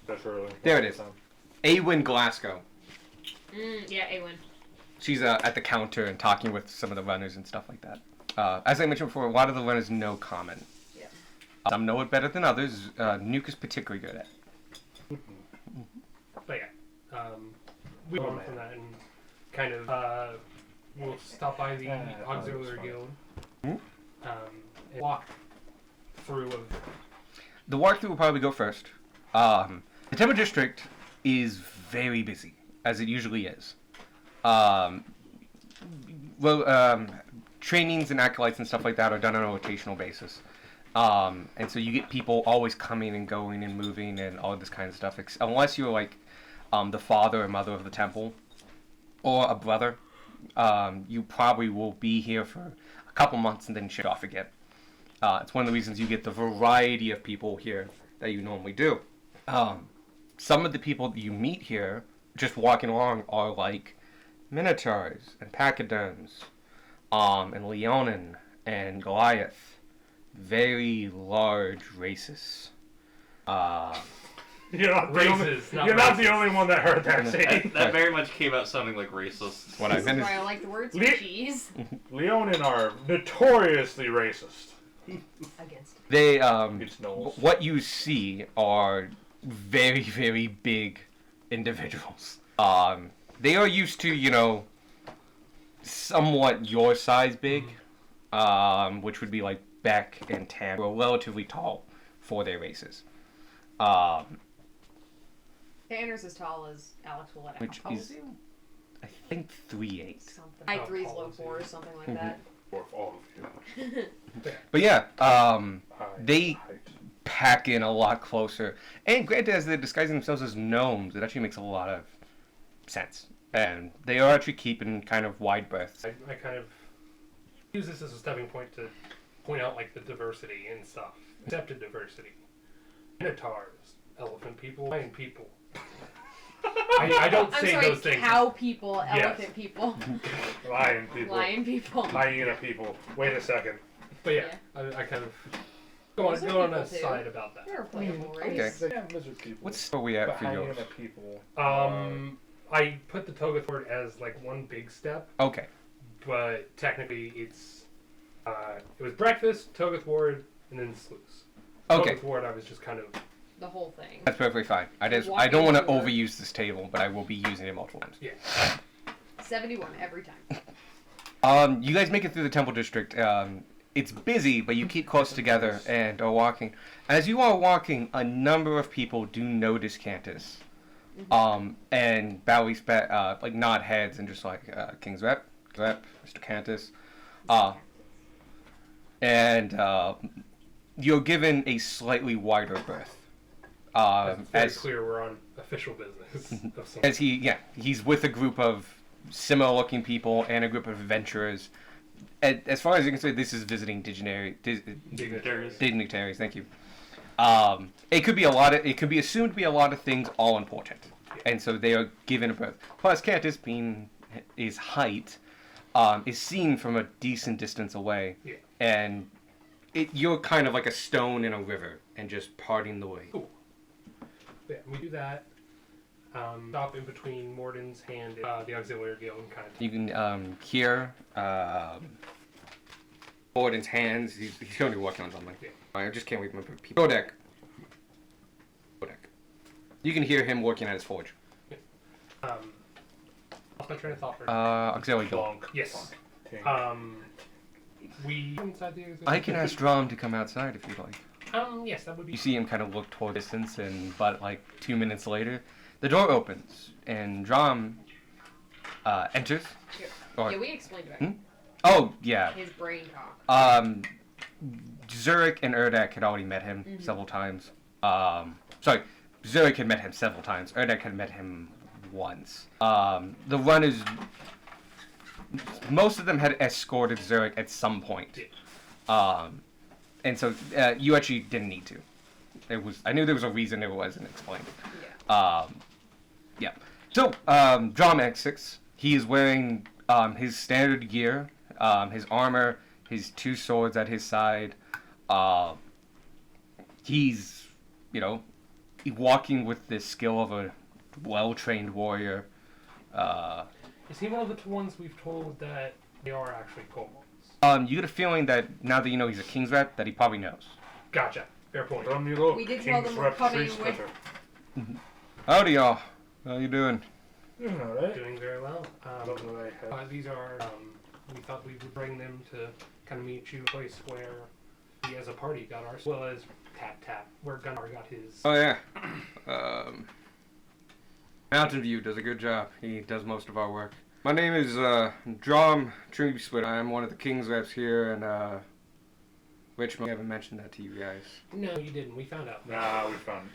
That's early. There it is. Awen Glasgow. Yeah, Awen. She's at the counter and talking with some of the runners and stuff like that. As I mentioned before, a lot of the runners know common. Yeah. Some know it better than others. Nuke is particularly good at it. But yeah, we go on from that and kind of we'll stop by the auxiliary guild and walk through of. The walkthrough will probably go first. The Temple District is very busy, as it usually is. Trainings and acolytes and stuff like that are done on a rotational basis. And so you get people always coming and going and moving and all this kind of stuff. Unless you're like the father or mother of the temple or a brother, you probably will be here for a couple months and then shut off again. It's one of the reasons you get the variety of people here that you normally do. Some of the people that you meet here, just walking along, are like Minotaurs and Pachyderms, and Leonin and Goliath. Very large races. You're not the only, Races, not you're not the races. only one that heard that that, saying. that very much came out sounding like racist. What I This is meant is, why I like the word Le- species. Leonin are notoriously racist. Against it. they It's Knowles. what you see are very, very big individuals. They are used to, somewhat your size big, which would be like Beck and Tam, who are relatively tall for their races. Tanner's as tall as Alex will let out. Which is, I think, 3'8". Something. High How threes, tall low is he? fours, something like that. Or all of you. But yeah, High They- height. pack in a lot closer. And granted, as they're disguising themselves as gnomes, it actually makes a lot of sense. And they are actually keeping kind of wide berths. I kind of use this as a stepping point to point out like the diversity and stuff. Accepted diversity. Minotaurs, elephant people, lion people. I don't I'm say sorry, those things. cow people, Yes. elephant people, Lion people. lion people. Hyena people. Wait a second. But yeah, I kind of go on, Those are go on a people, too. side about that. They're a playable Okay. race. They have lizard people. What's are we at but for hyena yours? people? I put the Togathord as like one big step, Okay. but technically it's it was breakfast, Togathord, and then sluice. Okay. Togathord, I was just kind of The whole thing. That's perfectly fine. I don't Walking want to over. overuse this table, but I will be using it multiple times. 71 every time. You guys make it through the Temple District. It's busy, but you keep close together and are walking. As you are walking, a number of people do notice Cantus. And bow respect, like nod heads and just like, King's Rep, Mr. Cantus. And you're given a slightly wider berth. it's very As clear we're on a official business of some. As he's with a group of similar-looking people and a group of adventurers. As far as you can say, this is visiting Dignitaries. dignitaries. Thank you. It could be it could be assumed to be a lot of things, all important, and so they are given a berth. Plus, Cantus, being his height, is seen from a decent distance away, Yeah. and you're kind of like a stone in a river, and just parting the way. Cool. Yeah, we do that. Stop in between Morden's hand and the auxiliary guild and kind of. You can hear Borden's hands. He's going to be working on something. Yeah. I just can't wait for people. Bodek. You can hear him working at his forge. Lost my train of thought for Auxiliary guild. Bonk. Yes. Tink. We inside the auxiliary. I can ask Drum to come outside if you'd like. Yes, that would be. You see him kind of look toward distance, but like 2 minutes later, the door opens and Drum enters. Or- Yeah, we explained to him. Oh yeah. His brain talk. Zurich and Erdak had already met him several times. Sorry, Zurich had met him several times. Erdak had met him once. The runners, most of them had escorted Zurich at some point. And so you actually didn't need to. I knew there was a reason it wasn't explained. Yeah. So, Drum X6, he is wearing his standard gear, his armor, his 2 swords at his side. He's, walking with the skill of a well-trained warrior. Is he one of the ones we've told that they are actually kobolds? You get a feeling that now that you know he's a king's rep, that he probably knows. Gotcha. Fair point. Drum you look. We did tell King's them we're Rep coming Tree with- Splitter. Howdy, y'all. How you doing? You know that. Doing very well. Don't know they had. These are. We thought we would bring them to kind of meet you, a place where we as a party got ours, as well as Tap Tap, where Gunnar got his. Oh yeah. Mountain View does a good job. He does most of our work. My name is Drum Tree Splitter. I'm one of the king's reps here, and Richmond. I haven't mentioned that to you guys. No, you didn't. We found out. Nah, we found.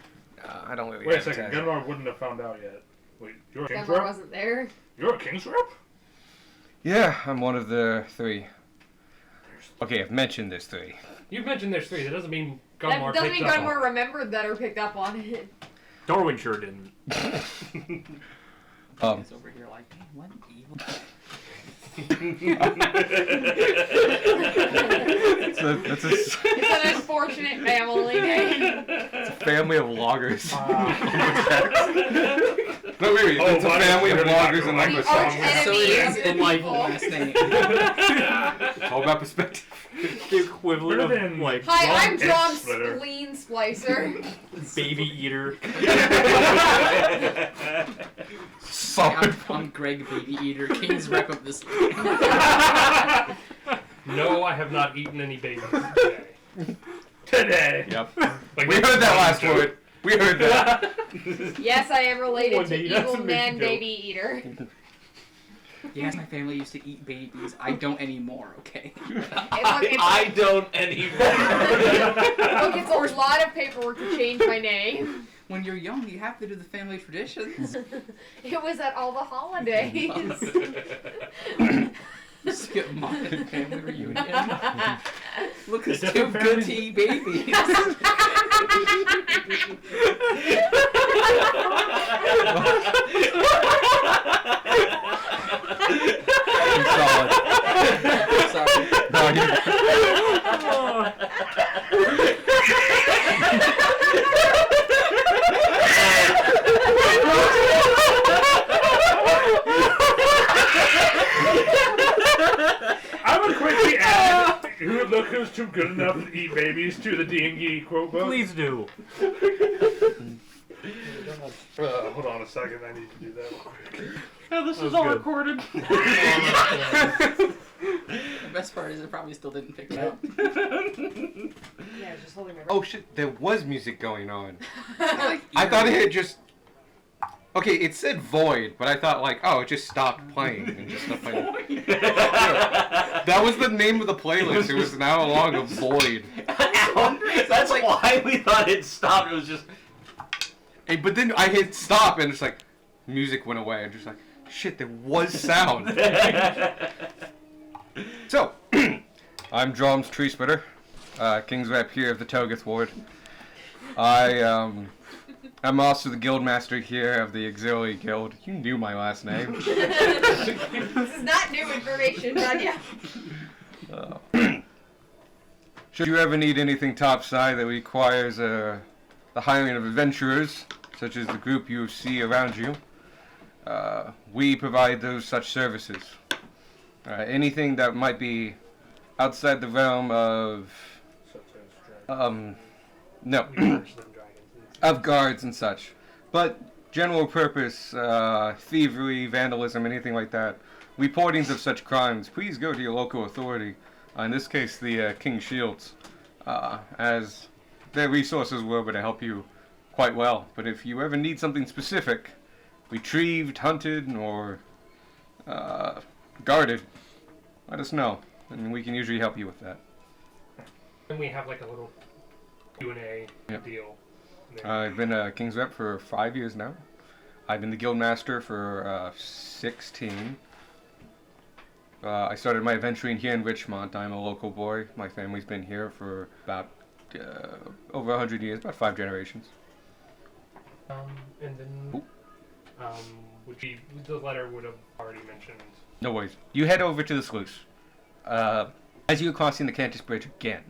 I don't really. Wait a advertise second. it. Gunnar wouldn't have found out yet. Wait, you're a King's Denver Rep? wasn't there. You're a King's Rep? Yeah, I'm one of the 3. Okay, I've mentioned there's 3. You've mentioned there's 3. That doesn't mean That Gunnar doesn't picked mean up on Gunmore remembered that or picked up on it. Darwin sure didn't. He's over here like, man, what evil. That's a It's an unfortunate family name. family of loggers. No, wait, Oh, it's a buddy, family of you're loggers not and gonna like The arch enemy So it is of the in like people. last name. It's all about perspective. The equivalent Better of than- like Hi, I'm Drum Drum Splitter. Spleen Splicer. baby eater. I'm Greg Baby Eater, King's Rep of this. No, I have not eaten any babies today. Today. Yep. Like, We heard that last word. We heard that. Yes, I am related One to day you Evil have to make Man a joke. Baby Eater. Yes, my family used to eat babies. I don't anymore, okay? I don't anymore. Look, it's a lot of paperwork to change my name. When you're young, you have to do the family traditions. It was at all the holidays. Skip modern family reunion. Look, It's it's two different good families. to eat babies. You're solid. Sorry. No, you- I would quickly add, look who's too good enough to eat babies to the D&D quote book. Please do. Hold on a second, I need to do that real quick. Yeah, this That is was all good. recorded. The best part is it probably still didn't pick it up. Yeah, just holding my breath. Oh shit, there was music going on. Like, I thought it had just. Okay, it said void, but I thought like, oh, it just stopped playing and just stopped playing. That was the name of the playlist. It was now along a void. That's why we thought it stopped. It was just. But then I hit stop, and it's like, music went away. I'm just like, shit, there was sound. So, I'm Drom's Tree Splitter, King's Rep here of the Togoth Ward. I'm also the guild master here of the Auxiliary Guild. You knew my last name. This is not new information, but yeah. Should you ever need anything topside that requires the hiring of adventurers, such as the group you see around you, we provide those such services. Anything that might be outside the realm of Such as dragon. no, We merge them dragons. of guards and such, but general purpose, thievery, vandalism, anything like that. Reportings of such crimes, please go to your local authority. In this case, the King Shields, as their resources will be able to help you quite well. But if you ever need something specific, retrieved, hunted, or guarded, let us know, and we can usually help you with that. And we have like a little Q&A Yep. deal. I've been a King's Rep for 5 years now. I've been the Guild Master for 16. I started my adventuring here in Richmond. I'm a local boy. My family's been here for about over 100 years, about 5 generations. And then Ooh. the letter would have already mentioned. No worries. You head over to the sluice. As you're crossing the Cantus Bridge again,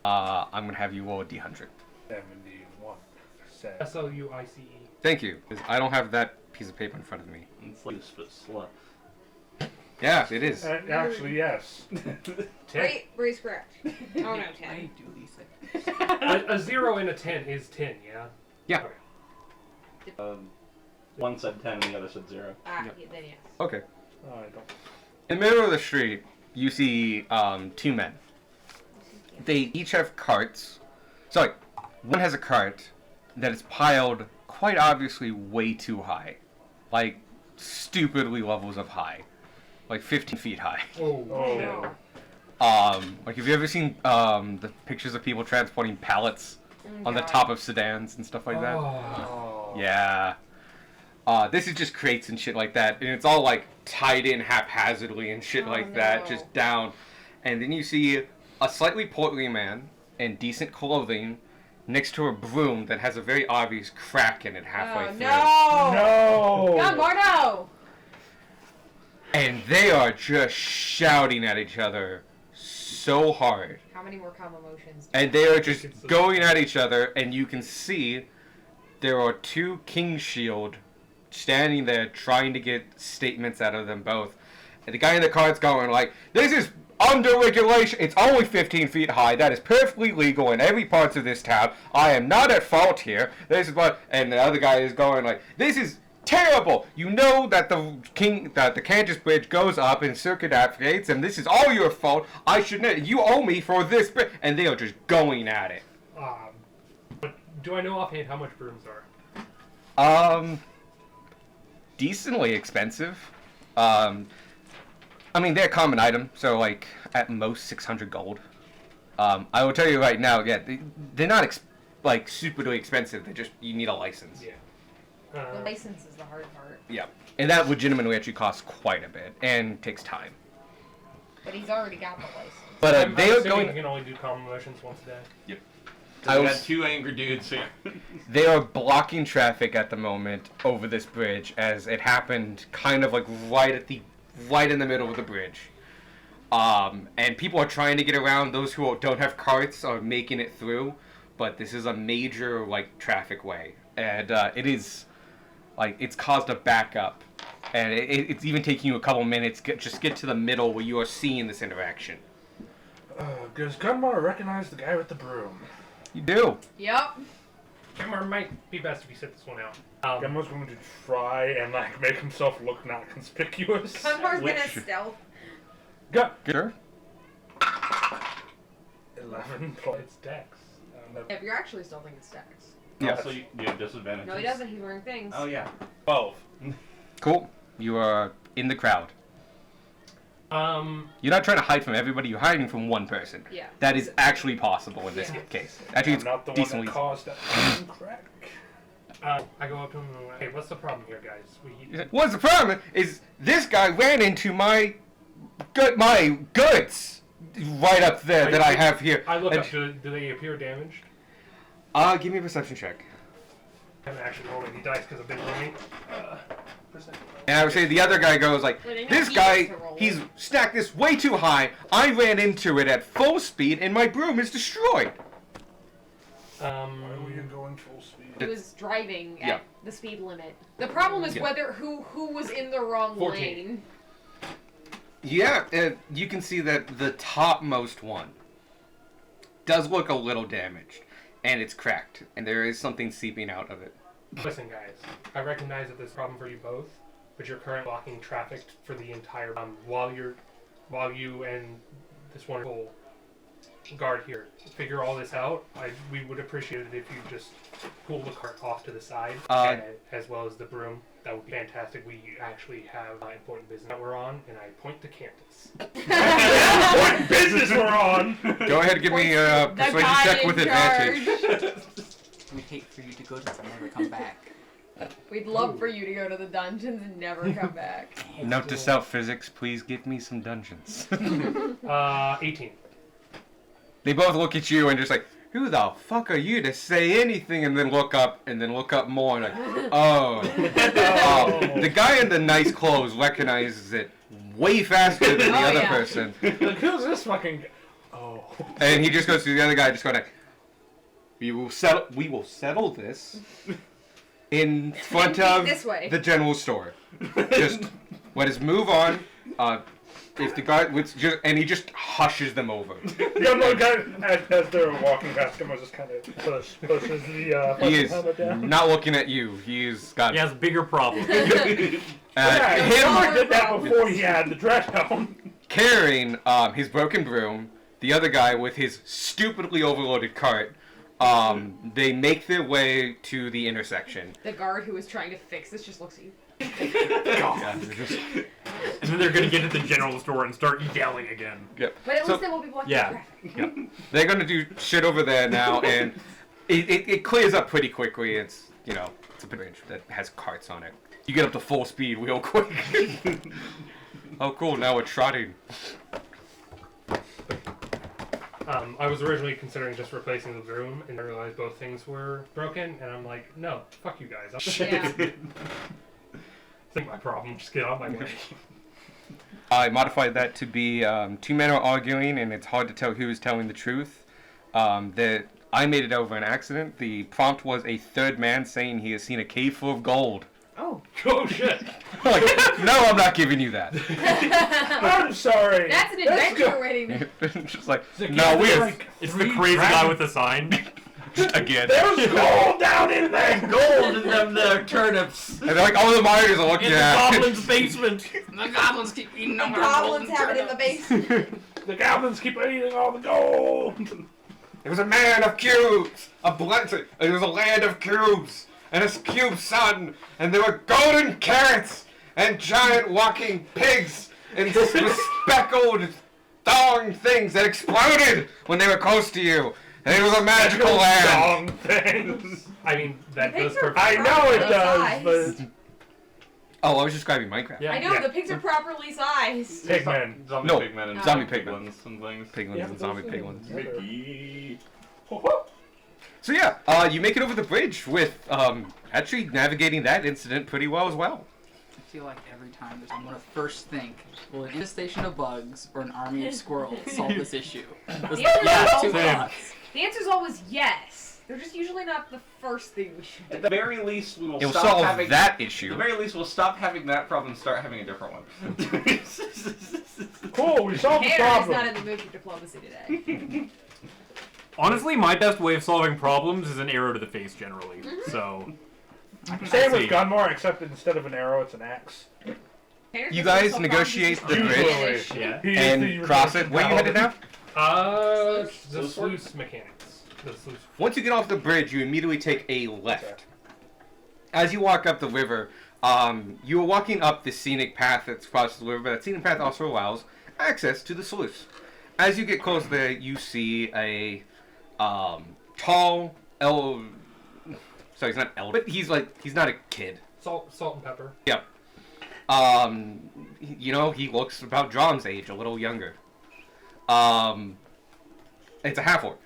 I'm going to have you roll a D100. 71%. SLUICE. Thank you. 'Cause I don't have that piece of paper in front of me. It's like this slut. Yeah, it is. Actually, yes. Brace correct. Oh no, I 10. do these things. a 0 and a 10 is 10, yeah? Yeah. Okay. One said 10 and the other said 0. Ah, Yep. yeah, then yes. Okay. Oh, I don't. In the middle of the street, you see 2 men. They each have carts. Sorry, one has a cart that is piled quite obviously way too high. Like, stupidly levels of high. Like 15 feet high. Oh, Oh. shit. Like, have you ever seen the pictures of people transporting pallets on the top of sedans and stuff like that? Oh. Oh. Yeah. This is just crates and shit like that, and it's all like tied in haphazardly and shit Oh, like that, no. just down. And then you see a slightly portly man in decent clothing next to a broom that has a very obvious crack in it halfway through. No! No! God, Mardo! And they are just shouting at each other so hard. How many more calm emotions? And they are just going at each other, and you can see there are 2 King Shield standing there trying to get statements out of them both. And the guy in the cart's going like, this is under regulation. It's only 15 feet high. That is perfectly legal in every part of this town. I am not at fault here. This is what, and the other guy is going like, this is terrible. You know that the Cantus Bridge goes up and circumnavigates, and this is all your fault. I should know. You owe me for this. And they are just going at it. But do I know offhand how much brooms are? Decently expensive. I mean, they're a common item, so like at most 600 gold. I will tell you right now, yeah, they're not like superly expensive. They just, you need a license. Yeah. The license is the hard part. Yeah, and that legitimately actually costs quite a bit and takes time. But he's already got the license. But I'm they are assuming going. you can only do common motions once a day. I We was- got 2 angry dudes here. They are blocking traffic at the moment over this bridge, as it happened kind of like right in the middle of the bridge. And people are trying to get around. Those who don't have carts are making it through, but this is a major like traffic way, and it is like it's caused a backup, and it's even taking you a couple minutes to just get to the middle where you are seeing this interaction. Does Gunmar recognize the guy with the broom? You do. Yep. It might be best if you sit this one out. Gunmar's going to try and like make himself look not conspicuous. Gunmar's gonna Which- stealth. Gun. Sure. 11 plus. It's Dex. If you're actually stealthing, it's Dex. Yeah. Also, you have disadvantages. No, he doesn't. He's wearing things. Oh, yeah. 12. Cool. You are in the crowd. You're not trying to hide from everybody. You're hiding from one person. Yeah. That is actually possible in this Yeah. case. Actually, I'm it's not the one decently. that caused that fucking crack. I go up to him and I'm like, hey, what's the problem here, guys? What's the problem? Is this guy ran into my goods right up there that I have here. I look And- up. Do they appear damaged? Give me a perception check. I haven't actually rolled any dice because I've been rolling. And I would say the other guy goes like, Wait, I know this he guy, gets to roll. he's stacked this way too high. I ran into it at full speed, and my broom is destroyed. Why were you going full speed? He was driving at Yeah. the speed limit. The problem is Yeah. whether who was in the wrong 14. lane. Yeah, you can see that the topmost one does look a little damaged, and it's cracked, and there is something seeping out of it. Listen, guys. I recognize that this is a problem for you both, but you're currently blocking traffic for the entire while you and this wonderful guard here figure all this out. We would appreciate it if you just pull the cart off to the side, as well as the broom. That would be fantastic. We actually have important business that we're on, and I point to Candace. What business we're on? Go ahead and give me a The persuasion guy check in with advantage. charge. We'd hate for you to go to them and never come back. We'd love for you to go to the dungeons and never come back. Note to self, physics, please get me some dungeons. 18. They both look at you and just like, who the fuck are you to say anything? And then look up, more, and like, oh. The guy in the nice clothes recognizes it way faster than the Oh, other yeah. person. Like, who's this fucking? Oh. And he just goes to the other guy, just going like, we will settle this in front of This way. the general store. Just let us move on. If the guy, and he just hushes them over. Yeah, no, guy, as they're walking past him, was just kind of pushes the He fucking is helmet down. not looking at you. He's got He has bigger problems. Yeah, him Howard did that before he had the dress on. carrying his broken broom. The other guy with his stupidly overloaded cart. They make their way to the intersection. The guard who was trying to fix this just looks at you. Yeah, they're just- And then they're gonna get to the general store and start yelling again. yep. But at So- least they won't be blocking Yeah. traffic. They're gonna do shit over there now, and it clears up pretty quickly. It's it's a bridge that has carts on it. You get up to full speed real quick. Oh, cool! Now we're trotting. I was originally considering just replacing the broom, and I realized both things were broken, and I'm like, no, fuck you guys. Yeah. It's not my problem. Just get out of my way. I modified that to be two men are arguing, and it's hard to tell who is telling the truth. That I made it over an accident. The prompt was a third man saying he has seen a cave full of gold. Oh. Oh shit! Like, no, I'm not giving you that. I'm sorry. That's an Let's adventure go. waiting. Just like, The no, kid we was have like, It's the three crazy guy dragons. with the sign. again. There's gold down in there. Gold in them there turnips. And they're like, all the miners are looking In the at it. goblin's basement. The goblins keep eating The all our goblins golden have it in the turnips. basement. The goblins keep eating all the gold. It was a man of cubes, it was a land of cubes, and a cube sun, and there were golden carrots, and giant walking pigs, and speckled thong things that exploded when they were close to you. And it was a magical land. Song things. I mean, that Pigs does are perfect. I know it Size. does, but Oh, I was describing Minecraft. Yeah. I know, Yeah. the pigs are properly sized. Pigmen. Zombie No, pigmen and zombie piglins and things. Piglins Yeah, and but zombie those piglins. are- Mickey. So yeah, you make it over the bridge with actually navigating that incident pretty well as well. I feel like every time I'm gonna first think, will an infestation of bugs or an army of squirrels solve this issue? Those Yeah, are the two same. thoughts. The answer's always yes. They're just usually not the first thing we should do. At the very least, we will It'll stop solve having that At the issue. very least, we'll stop having that problem and start having a different one. Cool, we solved the Tanner is not problem. in the mood for diplomacy today. Honestly, my best way of solving problems is an arrow to the face, generally. So, Same with see. Gunmore, except instead of an arrow, it's an axe. Tanner's You just guys so negotiate confident the he's bridge? Spanish. yeah. He is And the cross it. Where you headed now? The Sluice sluice mechanics. The sluice. Once you get off the bridge, you immediately take a left. As you walk up the river, you are walking up the scenic path that's across the river, but that scenic path also allows access to the sluice. As you get close there, you see a tall, so he's not elder, but he's not a kid. Salt and pepper. Yep. He looks about Drom's age, a little younger. It's a half-orc.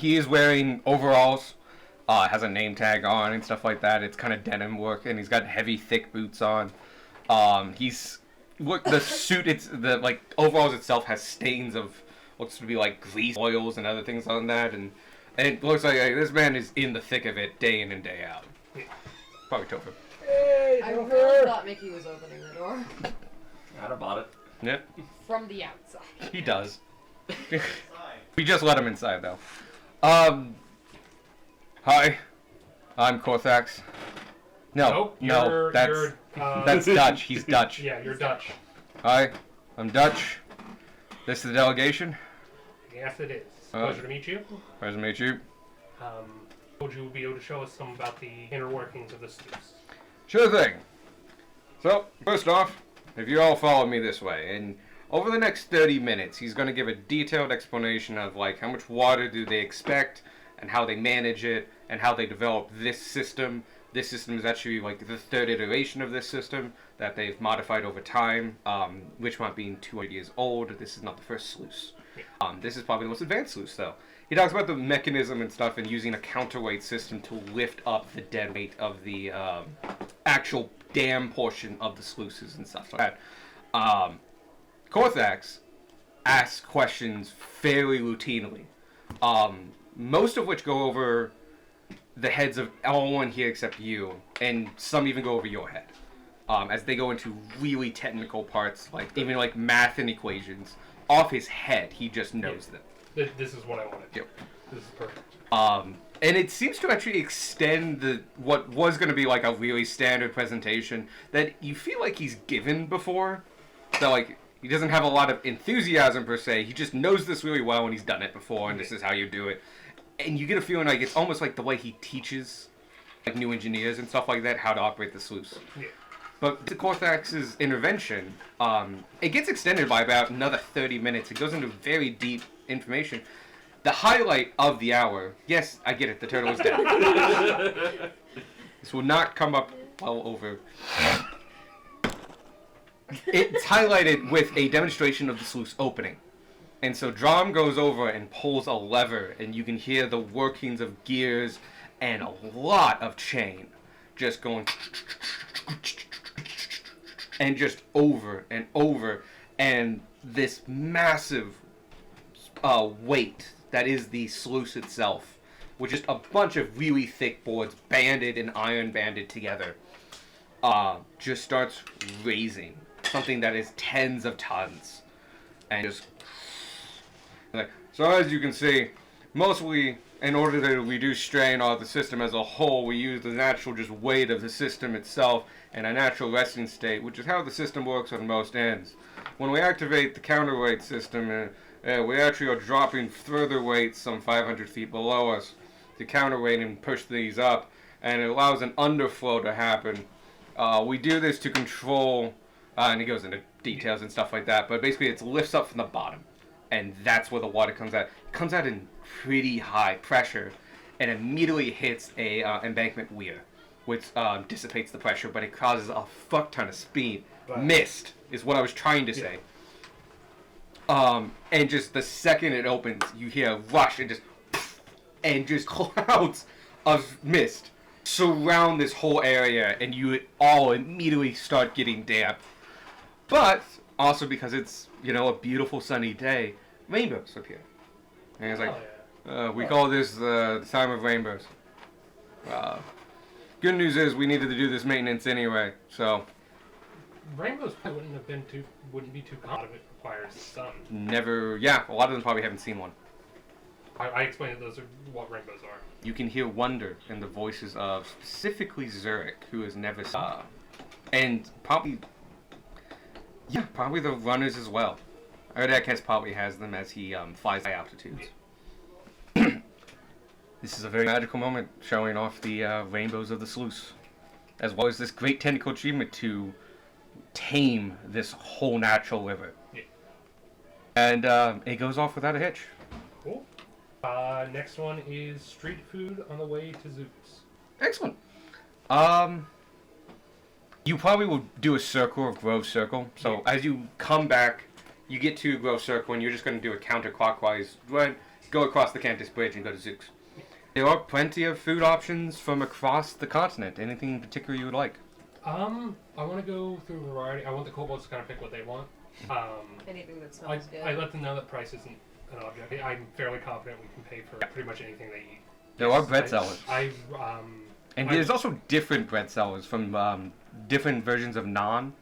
He is wearing overalls, has a name tag on and stuff like that. It's kind of denim work, and he's got heavy, thick boots on. The suit, overalls itself has stains of, looks to be like grease, oils, and other things on that, and it looks like this man is in the thick of it day in and day out. Probably Topher. Hey, I Topher! really thought Mickey was opening the door I'd have bought it. Yeah, from the outside. he does. We just let him inside, though. Hi, I'm Korthax. No, that's Dutch. He's Dutch. Yeah, you're Dutch. Hi, I'm Dutch. This is the delegation. Yes, it is. Pleasure to meet you. Pleasure to meet you. Would you be able to show us some about the inner workings of the sluice? Sure thing. So, first off, if you all follow me this way, and over the next 30 minutes, he's going to give a detailed explanation of, how much water do they expect, and how they manage it, and how they develop this system. This system is actually, the third iteration of this system that they've modified over time, Witchmont being 200 years old. This is not the first sluice. This is probably the most advanced sluice, though. He talks about the mechanism and stuff and using a counterweight system to lift up the dead weight of the actual dam portion of the sluices and stuff like that. Korthax asks questions fairly routinely, most of which go over the heads of everyone here except you, and some even go over your head, as they go into really technical parts, even math and equations. Off his head, he just knows them. This is what I wanted. Yep. This is perfect. And it seems to actually extend what was going to be a really standard presentation that you feel like he's given before. So he doesn't have a lot of enthusiasm per se. He just knows this really well and he's done it before and this is how you do it. And you get a feeling it's almost like the way he teaches new engineers and stuff like that how to operate the sluice. Yeah. But to Korthax's intervention, it gets extended by about another 30 minutes. It goes into very deep information. The highlight of the hour, yes, I get it, the turtle is dead. This will not come up well over. It's highlighted with a demonstration of the sluice opening. And so Drom goes over and pulls a lever, and you can hear the workings of gears and a lot of chain just going and just over and over, and this massive weight that is the sluice itself, with just a bunch of really thick boards banded and iron banded together, just starts raising something that is tens of tons, and just so as you can see, mostly in order to reduce strain on the system as a whole, we use the natural just weight of the system itself and a natural resting state, which is how the system works on most ends. When we activate the counterweight system, we actually are dropping further weights some 500 feet below us to counterweight and push these up, and it allows an underflow to happen. We do this to control, and he goes into details and stuff like that, but basically it lifts up from the bottom, and that's where the water comes out. It comes out in pretty high pressure and immediately hits a embankment weir, which dissipates the pressure, but it causes a fuck ton of speed. Right. Mist is what I was trying to say. And just the second it opens, you hear a rush and just clouds of mist surround this whole area, and you all immediately start getting damp. But also because it's, a beautiful sunny day, rainbows appear. And it's like, we call this the time of rainbows. Good news is we needed to do this maintenance anyway, so Rainbows probably wouldn't be too common. A lot of it requires sun. a lot of them probably haven't seen one. I explained that those are what rainbows are. You can hear wonder in the voices of specifically Zurich, who has never saw, and probably the runners as well. Erdek probably has them as he flies high altitudes. This is a very magical moment, showing off the rainbows of the sluice, as well as this great technical achievement to tame this whole natural river. Yeah. And it goes off without a hitch. Cool. Next one is street food on the way to Zoos. Excellent. You probably will do a circle of Grove Circle. So as you come back, you get to Grove Circle, and you're just going to do it counterclockwise. Right, go across the Cantus Bridge and go to Zook's. There are plenty of food options from across the continent. Anything in particular you would like? I want to go through a variety. I want the kobolds to kind of pick what they want. Anything that I, smells good. I let them know that price isn't an object. I'm fairly confident we can pay for pretty much anything they eat. There are bread sellers. I- And there's also different bread sellers from different versions of naan,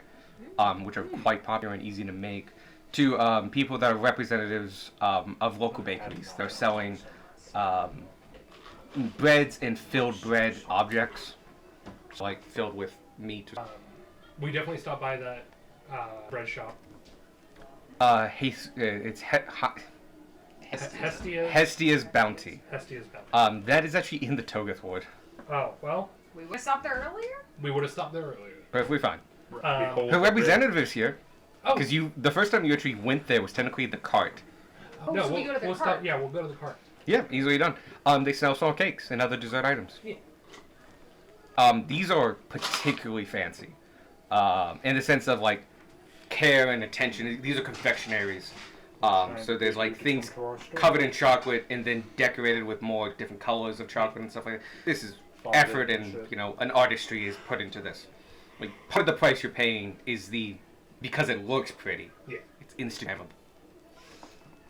which are quite popular and easy to make, to people that are representatives of local bakeries. They're selling breads and filled bread objects, so like filled with meat. We definitely stopped by that bread shop. It's Hestia. Hestia's Bounty. Hestia's Bounty. That is actually in the Togoth Ward. Oh, well, We would have stopped there earlier? we would have stopped there earlier. Perfectly fine. Behold Her the representative is here. Oh, Because the first time you actually went there was technically the cart. Oh, no, so we'll, we go to the we'll cart. stop. Yeah, we'll go to the cart. Yeah, easily done. They sell small cakes and other dessert items. Yeah. These are particularly fancy, in the sense of like care and attention. These are confectionaries. So there's like things covered in chocolate and then decorated with more different colors of chocolate and stuff like that. This is effort and an artistry is put into this. Like part of the price you're paying is because it looks pretty. Yeah. It's Instagrammable.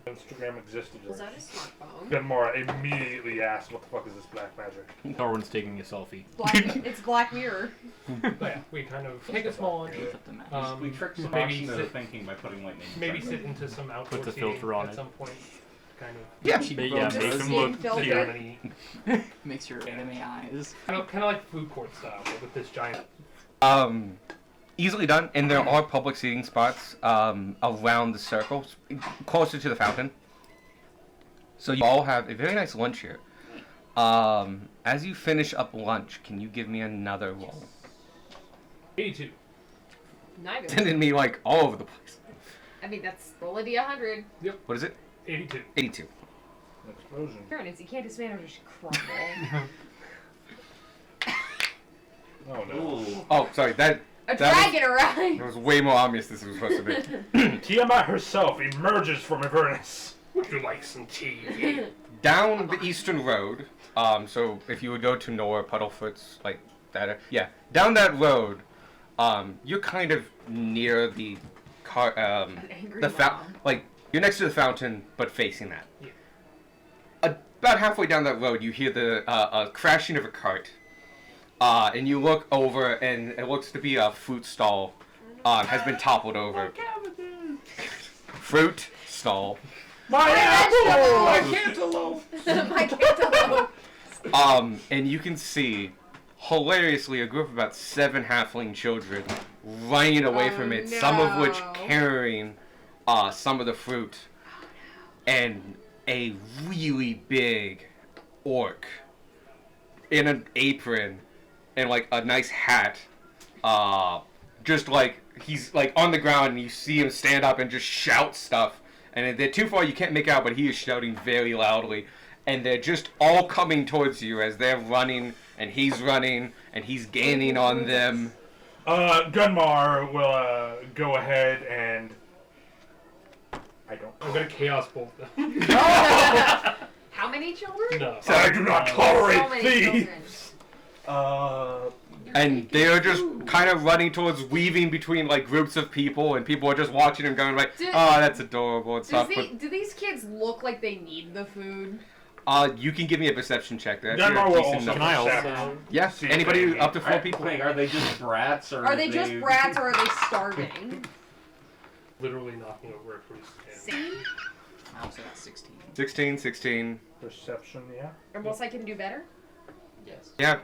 Instagram existed. Was that a smartphone? Denmar immediately asked, "What the fuck is this black magic?" Darwin's taking a selfie. It's Black Mirror. But yeah, we kind of take a small lunch. Put the match. We tricked some maybe option into sit, thinking by putting lightning. maybe sit into some outdoor Puts a seating filter on at it. some point. Kind of. Yeah. But yeah, Just make him skin look. filter. Sit down and eat. Makes your anime eyes. Kind of like food court style, but with this giant. Easily done, and there are public seating spots around the circle, closer to the fountain. So you all have a very nice lunch here. As you finish up lunch, can you give me another roll? 82. Neither. Sending me like all over the place. I mean, that's roll a d100. What is it? 82. 82. Explosion. Fairness, you can't just man or just crumble. Oh no. Ooh. Oh, sorry. That A That dragon arrived! was way more obvious than it was supposed to be. Tiamat herself emerges from Avernus. Would you like some tea? Down the eastern road, so if you would go to Nora, Puddlefoot's, like that, down that road, you're kind of near the Angry the mom. like you're next to the fountain, but facing that. Yeah. About halfway down that road, you hear the crashing of a cart, and you look over, and it looks to be a fruit stall, has been toppled over. Fruit stall. My apple! My cantaloupe! My cantaloupe! And you can see, hilariously, a group of about 7 halfling children running away from it, some of which no. carrying some of the fruit, and a really big orc in an apron and like a nice hat, just like he's like on the ground, and you see him stand up and just shout stuff. And if they're too far, you can't make out, but he is shouting very loudly. And they're just all coming towards you as they're running, and he's gaining on them. Gunmar will go ahead and I'm gonna chaos bolt them. How many children? No. I do not So tolerate many thieves. And they are just kind of running towards, weaving between like groups of people, and people are just watching and going like, Did- "Oh, that's adorable" and stuff. Do these kids look like they need the food? But you can give me a perception check. There. Gunmar will also Can I also- percep. Yeah. See Anybody if they- up to 4 people? Wait, are they just brats or Are they just brats or are they starving? Literally knocking over a fruit stand. See? I also got 16. 16, 16. Perception, yeah. Unless I can do better? Yes. Yeah,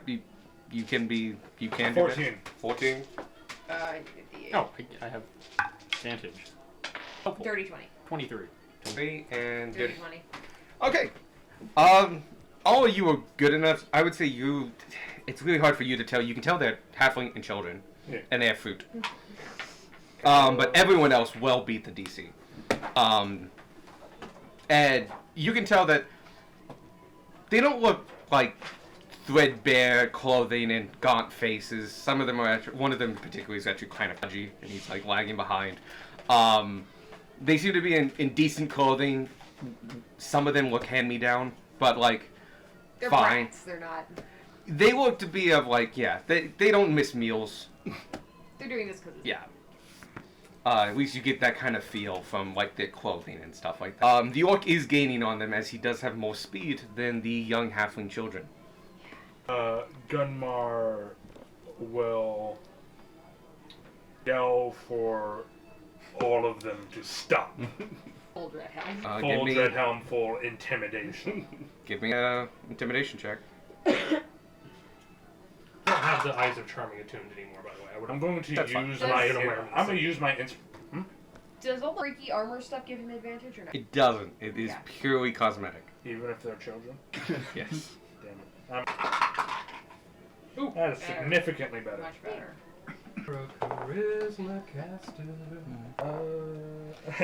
you can do that. 14. 14. I need a D8. Oh, I have advantage. Oh, Dirty 20. 23. 3 and Dirty 20. Okay. All of you are good enough. I would say it's really hard for you to tell. You can tell they're halfling and children, Yeah. and they have fruit. But everyone else well beat the DC. And you can tell that they don't look like threadbare clothing and gaunt faces. Some of them are actually, one of them particularly is actually kind of pudgy, and he's like lagging behind. They seem to be in decent clothing. Some of them look hand-me-down, but like They're fine. brats. They're not. They look to be of like, yeah, they don't miss meals. They're doing this because Yeah. At least you get that kind of feel from like their clothing and stuff like that. The orc is gaining on them as he does have more speed than the young halfling children. Gunmar will yell for all of them to stop. Old Red Helm. Full Dreadhelm, full intimidation. Give me a intimidation check. I don't have the Eyes of Charming attuned anymore, by the way. I would I'm going to That's fine. use That's my. good. I'm going to use my. Does all the freaky armor stuff give him advantage or not? It doesn't. It is Yeah. purely cosmetic. Even if they're children. Yes. Damn it. Ooh, that is Better. significantly better. Much better. Charisma caster.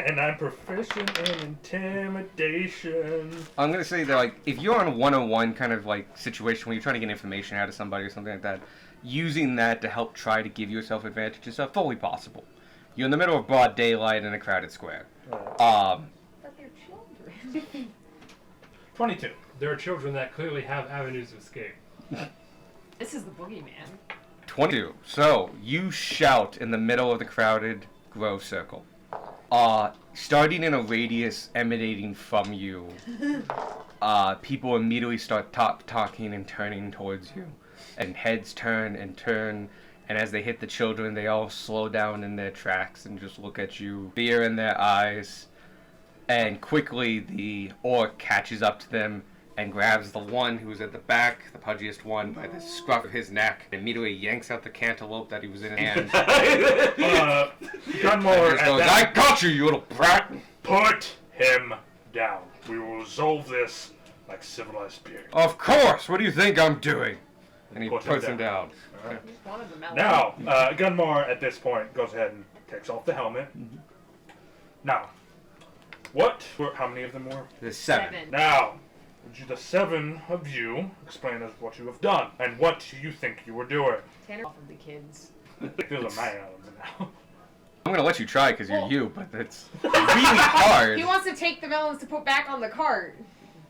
And I'm proficient in intimidation. I'm gonna say that like if you're on a 101 kind of like situation where you're trying to get information out of somebody or something like that, using that to help try to give yourself advantage is fully possible. You're in the middle of broad daylight in a crowded square. But they're children. 22. There are children that clearly have avenues of escape. This is the boogeyman. 22. So, you shout in the middle of the crowded grove circle. Starting in a radius emanating from you, people immediately start talking and turning towards you. And heads turn, and as they hit the children, they all slow down in their tracks and just look at you, fear in their eyes. And quickly, the orc catches up to them and grabs the one who's at the back, the pudgiest one, by the scruff of his neck, and immediately yanks out the cantaloupe that he was in his hand. Gunmore, Just at goes, that, I got you little brat! put him down. We will resolve this like civilized beings. Of course! What do you think I'm doing? And he Put him puts him down. I just wanted the melon. Now, Gunmar at this point goes ahead and takes off the helmet. Now, how many of them were? There's 7. Now, would you, the 7 of you, explain us what you have done and what you think you were doing. Tanner off of the kids. There's a man out of them now. I'm gonna let you try because you're Well- you, but it's really hard. He wants to take the melons to put back on the cart.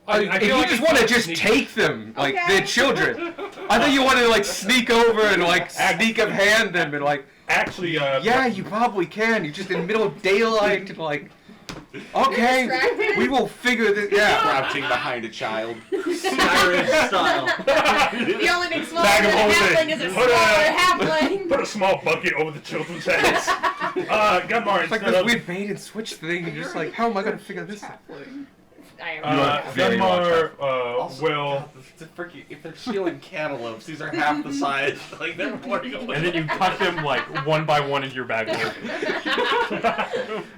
If you just want to just take them, like Okay. they're children. I thought you wanted to like sneak over and like sneak of hand them and like, Actually, yeah, you probably can. You're just in the middle of daylight and like, okay, distracted? we will figure this. Yeah. Crouching behind a child. Irish style. The only thing smaller Bag than of a holding. halfling is a Put smaller a- halfling. put a small bucket over the children's heads. Gunmar, It's like instead this of weird bait and switch thing. You're just like, how am I gonna figure this out? Halfling. I am. are very Gunmar Also, will. God, the freaking, if they're stealing cantaloupes, these are half the size. Like they're pouring away. And then you cut them like one by one into your bag of holding.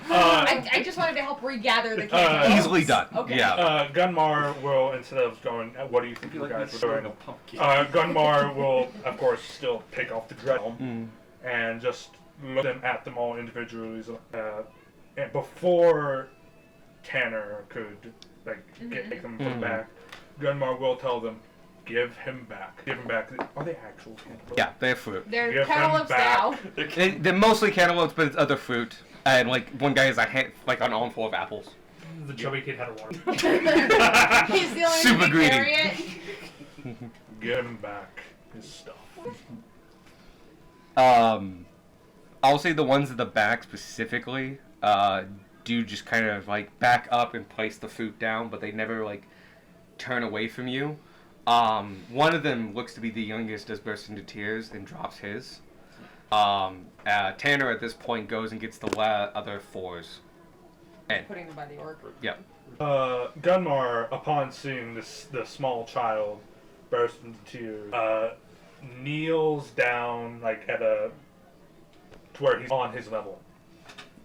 I just wanted to help regather the kids. Easily done. Okay. Yeah. Gunmar will, instead of going, what do you think I feel you like guys we're were throwing a doing? pumpkin. Gunmar will, of course, still pick off the dreadhelm Mm. and just look at them all individually. And before Tanner could take them from Mhm. back, Gunmar will tell them, give him back. Give him back. Are they actual cantaloupes? Yeah, they're fruit. They're Give him cantaloupes back. now. They're mostly cantaloupes, but it's other fruit. And like one guy has a hand, like an arm full of apples. The chubby kid had a water. He's the only Super one who greedy. can carry it. Give him back his stuff. I'll say the ones at the back specifically do just kind of like back up and place the fruit down, but they never like turn away from you. One of them looks to be the youngest, does burst into tears and drops his. Tanner at this point goes and gets the other 4s. And Putting them by the orc. yep. Gunmar, upon seeing the small child burst into tears, kneels down like to where he's on his level,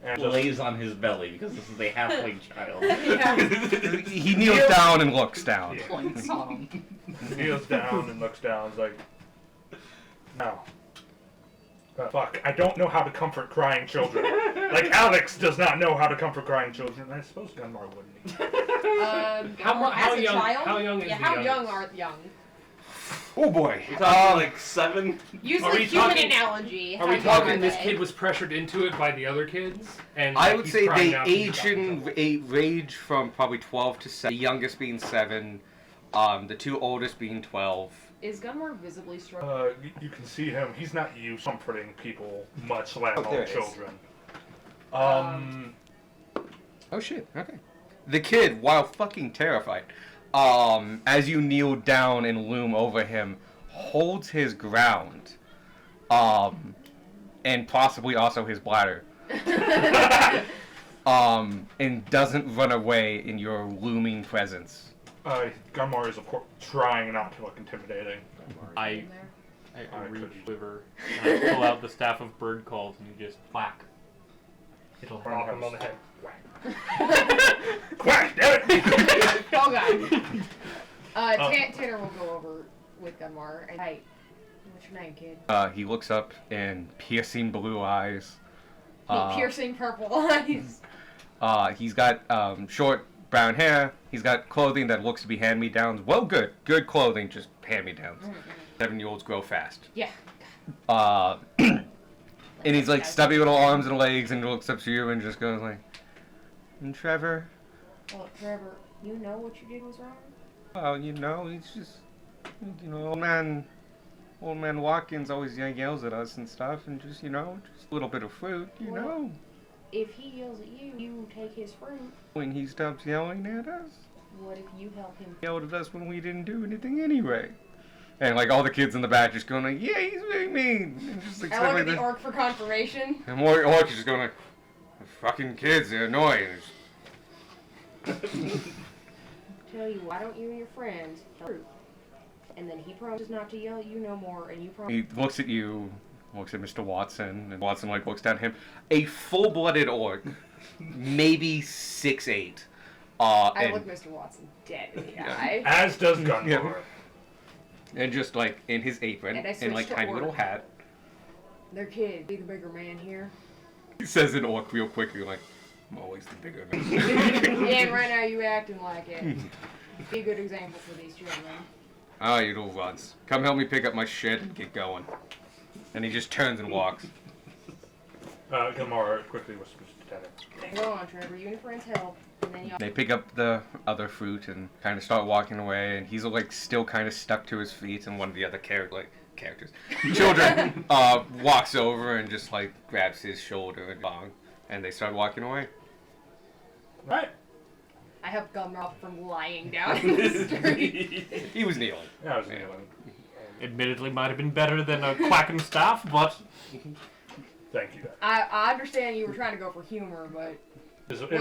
and just Lays on his belly because this is a halfling child. Yeah. He kneels down and looks down. Yeah. Points on him. kneels down and looks down. Is like, now, Fuck, I don't know how to comfort crying children. Like Alex does not know how to comfort crying children. I suppose Gunmar wouldn't either. How as a young- child? how young is yeah, the how young youngest? are young? Oh boy. We're talking like 7. Use Are the we human talking- analogy. Are How we young talking are this they? kid was pressured into it by the other kids? And I like, would he's say crying they out 'cause he age got in in trouble? a range from probably 12 to 7. The youngest being 7. The 2 oldest being 12. Is Gunmar visibly struggling? You can see him. He's not used to comforting people, much less Oh, there all it is. children. Oh shit, okay. The kid, while fucking terrified, as you kneel down and loom over him, holds his ground. And possibly also his bladder. And doesn't run away in your looming presence. Gunmar is, of course, trying not to look intimidating. I In there? I I reach could- over and I pull out the staff of bird calls and you just whack. It'll Knock him on the head. Quack! Damn it! Oh god. Tanner will go over with Gunmar and hey, what's your name, kid? He looks up and piercing blue eyes. Piercing purple eyes. He's got short brown hair. He's got clothing that looks to be hand-me-downs. Well, good clothing, just hand-me-downs. 7-year-olds grow fast. Yeah. And he's like stubby little arms and legs, and looks up to you and just goes like, "And Trevor, Well, Trevor, you know what you did was wrong? well, you know, he's just, you know, old man Watkins always yells at us and stuff, and just, you know, just a little bit of fruit, you Well- know. If he yells at you, you take his fruit. When he stops yelling at us, What if you help him? he yelled at us when we didn't do anything anyway." And like all the kids in the back just going like, "Yeah, he's very mean," and just like I stuff look like at the that. orc for confirmation. And more orcs just going like, "Fucking kids, they're annoying." Tell you, why don't you and your friends help fruit? And then he promises not to yell at you no more, and you promise. He looks at you, looks at Mr. Watson, and Watson like looks down at him. A full-blooded orc, maybe 6'8". I And, look Mr. Watson dead in the eye. As does Gunmar. Yeah. and just like in his apron And I and like switched to tiny orc. little hat. Their kid, be the bigger man here. He says in orc real quickly like, "I'm always the bigger man." Yeah, and right now you acting like it. Be a good example for these children. Ah, you little runs. Come help me pick up my shit and get going. And he just turns and walks. Gunmar quickly whispers to Tanner. Go on, Trevor. You and your friends help, and then you. They pick up the other fruit and kind of start walking away, and he's like still kind of stuck to his feet, and one of the other children, walks over and just like grabs his shoulder and bong, and they start walking away. Right. I helped Gunmar off from lying down in the street. He was kneeling. Yeah, I was kneeling. Admittedly, might have been better than a quacking staff, but Thank you. I understand you were trying to go for humor, but It wasn't the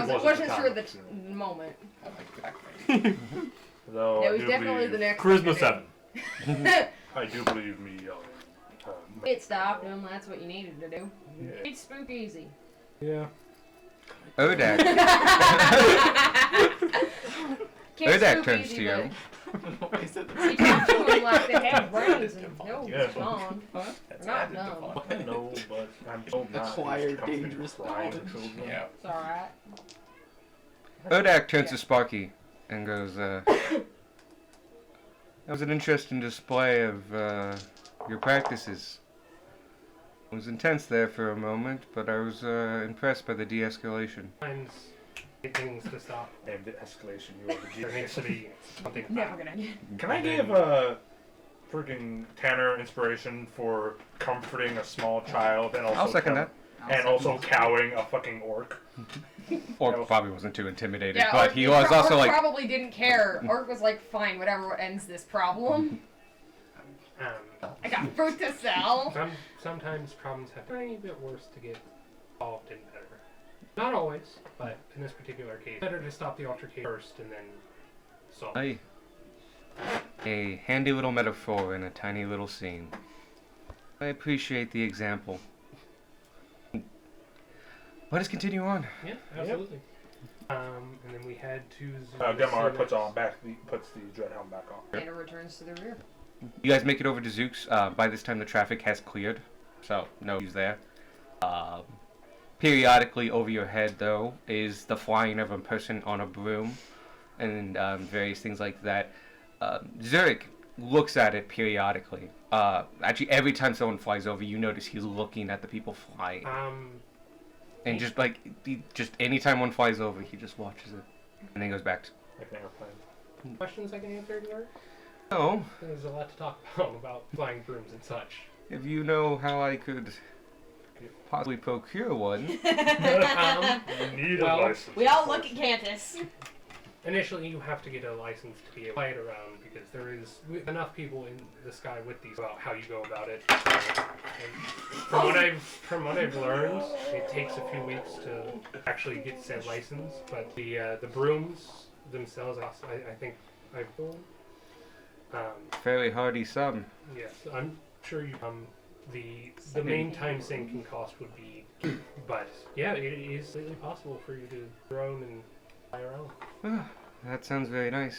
sure time. the moment. I like that. Though It I was do definitely believe, the next. charisma 7. I do believe me yelling. It stopped him. That's what you needed to do. Yeah. It's spook easy. Yeah. Odak. Can't Odak spook turns easy, to you. but You talk to them like they have brains and no, Yeah. it's gone. That's Not added dumb. to fun. I know, but I'm so not Acquired used to comforting dangerous crying knowledge. children. Yeah. It's alright. Odak turns to Sparky and goes, "That was an interesting display of your practices. It was intense there for a moment, but I was impressed by the de-escalation." Sometimes get things to stop. And the escalation, you are the There needs to be something. Never gonna get. Can I give freaking Tanner inspiration for comforting a small child and also I'll second that. and also cowing a fucking orc? Orc probably wasn't too intimidated, Yeah, but Orc- he was also Orc like, probably didn't care. Orc was like, fine, whatever ends this problem. I got fruit to sell. Sometimes problems have a tiny bit worse to get solved and better. Not always, but in this particular case, better to stop the altercation first and then solve. "Hey, a handy little metaphor in a tiny little scene. I appreciate the example. Let us continue on." Yeah, absolutely. And then we head to. Gunmar puts the dread helm back on. And it returns to the rear. You guys make it over to Zook's. By this time, the traffic has cleared. so no use there. Periodically over your head, though, is the flying of a person on a broom and various things like that. Zurich looks at it periodically. Actually, every time someone flies over, you notice he's looking at the people flying. And just like, just anytime one flies over, he just watches it. And then goes back to... Like an airplane. Questions I can answer here? Oh, There's a lot to talk about flying brooms and such. if you know how I could possibly procure one... You need Well, a license. We all look at Cantus. Initially, you have to get a license to be able to fly it around because there is enough people in the sky with these about how you go about it. And from what I've learned, it takes a few weeks to actually get said license. But the brooms themselves, I think I've Fairly hardy sum. yes, I'm sure you the main time sinking cost would be, but yeah, it is completely possible for you to drone and fly around. That sounds very nice.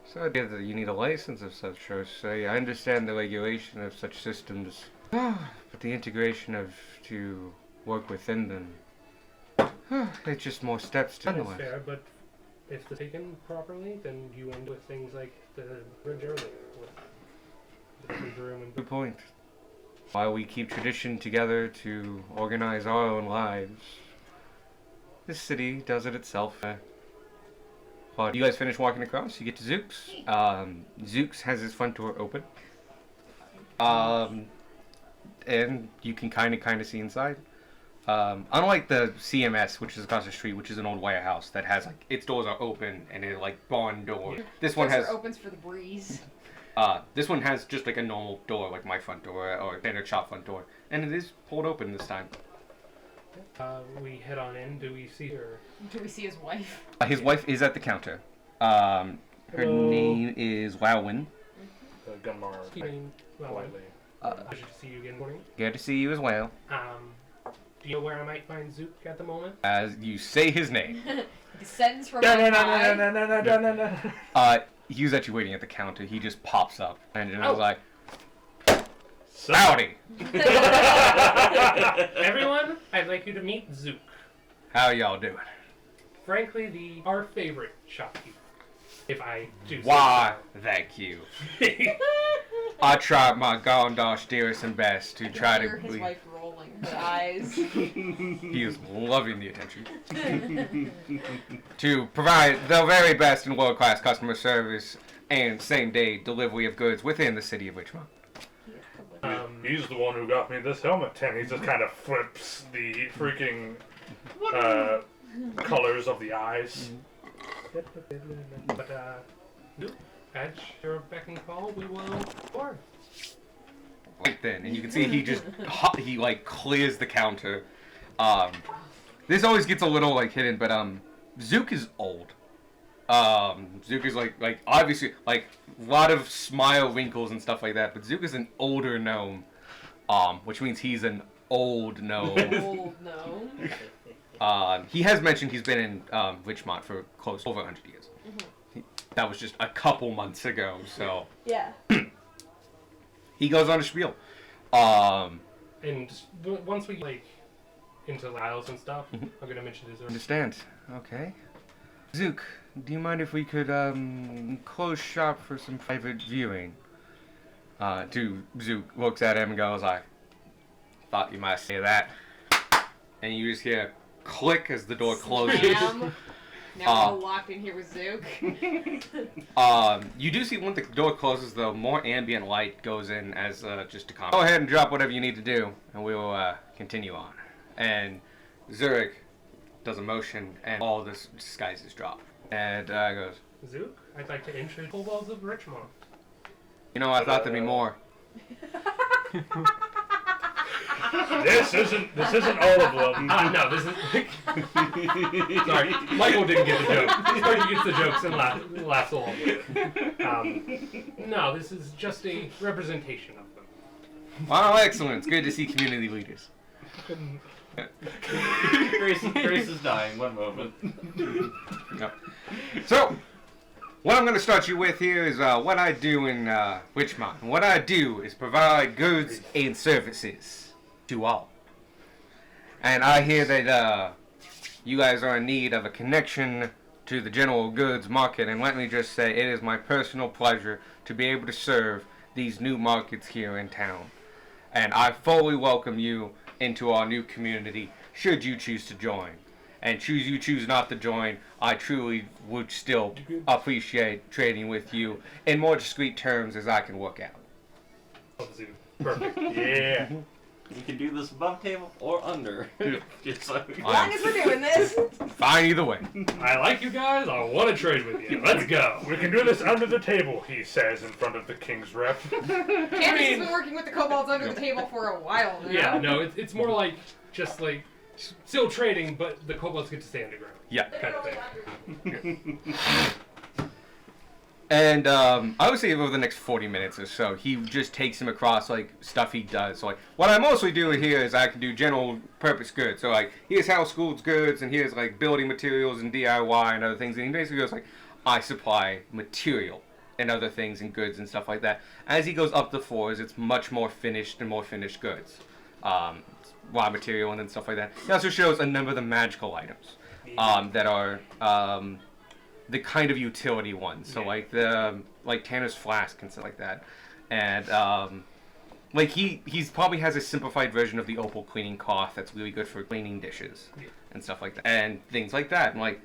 Sorry to hear that you need a license of such sorts. I understand the regulation of such systems, but the integration of to work within them, it's just more steps to That's nonetheless. fair, but if they're taken properly, then you end with things like the bridge earlier with the free room and Good point. While we keep tradition together to organize our own lives, this city does it itself. You guys finish walking across, you get to Zook's. Zook's has his front door open. And you can kind of see inside. Unlike the CMS, which is across the street, which is an old warehouse that has like its doors are open and it like barn door. This one has opens for the breeze. this one has just like a normal door, like my front door or standard shop front door, and it is pulled open this time. we head on in. Do we see her? Do we see his wife? His wife is at the counter. Her Hello. name is Wowin. Gunmar. Well, Politely. pleasure to see you again, morning. Good to see you as well. Do you know where I might find Zook at the moment? As you say his name, Descends from No, on no, no, high. no, no, no, no, no, no, no. he was actually waiting at the counter. He just pops up and I Oh. was like, So- "Howdy, Everyone, I'd like you to meet Zook. how y'all doing?" Frankly, our favorite shopkeeper. If I do say Why, thank you. so. I tried my gosh dearest and best to try Hear to. his wife rolling her eyes. He is loving the attention. To provide the very best in world-class customer service and same-day delivery of goods within the city of Richmond. He's the one who got me this helmet, and he just kind of flips the freaking colors of the eyes. But, at your beck and call, we will board. Right then, and you can see he just he like clears the counter. This always gets a little like hidden, but Zook is old. Zook is like obviously like a lot of smile wrinkles and stuff like that, but Zook is an older gnome, which means he's an old gnome. Old no. He has mentioned he's been in Richmond for close over 100 years. That was just a couple months ago, so Yeah. he goes on a spiel. And once we like into the aisles and stuff, I'm gonna mention his. Understand? Okay. Zook, do you mind if we could close shop for some private viewing? Zook looks at him and goes like, "Thought you might say that." And you just hear click as the door closes. Slam. Now we're all locked in here with Zook. You do see when the door closes, though, more ambient light goes in as just to calm. Go ahead and drop whatever you need to do, and we will continue on. And Zurich does a motion, and all this disguises drop. And goes, Zook, I'd like to introduce Kobolds of Richmond. "You know, I thought there'd be more." This isn't all of them. No, this is. Sorry, Michael didn't get the joke. He gets the jokes and laughs along with it. No, this is just a representation of them. Wow, excellent. It's good to see community leaders. Grace is dying. One moment. No. So, what I'm going to start you with here is what I do in Richmond. What I do is provide goods and services to all. And I hear that you guys are in need of a connection to the general goods market, and let me just say it is my personal pleasure to be able to serve these new markets here in town. And I fully welcome you into our new community should you choose to join. And choose not to join, I truly would still appreciate trading with you in more discreet terms as I can work out. Perfect. Yeah. You can do this above table or under. Just so As long as we're doing this. Fine either way. I like you guys. I want to trade with you. Let's go. We can do this under the table, he says in front of the king's rep. Candace has been working with the kobolds under the table for a while now. Yeah, no, it's more like just like still trading, but the kobolds get to stay underground. Yeah. Kind of thing. And I would say over the next 40 minutes or so, he just takes him across like stuff he does. So like what I mostly do here is I can do general purpose goods. So like here's household goods and here's like building materials and DIY and other things. And he basically goes like, I supply material and other things and goods and stuff like that. As he goes up the floors, it's much more finished and more finished goods. Raw material and then stuff like that. He also shows a number of the magical items that are the kind of utility ones. So like the Tanner's flask and stuff like that. And like he's probably has a simplified version of the opal cleaning cloth that's really good for cleaning dishes and stuff like that. And things like that. And like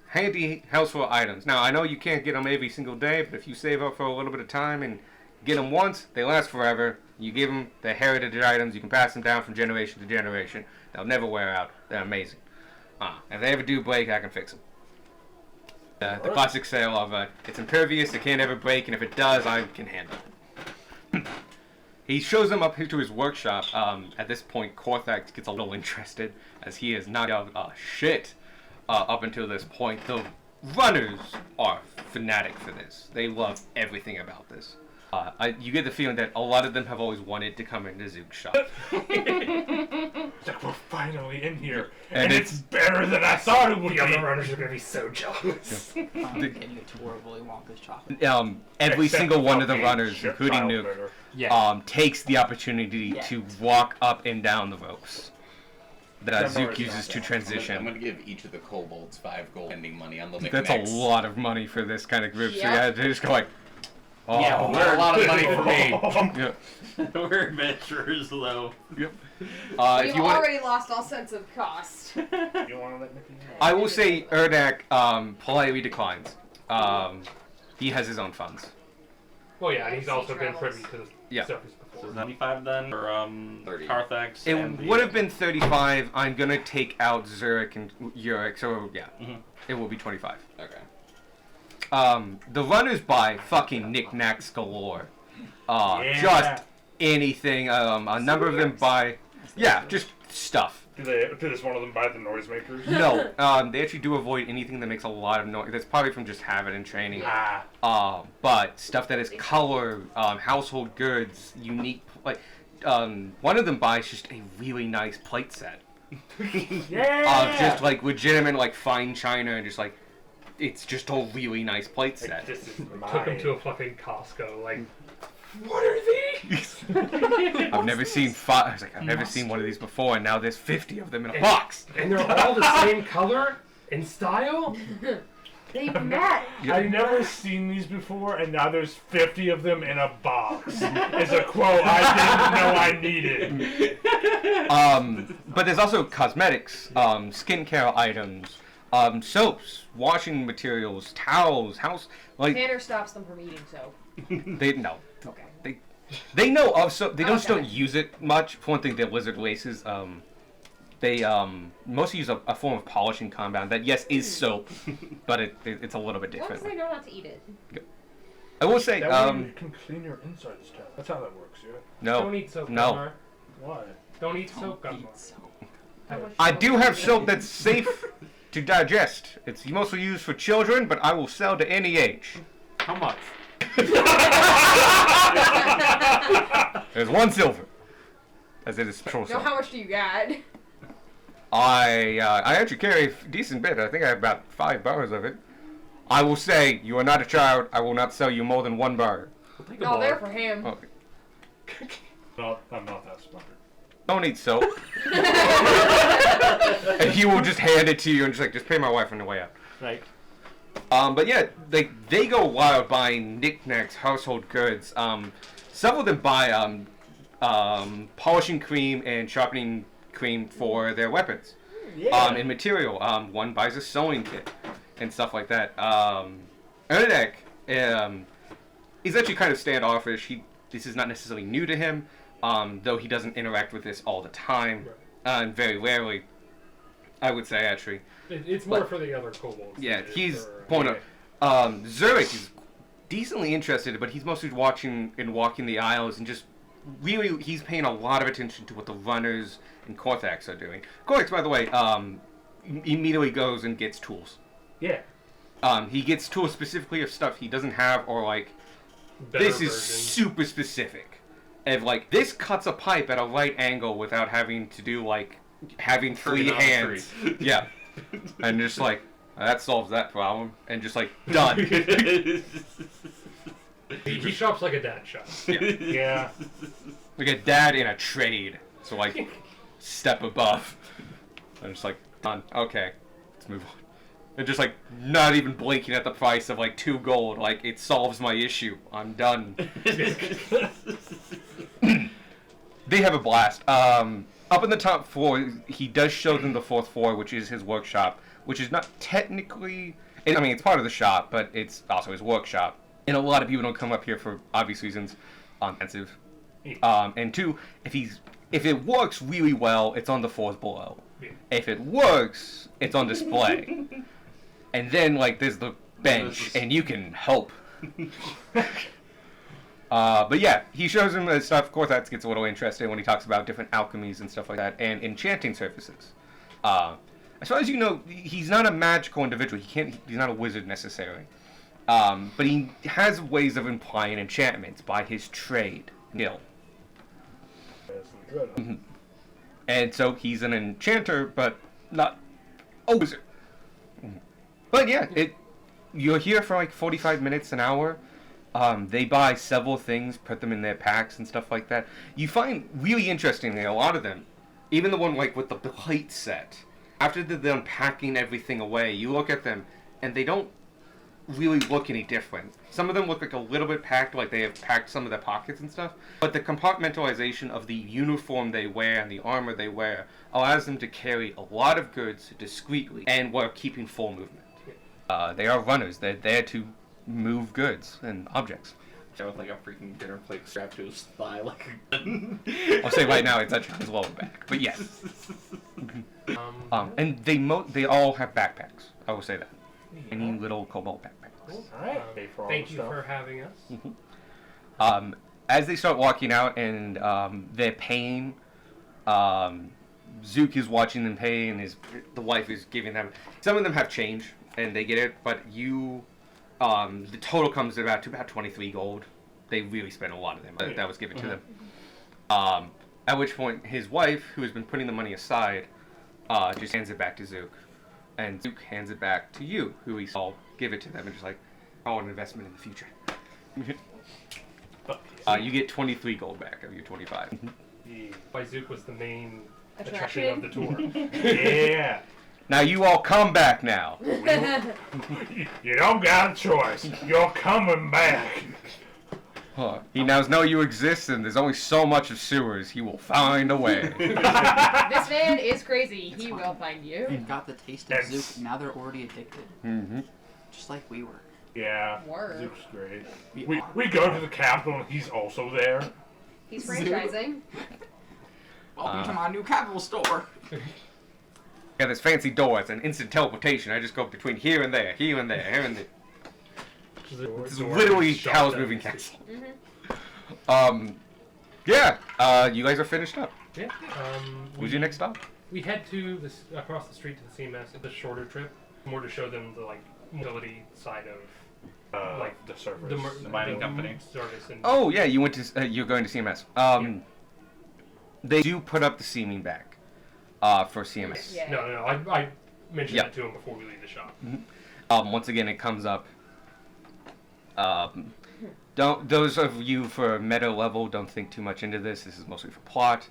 handy household items. Now I know you can't get them every single day, but if you save up for a little bit of time and get them once, they last forever. You give them the heritage items, you can pass them down from generation to generation. They'll never wear out. They're amazing. If they ever do break, I can fix them. The classic sale of it's impervious, it can't ever break, and if it does, I can handle it. He shows them up to his workshop. At this point, Korthax gets a little interested, as he has not done shit up until this point. The runners are fanatic for this. They love everything about this. You get the feeling that a lot of them have always wanted to come into Zook's shop. It's like, we're finally in here. And And it's better than I thought it would be. The other runners are gonna be so jealous. Getting a tour of Willy Wonka's chocolate. Every Except single one of the without being runners, shit including child Nuke, murder. Yeah. takes the opportunity to walk up and down the ropes that Zook uses to I'm transition. gonna give each of the kobolds 5 gold spending money on the That's a knickknacks. lot of money for this kind of group. So Yeah. yeah, they just go like, oh, Yeah, but we're a lot of money for me. yeah. We're adventurers, though. We've If you want, already lost all sense of cost. You want to let Nicky know? I will say Erdak politely declines. He has his own funds. Well, yeah, and he's Sea also been travels. privy to the Yeah. surface So before. 95 then, or 30. Carthax. It and the- would have been 35. I'm gonna take out Zurich and Yurik, so yeah, Mhm. it will be 25. Okay. The runners buy fucking knickknacks galore. Yeah. Just anything. A number of them buy, yeah, just stuff. Does one of them buy the noisemakers? No, they actually do avoid anything that makes a lot of noise. That's probably from just habit and training. But stuff that is color, household goods, unique. Like, one of them buys just a really nice plate set. Yeah. Just like legitimate, like fine china, and just like it's just a really nice plate Like, set. this is mine. Took him to a fucking Costco. Like, what are these? I've never seen five. I was like, I've never seen one of these before, and now there's 50 of them in a box. And they're all the same color and style. They've met. I've never seen these before, and now there's 50 of them in a box. It's a quote I didn't know I needed. But there's also cosmetics, skincare items, soaps, washing materials, towels, house like Tanner stops them from eating soap. they no. Okay. They know of soap. They just Okay. don't use it much. For one thing, they're lizard laces. They mostly use a form of polishing compound that yes is soap, but it's a little bit As long as different. they know not to eat it. I will say That way you can clean your insides too. That's how that works, yeah. Don't no. eat soap, No. Gunmar. Why? Don't eat soap, Gunmar. Eat soap. How much I soap do do have you soap eat? that's safe to digest. It's mostly used for children, but I will sell to any age. How much? There's 1 silver. As it is patrol No, soap. how much do you got? I actually carry a decent bit. I think I have about 5 bars of it. I will say, you are not a child. I will not sell you more than one bar. We'll take a No, bar. they're for him. Okay. No, I'm not that smart. Don't need soap. And he will just hand it to you and just pay my wife on the way out. Right. But yeah, they go wild buying knickknacks, household goods. Some of them buy polishing cream and sharpening cream for their weapons. And material. One buys a sewing kit and stuff like that. Ernek is actually kind of standoffish. This is not necessarily new to him, though he doesn't interact with this all the time, and very rarely, I would say, actually. It's more for the other kobolds. Yeah, than it is he's for- point out. Zurich is decently interested, but he's mostly watching and walking the aisles and just really he's paying a lot of attention to what the runners and Korthax are doing. Korthax, by the way, immediately goes and gets tools. Yeah. He gets tools specifically of stuff he doesn't have, or like better this is versions. super specific. And like this cuts a pipe at a right angle without having to do like having three hands. Yeah. And just like that solves that problem, and just like done. He shops like a dad shops. Yeah. Like a dad in a trade. So like step above. I'm just like done. Okay, let's move on. And just like not even blinking at the price of like 2 gold. Like it solves my issue. I'm done. They have a blast. Up in the top floor, he does show them the 4th floor, which is his workshop, which is not technically. I mean, it's part of the shop, but it's also his workshop. And a lot of people don't come up here for obvious reasons. Expensive. And 2, if it works really well, it's on the 4th below. Yeah. If it works, it's on display. And then like there's the bench, and you can help. But yeah, he shows him the stuff. Korthax gets a little interested when he talks about different alchemies and stuff like that, and enchanting surfaces. As far as you know, he's not a magical individual. He's not a wizard necessarily. But he has ways of implying enchantments by his trade, skill. And so he's an enchanter, but not a wizard. But yeah, you're here for like 45 minutes, an hour. They buy several things, put them in their packs and stuff like that. You find really interestingly a lot of them, even the one like with the plate set. After they're done packing everything away, you look at them and they don't really look any different. Some of them look like a little bit packed, like they have packed some of their pockets and stuff. But the compartmentalization of the uniform they wear and the armor they wear allows them to carry a lot of goods discreetly and while keeping full movement. They are runners. They're there to move goods and objects. With like a freaking dinner plate strapped to his thigh, like a gun. I'll say right now it's actually his lower back, but yes. And they all have backpacks. I will say that. Any little cobalt backpacks. Alright. Pay for all Thank the you stuff. for having us. As they start walking out and they're paying, Zook is watching them pay, and the wife is giving them. Some of them have change and they get it, but the total comes to about 23 gold. They really spent a lot of them. That was given to them. At which point his wife, who has been putting the money aside, just hands it back to Zook, and Zook hands it back to you, who he saw give it to them, and just like, an investment in the future. You get 23 gold back of your 25. Why Zook was the main attraction of the tour. Yeah. Now you all come back now. You don't got a choice. You're coming back. He now knows you exist, and there's only so much of sewers. He will find a way. This man is crazy. He will find you. They've got the taste of Zook. Now they're already addicted. Mm-hmm. Just like we were. Yeah. Word. Zook's great. We go to the capital and he's also there. He's franchising. Welcome to my new capital store. Got this fancy door. It's an instant teleportation. I just go between here and there, here and there, here and there. This is literally Cal's moving castle. Yeah. You guys are finished up. Yeah. Who's your next stop? We head to across the street to the CMS. It's a shorter trip, more to show them the like mobility side of like the servers. the mining company. service. And Oh yeah, you went to. You're going to CMS. They do put up the seaming back, for CMS. Yeah. no, I mentioned Yeah. that to him before we leave the shop. Once again, it comes up. Don't those of you for meta level don't think too much into this. This is mostly for plot.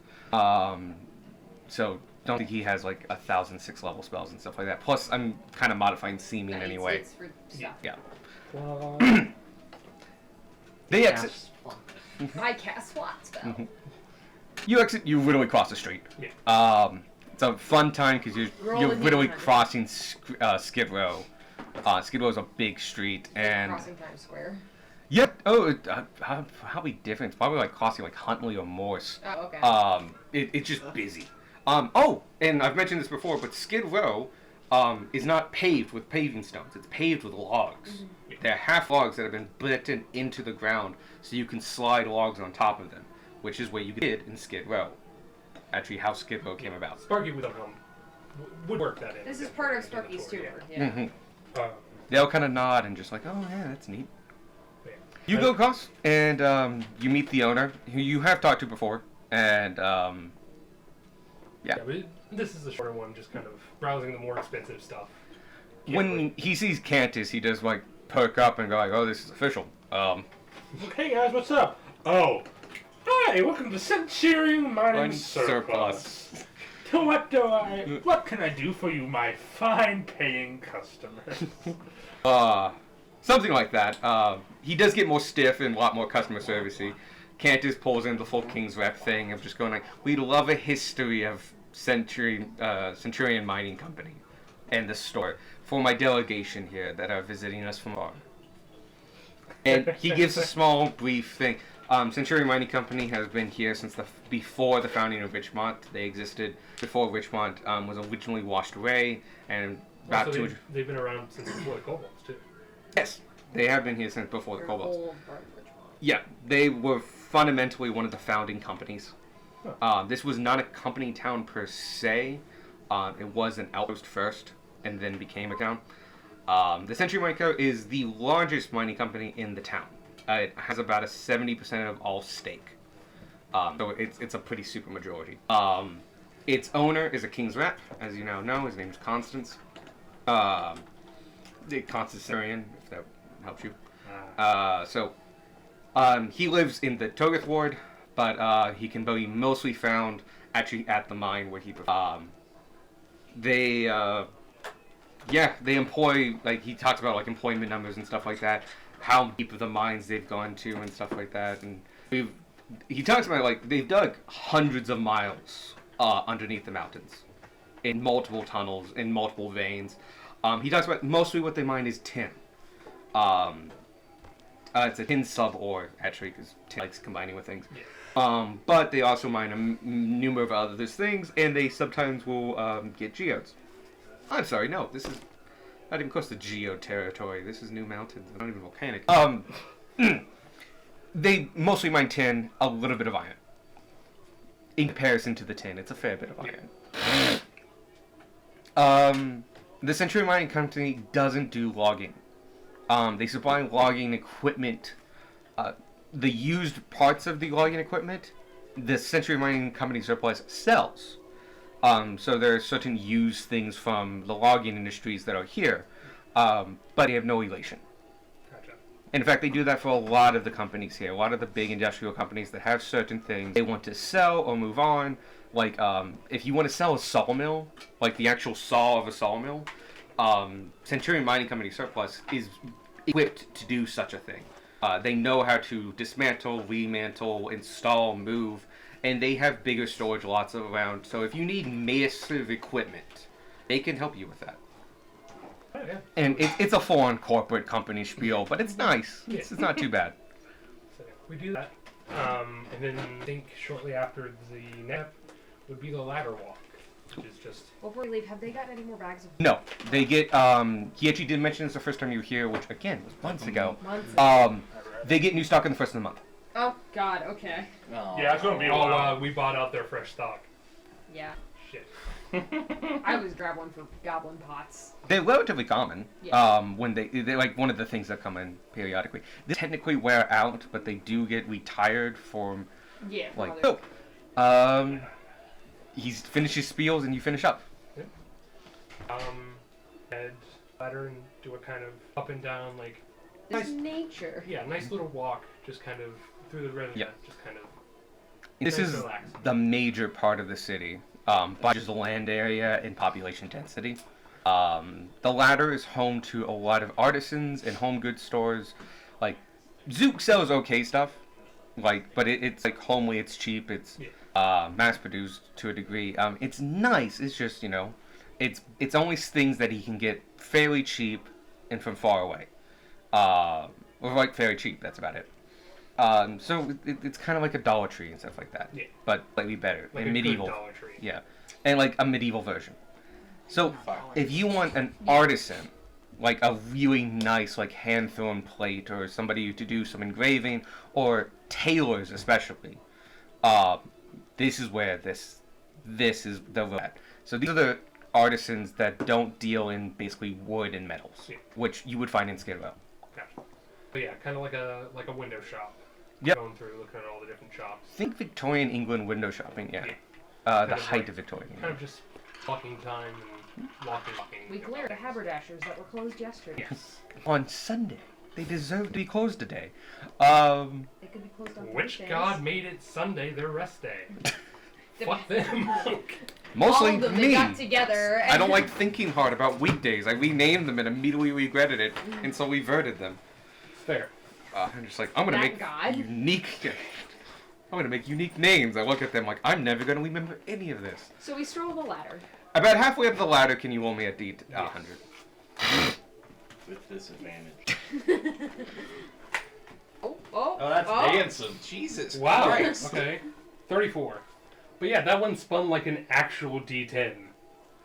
So don't think he has like 1,000 6-level spells and stuff like that. Plus, I'm kind of modifying seeming Yeah, anyway. It's for stuff. Yeah. They exit. I cast SWAT spell. You exit. You literally cross the street. Yeah. It's a fun time because Roll you're with me literally 100. crossing Skid Row. Skid Row is a big street, and Crossing Times Square. yep. Oh, how be different? It's probably like crossing like Huntley or Morse. Oh, okay. It's just busy. Oh, and I've mentioned this before, but Skid Row is not paved with paving stones. It's paved with logs. They're half logs that have been bitten into the ground, so you can slide logs on top of them, which is what you did in Skid Row. Actually, how Skid Row came about. Sparky would work that in. This is part of Sparky's too. Yeah. Hmm. Uh, They'll kind of nod and just like, oh yeah, that's neat. yeah. You go across and you meet the owner, who you have talked to before, and Yeah, but this is the shorter one, just kind of browsing the more expensive stuff. when he sees Cantus, he does like perk up and go like, oh, this is official. Hey guys, what's up? Oh, hi, welcome to Centurion Mining Mining Surplus. What can I do for you, my fine paying customers? Something like that. He does get more stiff and a lot more customer servicey. Cantus pulls in the full King's Rep thing of just going like, we'd love a history of Centurion Mining Company and the store for my delegation here that are visiting us from Arm. And he gives a small, brief thing. Centurion Mining Company has been here since before the founding of Richmont. They existed before Richmont was originally washed away, and about Also, two. they've been around since before the Kobolds, too. Yes, they have been here since before the Your Kobolds. old part of Richmond. Yeah, they were fundamentally one of the founding companies. This was not a company town per se. It was an outpost first, and then became a town. The Century Mining Co. is the largest mining company in the town. It has about a 70% of all stake. So it's a pretty super majority. Its owner is a King's Rep, as you now know. His name is Constance. Constance Centurion, if that helps you. He lives in the Togoth ward, but he can be mostly found actually at the mine where he. They employ, like, he talks about like employment numbers and stuff like that, how deep of the mines they've gone to and stuff like that, and he talks about like they've dug hundreds of miles underneath the mountains, in multiple tunnels, in multiple veins. He talks about mostly what they mine is tin. It's a tin sub-ore, actually, because tin likes combining with things. But they also mine a number of other things, and they sometimes will get geodes. I'm sorry, no, this is not even close to geode territory. This is New Mountains, not even volcanic. They mostly mine tin, a little bit of iron. In comparison to the tin, it's a fair bit of iron. The Century Mining Company doesn't do logging. They supply logging equipment. The used parts of the logging equipment, the Century Mining Company surplus sells. So there are certain used things from the logging industries that are here, but they have no relation. Gotcha. In fact, they do that for a lot of the companies here. A lot of the big industrial companies that have certain things they want to sell or move on. Like, if you want to sell a sawmill, like the actual saw of a sawmill, Centurion Mining Company surplus is equipped to do such a thing. They know how to dismantle, remantle, install, move, and they have bigger storage lots around. So if you need massive equipment, they can help you with that. Oh, yeah. And it's a full-on corporate company spiel, but it's nice. It's not too bad. So we do that. And then I think shortly after the nap would be the ladder walk, which is just... Before we leave, have they got any more bags of No, they get, he actually did mention this the first time you were here, which again was months ago. months? They get new stock on the first of the month. Oh, God, okay. Yeah, it's gonna be a Oh, while. we bought out their fresh stock. Yeah. Shit. I always grab one for goblin pots. They're relatively common. Yeah. When they're like one of the things that come in periodically. They technically wear out, but they do get retired from Yeah. like. Father. He's finishes spiels and you finish up. Head ladder and do a kind of up and down, like, This is nature. yeah, nice little walk, just kind of through the river. Yep. Just kind of. This nice is and relaxing. the major part of the city, by just the land area and population density. The ladder is home to a lot of artisans and home goods stores. Like, Zook sells okay stuff, like, but it's like homely, it's cheap, it's mass produced to a degree. It's nice. It's just, you know, it's only things that he can get fairly cheap and from far away. Or like fairly cheap. That's about it. So it's kind of like a Dollar Tree and stuff like that, Yeah. but slightly better, Like and a medieval. Good Dollar Tree. Yeah, and like a medieval version. So if you want an artisan, like a really nice, like hand-thrown plate, or somebody to do some engraving, or tailors especially, this is where this is the road. So these are the artisans that don't deal in basically wood and metals, Yeah. which you would find in Skid Row. Gotcha. But yeah, kind of like a window shop. Yep. Going through, looking at all the different shops. Think Victorian England window shopping, yeah. Yeah. The of height like- of Victorian Kind England. of just walking time and walking. We glared at haberdashers that were closed yesterday. Yes. On Sunday. They deserve to be closed today. They could be closed on Which Thursdays. god made it Sunday their rest day? Fuck them. Mostly All of them, me. they got together. I don't like thinking hard about weekdays. I renamed them and immediately regretted it, and so reverted them. Fair. I'm just like, I'm gonna That make God. unique. I'm gonna make unique names. I look at them like, I'm never gonna remember any of this. So we stroll the ladder. About halfway up the ladder, can you roll me a D100? With disadvantage. Oh, Oh, that's oh. dancing. Jesus Wow. Christ. Okay. 34. But yeah, that one spun like an actual D10.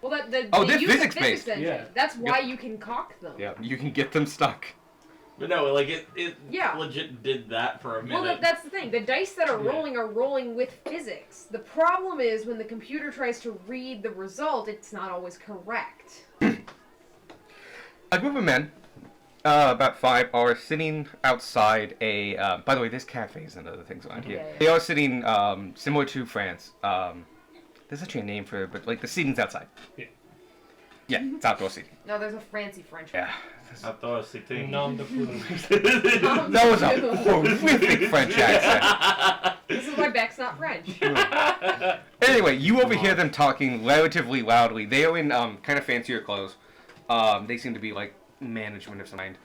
Well, Oh, they they're use a physics-based. physics engine. Yeah. That's why you can cock them. Yeah, you can get them stuck. But no, like it Yeah. legit did that for a minute. Well, that's the thing. The dice that are Yeah. rolling with physics. The problem is when the computer tries to read the result, it's not always correct. A group of men, about 5, are sitting outside a. By the way, there's cafes and other things around here. Yeah, yeah. They are sitting similar to France. There's actually a name for it, but like the seating's outside. Yeah. Yeah, it's outdoor seating. No, there's a fancy French Yeah. Outdoor sitting. Nom de plume. one. That was a horrific French accent. This is why Beck's not French. Anyway, you overhear them talking relatively loudly. They are in kind of fancier clothes. They seem to be like management of some kind,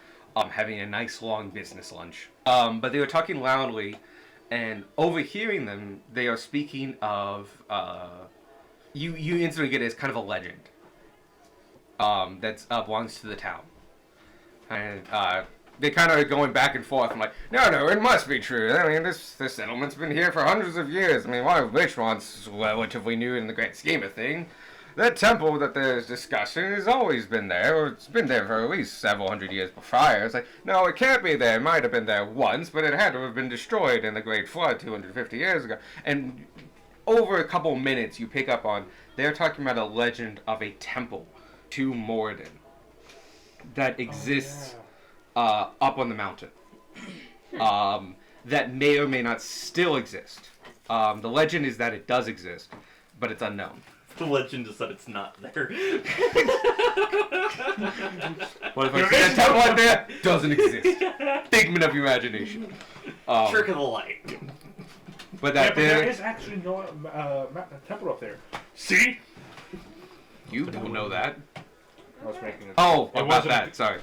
having a nice long business lunch. But they were talking loudly, and overhearing them, they are speaking of you instantly get it as kind of a legend that belongs to the town, and they kind of are going back and forth. I'm like, no, it must be true. I mean, this settlement's been here for hundreds of years. I mean, while Richmond's relatively new in the grand scheme of things, that temple that there's discussion has always been there, or it's been there for at least several hundred years prior. It's like, no, it can't be there. It might have been there once, but it had to have been destroyed in the Great Flood 250 years ago. And over a couple minutes, you pick up on, they're talking about a legend of a temple to Moradin that exists up on the mountain. That may or may not still exist. The legend is that it does exist, but it's unknown. The legend is that it's not there. What if I see that temple out there? Doesn't exist. Figment of your imagination. Trick of the light. But Yeah, that but there there, is actually no temple up there. See? you don't know that. I was making a Oh, It about wasn't- that. Sorry.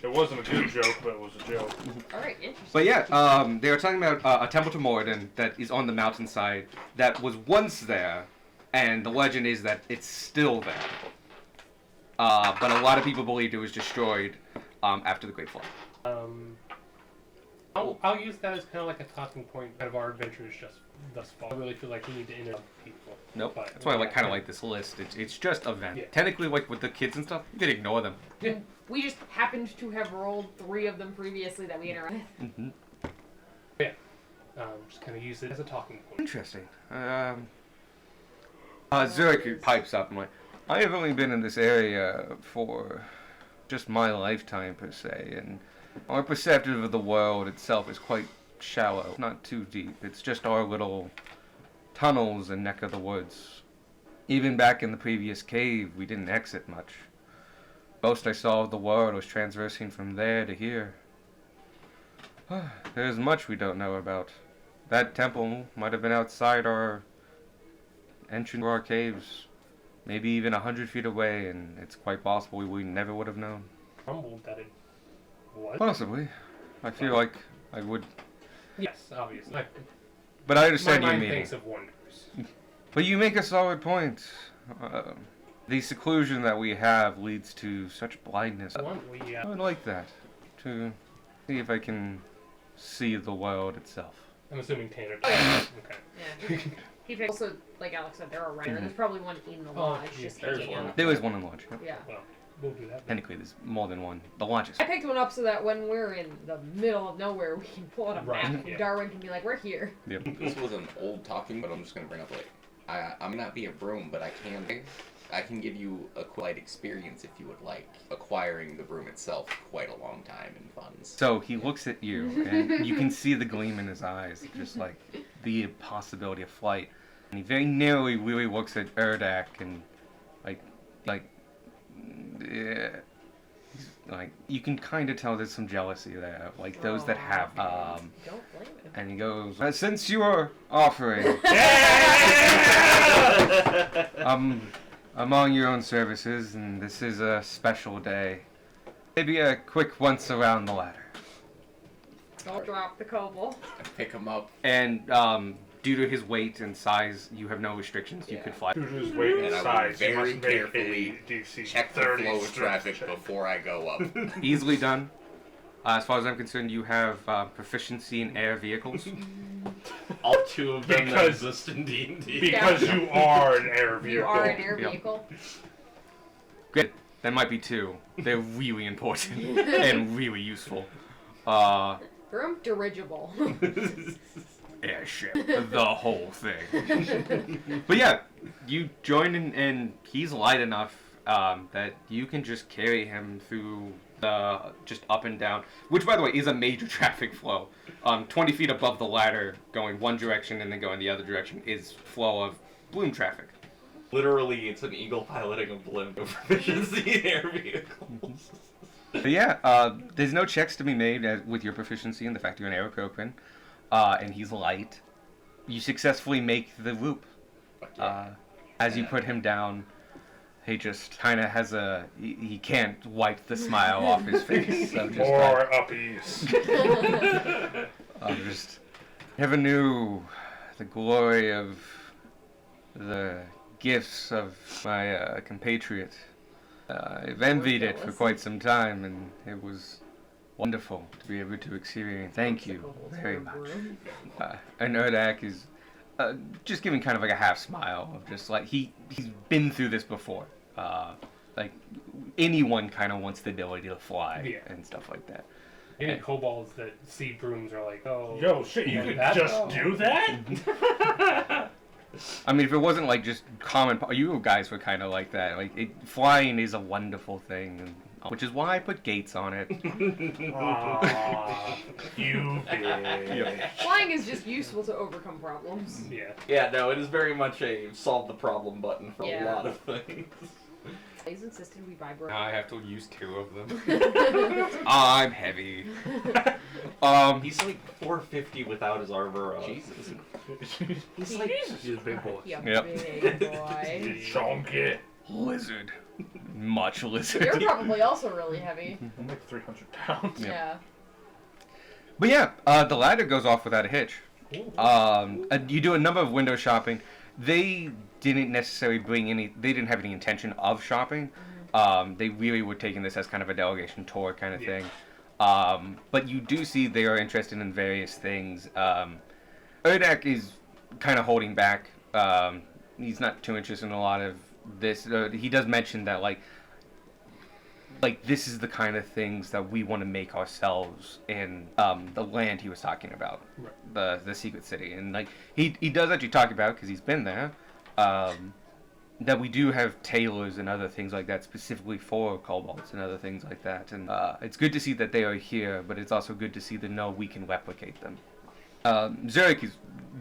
It wasn't a good joke, but it was a joke. Alright, interesting. But yeah, they were talking about a temple to Moradin that is on the mountainside that was once there, and the legend is that it's still there. But a lot of people believed it was destroyed after the Great Flood. I'll use that as kind of like a talking point out of our adventures just thus far. I really feel like we need to interrupt people. Nope. But, That's why I yeah, kind of like this list. It's just events. Yeah. Technically, like with the kids and stuff, you could ignore them. We just happened to have rolled 3 of them previously that we interacted with. Mm-hmm. Just kind of use it as a talking point. Interesting. Zurich pipes up. I'm like, I have only been in this area for just my lifetime per se, and our perception of the world itself is quite shallow, not too deep. It's just our little tunnels and neck of the woods. Even back in the previous cave, we didn't exit much. Most I saw of the world was transversing from there to here. There's much we don't know about. That temple might have been outside our entrance to our caves. Maybe even 100 feet away, and it's quite possible we never would have known. Crumbled that it was. Possibly. I feel like I would. Yes, obviously. But I My understand your mind meaning. thinks of wonders. But you make a solid point. The seclusion that we have leads to such blindness. Bluntly, I would like that. To see if I can see the world itself. I'm assuming Tanner. Yeah. Okay. Yeah. He picked, also, like Alex said, there are around. There's probably one in the Oh, lodge, yeah, just there's hanging one. out. There is one in launch. Yep. Yeah. Well, we'll do that. Technically, there's more than one. The launch is. I picked one up so that when we're in the middle of nowhere, we can pull out a Right, map. yeah. Darwin can be like, "We're here." Yep. This was an old talking, but I'm just gonna bring up like I'm not be a broom, but I can give you a quiet experience if you would like. Acquiring the broom itself quite a long time in funds. So he looks at you, and you can see the gleam in his eyes, just like the possibility of flight. And he very nearly really looks at Erdak, and yeah, like you can kind of tell there's some jealousy there, like those that have. Don't blame him. And he goes, since you are offering, among your own services, and this is a special day, maybe a quick once around the ladder. Don't drop the kobold. I pick him up And due to his weight and size, you have no restrictions. You Yeah. could fly. Due to his weight and And I would size, you very must make carefully a DC check the 30 flow of strength traffic check. before I go up. Easily done. As far as I'm concerned, you have proficiency in air vehicles. All two of them that Because- exist in D&D. Because you are an air vehicle. You are an air Yep. vehicle. Good. That might be two. They're really important and really useful. Broom dirigible. Airship. The whole thing. But yeah, you join in, and he's light enough that you can just carry him through the just up and down, which by the way is a major traffic flow. 20 feet above the ladder, going one direction and then going the other direction, is flow of bloom traffic. Literally, it's an eagle piloting a blimp of proficiency in air vehicles. But yeah, there's no checks to be made with your proficiency and the fact you're an Aarakocra, and he's light. You successfully make the loop. As you put him down, he just kind of has he can't wipe the smile off his face. So just Or uppies. just never knew the glory of the gifts of my compatriot. I've envied it for quite some time, and it was wonderful to be able to experience. Thank you very much. And Erdak is just giving kind of like a half smile of just like he's been through this before. Like anyone kind of wants the ability to fly Yeah. and stuff like that. Any kobolds that see brooms are like, oh. Yo, shit, you Yeah, could that's- just oh. do that? I mean, if it wasn't like just common, you guys were kind of like that. Like flying is a wonderful thing, and, which is why I put gates on it. Aw, you bitch. Flying is just useful to overcome problems. Yeah. Yeah, no, it is very much a solve the problem button for Yeah. a lot of things. He's insisted we buy broom. Now I have to use 2 of them. I'm heavy. He's like 450 without his armor on. Jesus. He's like He's a big boy. Yeah, Yep. big boy. Chonky. Lizard. Much lizard. You're probably also really heavy. I'm like 300 pounds. Yeah. But yeah, the ladder goes off without a hitch. You do a number of window shopping. They didn't necessarily they didn't have any intention of shopping. They really were taking this as kind of a delegation tour kind of thing. But you do see they are interested in various things. Erdak is kind of holding back. He's not too interested in a lot of this. He does mention that like this is the kind of things that we want to make ourselves in the land he was talking about, Right. the secret city, and like he does actually talk about, because he's been there, that we do have tailors and other things like that specifically for kobolds and other things like that, and it's good to see that they are here, but it's also good to see that we can replicate them. Zurich is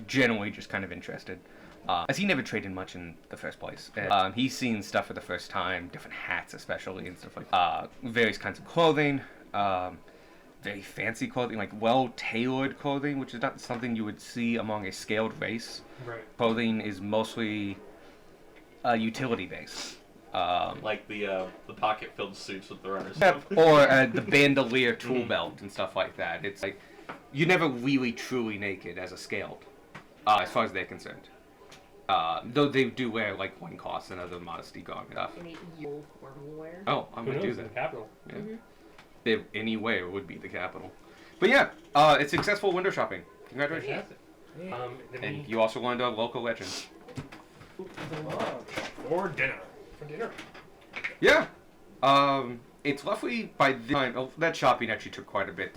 generally just kind of interested. as he never traded much in the first place. And, he's seen stuff for the first time, different hats especially, and stuff like various kinds of clothing, very fancy clothing, like well-tailored clothing, which is not something you would see among a scaled race. Right. Clothing is mostly utility-based. Like the pocket-filled suits with the runners. Or the bandolier tool belt and stuff like that. It's like, you're never really truly naked as a scaled, as far as they're concerned. Though they do wear like loincloths and other modesty garment stuff. Any you'll formal wear. Oh, I'm Who gonna do knows? In the that. capital. Yeah. Mm-hmm. If anywhere would be the capital. But yeah, it's successful window shopping. Congratulations. Fantastic. Then And we you also learned a local legend. For dinner. for dinner. Yeah. It's roughly by the time that shopping actually took quite a bit.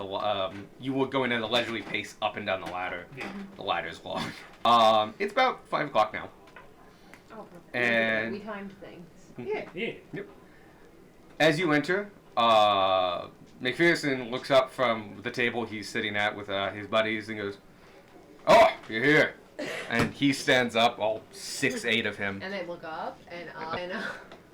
You were going at a leisurely pace up and down the ladder. Yeah. The ladder's long. It's about 5 o'clock now. Oh, perfect. And- We timed things. Yeah. As you enter, McPherson looks up from the table he's sitting at with his buddies and goes, "Oh, you're here!" And he stands up, all 6'8" of him, And they look up, and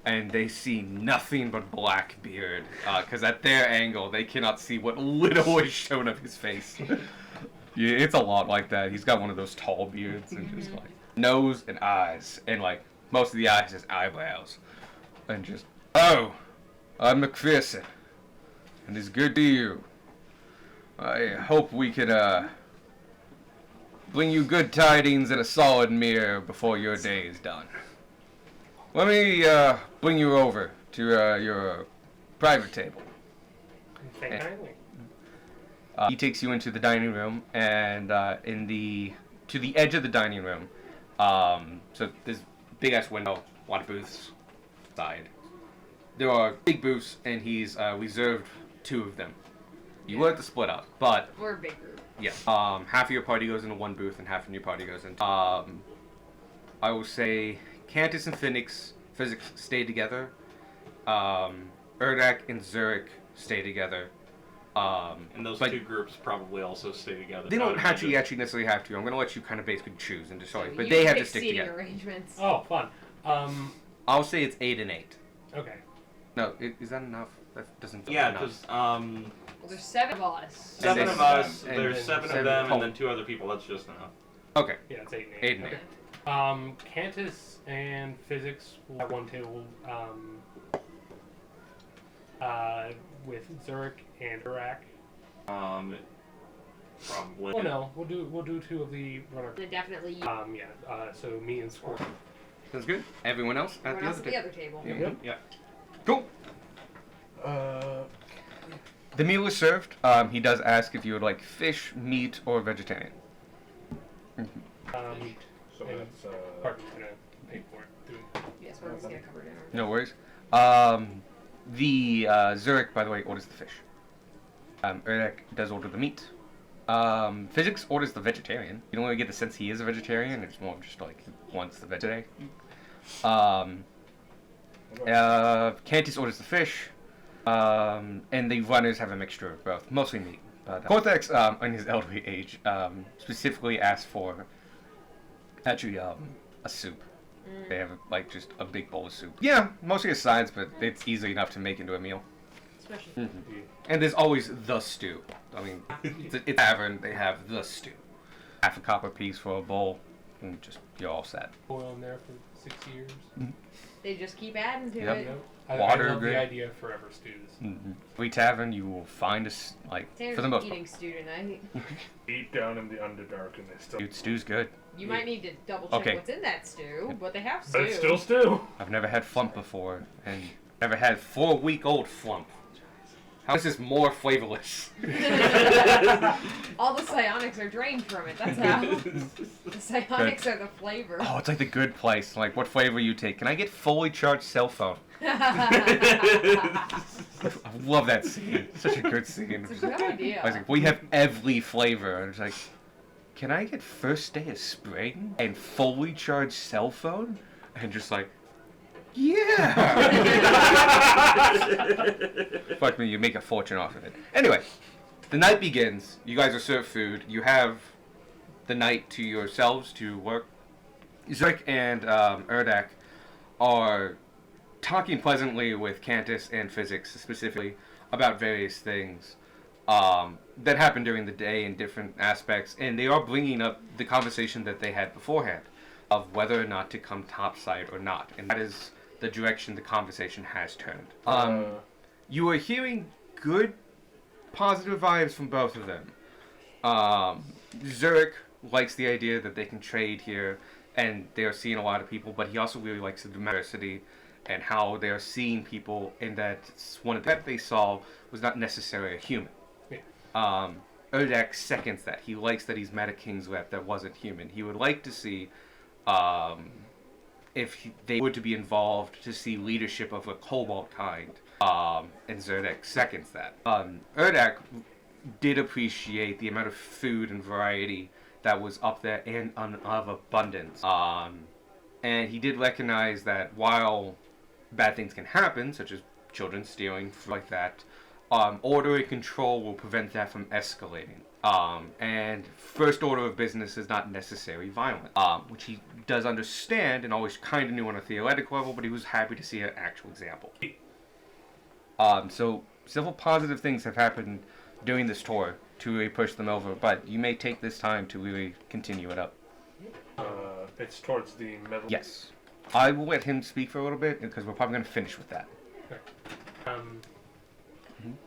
and they see nothing but Blackbeard, because at their angle they cannot see what little is shown of his face. Yeah, it's a lot like that. He's got one of those tall beards and just like nose and eyes, and like most of the eyes is eyebrows, and just, "Oh, I'm McPherson, and it's good to you. I hope we can bring you good tidings and a solid meal before your day is done. Let me bring you over to your private table." Thank Yeah. kindly. He takes you into the dining room, and to the edge of the dining room. So there's big ass window, a lot of booths side. There are big booths, and he's reserved 2 of them. You were at the split up, but we're a big group. yeah, half of your party goes into one booth, and half of your party goes into. I will say Cantus and Phoenix stay together. Urdak and Zurich stay together. And those but 2 groups probably also stay together. they I don't would actually imagine. necessarily have to. I'm gonna let you kind of basically choose and decide, but You they have to pick stick seating together. arrangements. Oh, fun. I'll say it's 8 and 8. Okay. No, is that enough? That doesn't. feel Yeah, enough. because Well, there's 7 of us. 7 then- of us, and there's then 7 of seven them, total. and then 2 other people. That's just enough. Okay, Yeah, it's 8 and 8. 8 and 8. Cantus and Physics will have one table. With Zurich and Iraq. Probably. Oh no, we'll do 2 of the runner. Then definitely you. So me and Score. Sounds good. Everyone else at Everyone the else other at the table. other table. Yeah. Yep. Cool. The meal is served. He does ask if you would like fish, meat, or vegetarian. So and that's Parker's gonna pay for it. Yes, we're just gonna cover dinner. No worries. The Zurich, by the way, orders the fish. Urdak does order the meat. Physics orders the vegetarian. You don't really get the sense he is a vegetarian. It's more just like he wants the vegetarian. Cantus orders the fish. And the runners have a mixture of both, mostly meat. Cortex, in his elderly age, specifically asked for actually a soup. They have like just a big bowl of soup. Yeah, mostly as sides, but it's easy enough to make into a meal. Especially. And there's always the stew. I mean, it's a tavern. They have the stew. Half a copper piece for a bowl, and just you're all set. Boil in there for 6 years. They just keep adding to Yep. it. I Water, love great. the idea of forever stews. Every tavern you will find us like Tanner's for the most part. eating stew tonight. deep down in the Underdark, and they still. Dude, stew's good. You might need to double check Okay. what's in that stew, but they have stew. But it's still stew. I've never had flump before, and never had 4-week-old flump. How is this more flavorless? All the psionics are drained from it. That's how. The psionics are the flavor. Oh, it's like the good place. Like, what flavor you take? Can I get fully charged cell phone? I love that scene. It's such a good scene. It's a good idea. I was like, we have every flavor. And it's like, can I get first day of spring and fully charged cell phone? And just like, yeah. Fuck me, you make a fortune off of it. Anyway, the night begins. You guys are served food. You have the night to yourselves to work Zurich and Erdak are talking pleasantly with Cantus and Physics specifically about various things that happened during the day in different aspects, and they are bringing up the conversation that they had beforehand of whether or not to come topside or not, and that is the direction the conversation has turned. You are hearing good, positive vibes from both of them. Zurich likes the idea that they can trade here, and they are seeing a lot of people, but he also really likes the diversity and how they are seeing people, and that one of that they saw was not necessarily a human. Yeah. Erdak seconds that. He likes that he's met a King's Rep that wasn't human. He would like to see if they were to be involved to see leadership of a cobalt kind. And Zerdak seconds that. Erdak did appreciate the amount of food and variety that was up there and of abundance. And he did recognize that while bad things can happen, such as children stealing, like that, order and control will prevent that from escalating. And first order of business is not necessarily violent, which he does understand and always kind of knew on a theoretical level, but he was happy to see an actual example. So several positive things have happened during this tour to really push them over, but you may take this time to really continue it up. It's towards the middle. Yes. I will let him speak for a little bit, because we're probably going to finish with that.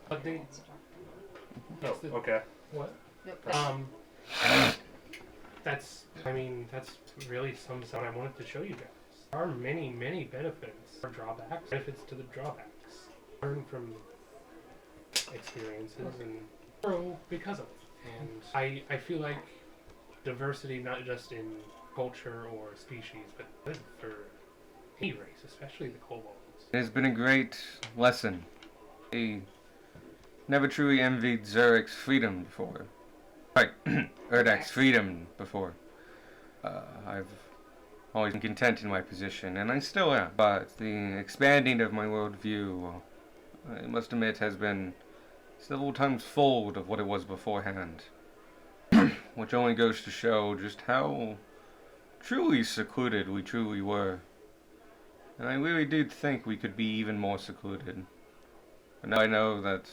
But they, Oh, okay. what? Yep. That's really sums up what I wanted to show you guys. There are many, many benefits or drawbacks. Benefits to the drawbacks. Learn from experiences and grow because of it. And I feel like diversity, not just in culture or species, but good for any race, especially the kobolds. It has been a great lesson. I never truly envied Zurich's freedom before. Right, Erdak's freedom before. I've always been content in my position, and I still am. But the expanding of my worldview, I must admit, has been several times fold of what it was beforehand. Which only goes to show just how truly secluded we truly were. And I really did think we could be even more secluded. But now I know that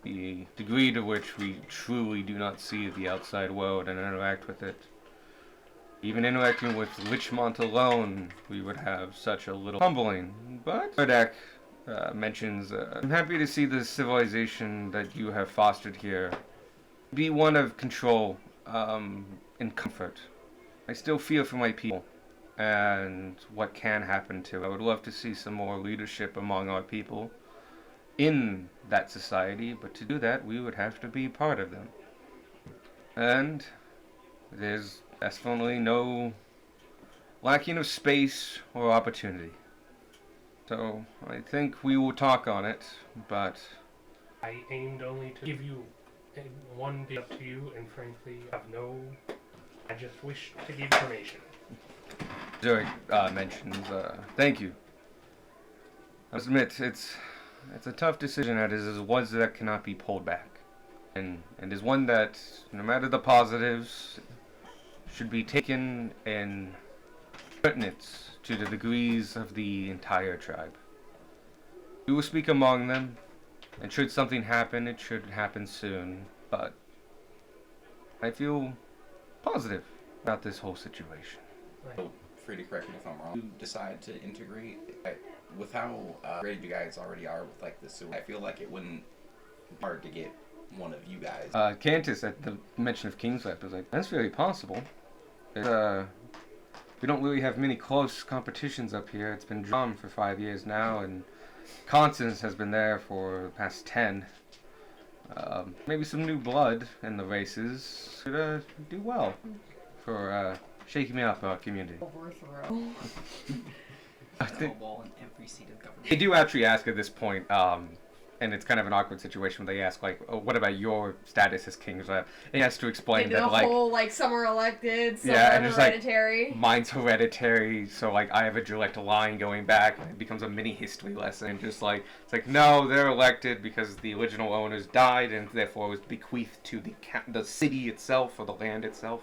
the degree to which we truly do not see the outside world and interact with it, even interacting with Richmont alone, we would have such a little humbling. But Erdak mentions, I'm happy to see the civilization that you have fostered here be one of control and comfort. I still fear for my people and what can happen to it. I would love to see some more leadership among our people in that society, but to do that we would have to be part of them. And there's definitely no lacking of space or opportunity. So I think we will talk on it, but I aimed only to give you one bit up to you, and frankly, I just wish to give information. Zurich mentions, thank you. I must admit, it's a tough decision, that is one that cannot be pulled back. And is one that, no matter the positives, should be taken in pertinence to the degrees of the entire tribe. We will speak among them, and should something happen, it should happen soon, but I feel positive about this whole situation. Feel free to correct me if I'm wrong. You decide to integrate with how great you guys already are with like the sewer. I feel like it wouldn't be hard to get one of you guys. Cantus, at the mention of King's Lap, was like, that's very possible. We don't really have many close competitions up here. It's been drawn for 5 years now, and Constance has been there for the past 10. Maybe some new blood in the races could do well for shaking me up our community. Overthrow. I think Snowball in every seat of government. they do actually ask at this point, and it's kind of an awkward situation when they ask, like, oh, what about your status as king's rep? And he has to explain They did that, the like, whole, like, some are elected, some Yeah, are and it's like- hereditary. mine's hereditary, so, like, I have a direct line going back, and it becomes a mini history lesson, just like, it's like, no, they're elected because the original owners died, and therefore was bequeathed to the city itself, or the land itself,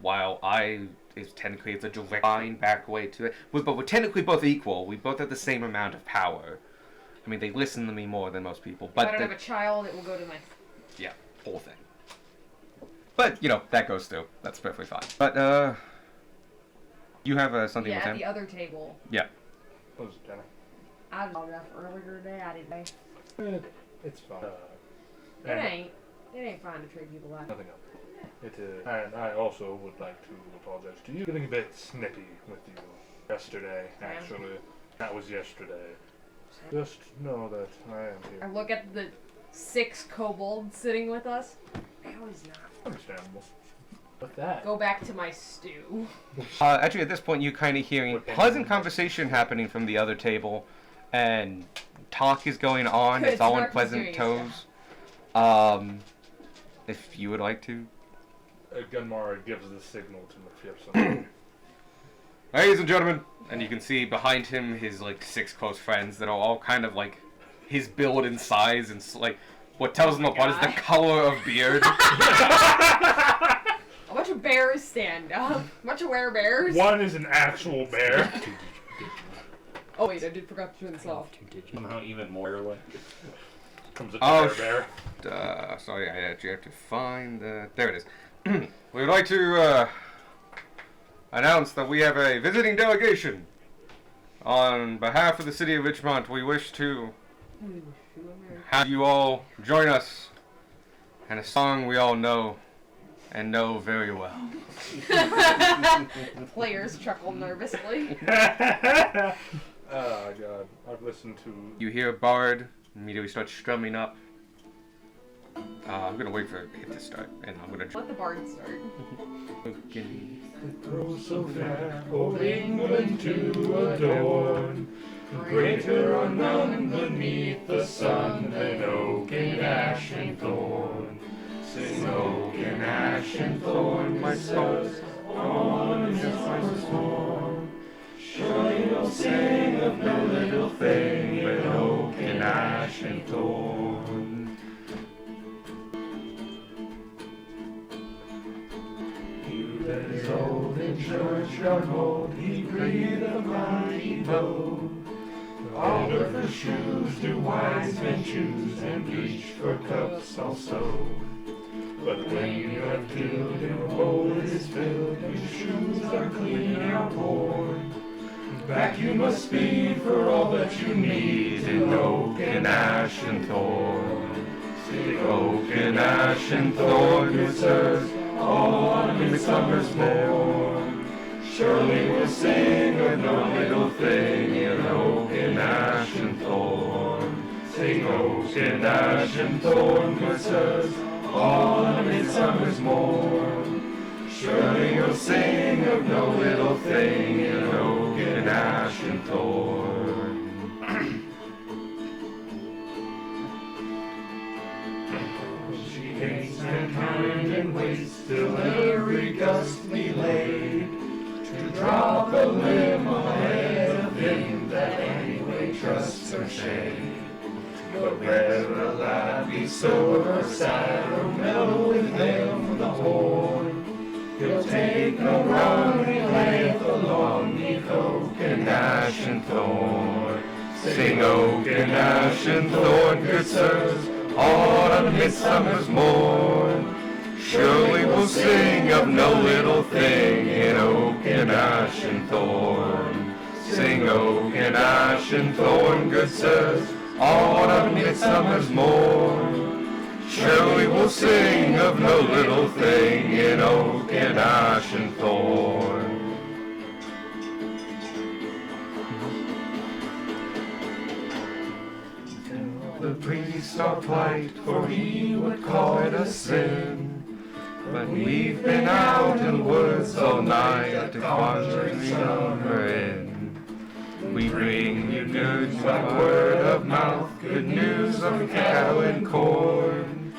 while technically it's a direct line back way to it, but we're technically both equal, we both have the same amount of power. I mean, they listen to me more than most people, If but I don't have a child, it will go to my... whole thing. But, you know, that goes through. That's perfectly fine. But, you have something Yeah, with at him? the other table. What was it, Jenna? I did all that earlier today, I didn't. It's fine. It ain't fine to treat people like that. Nothing else. It is. And I also would like to apologize to you. Getting a bit snippy with you yesterday, actually. That was yesterday. Just know that I am I here. look at the 6 kobolds sitting with us. I always not. Understandable. With that. Go back to my stew. Actually, at this point, you're kind of hearing Okay. pleasant conversation happening from the other table, and talk is going on. Good, It's all in Mark is pleasant doing tones. If you would like to. Gunmar gives the signal to McPherson. Ladies and gentlemen, and you can see behind him his, like, 6 close friends that are all kind of, like, his build and size, and, like, what tells them apart is the color of beard. A bunch of bears stand up. A bunch of werebears. One is an actual bear. Oh wait, I did forgot to turn this off. Somehow even more like. Comes a Oh, bear. Sorry, I actually have to find the... There it is. We would like to, announce that we have a visiting delegation. On behalf of the city of Richmond, we wish to have you all join us in a song we all know and know very well. Players chuckle nervously. Oh god, I've listened to. You hear Bard immediately start strumming up. I'm gonna wait for it to start, and I'm gonna... Let the bard start. Grows so fair, O England to adorn. Greater are none beneath the sun than oak and ash and thorn. Sing oak and ash and thorn, my soul, on and just my horn. Surely you'll sing of no little thing but oak and ash and thorn. That is old in church yard mold, he breathed a mighty bow. All of the shoes do wise men choose, and reach for cups also. But when you have filled and bowl is filled, your shoes are clean or worn. Back you must speed for all that you need in oak and ash and thorn. Sing oak and ash and thorn, good sirs, all on midsummer's morn. Surely we'll sing of no little thing in oak and ash and thorn. Sing oak and ash and thorn, good sirs, all on midsummer's morn. Surely we'll sing of no little thing in oak and ash and thorn. She hates mankind and waits till every gust be laid, to drop a limb ahead of him that anyway trusts her shade. But whether a lad be sober or sad or mellow with them from the horn, he'll take no wrong, he'll lay along neath oak and ash and thorn. Sing oak and ash and thorn, good sirs, all on midsummer's morn. Surely we'll sing of no little thing in oak and ash and thorn. Sing oak and ash and thorn, good sirs, all on midsummer's morn. Surely we'll sing of no little thing in oak and ash and thorn. The priest our plight, for he would call it a sin. But we've been out in woods all night to conjure summer in. We bring you goods by word of mouth, good news of cattle and corn.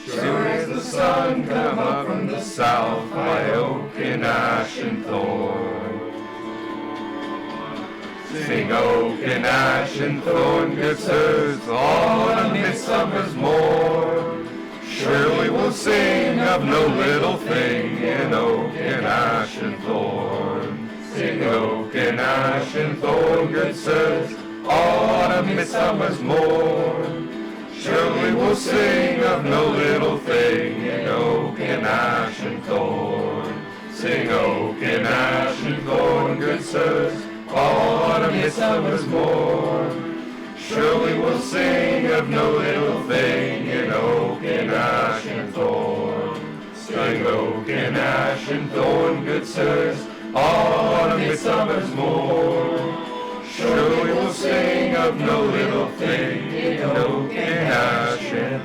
Soon as the sun come up from the south, by oak and ash and thorn. Sing oak and ash and thorn, good sirs, all on a midsummer's morn. Surely we'll sing of no little thing in oak and ash and thorn. Sing oak and ash and thorn, good sirs, all on a midsummer's morn. Surely we'll sing of no little thing in oak and ash and thorn. Sing oak and ash and thorn, good sirs, all on a midsummer's morn. Surely we'll sing of no little thing in oak and ash and thorn. Sing oak and ash and thorn, good sirs, all on a midsummer's morn. Surely we'll sing of no little thing in oak and ash and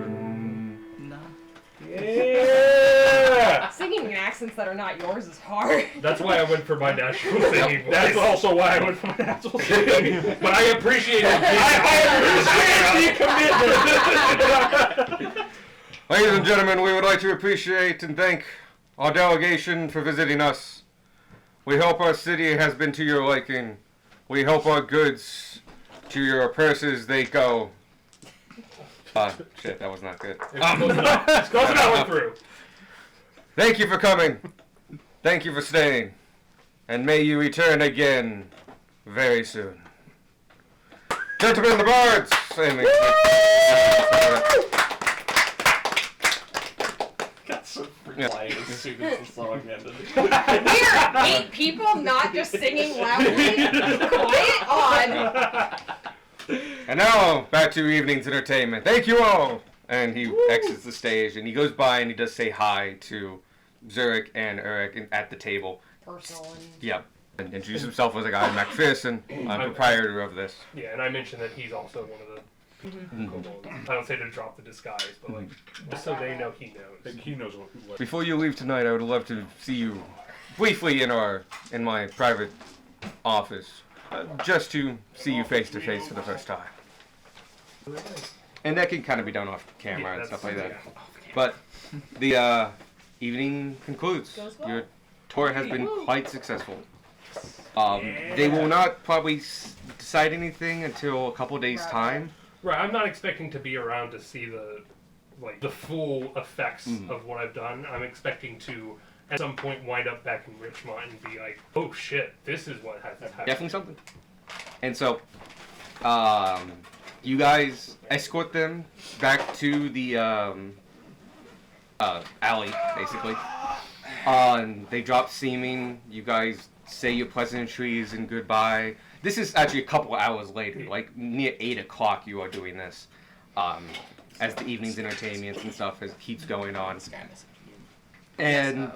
thorn. No. Yeah! Singing in accents that are not yours is hard. That's why I went for my natural singing voice. That's also why I went for natural singing. But I appreciate it. I appreciate the commitment. Ladies and gentlemen, we would like to appreciate and thank our delegation for visiting us. We hope our city has been to your liking. We hope our goods to your purses they go. Shit, that was not good. It's close enough. We're through. Thank you for coming. Thank you for staying. And may you return again very soon. Gentlemen, the bards! Got so quiet as soon as the song ended. We're 8 people not just singing loudly. Quiet on. And now, back to evening's entertainment. Thank you all! And he exits the stage, and he goes by and he does say hi to Zurich and Eric at the table. Personal and... Yep. And introduce himself as a guy, MacPherson. I'm proprietor of this. Yeah, and I mentioned that he's also one of the kobolds. I don't say to drop the disguise, but like, just so they know he knows. He knows what. Before you leave tonight, I would love to see you briefly in my private office, just to see you face to face for the first time. And that can kind of be done off camera and stuff like that. Yeah. But the evening concludes. Goes well. Your tour has been quite successful. They will not probably decide anything until a couple days' time. Right, I'm not expecting to be around to see the full effects of what I've done. I'm expecting to, at some point, wind up back in Richmond and be like, oh shit, this is what has happened. Definitely something. And so, you guys escort them back to the alley, basically. They drop seeming. You guys say your pleasantries and goodbye. This is actually a couple hours later, like near 8 o'clock. You are doing this, as the evening's entertainment and stuff keeps going on. And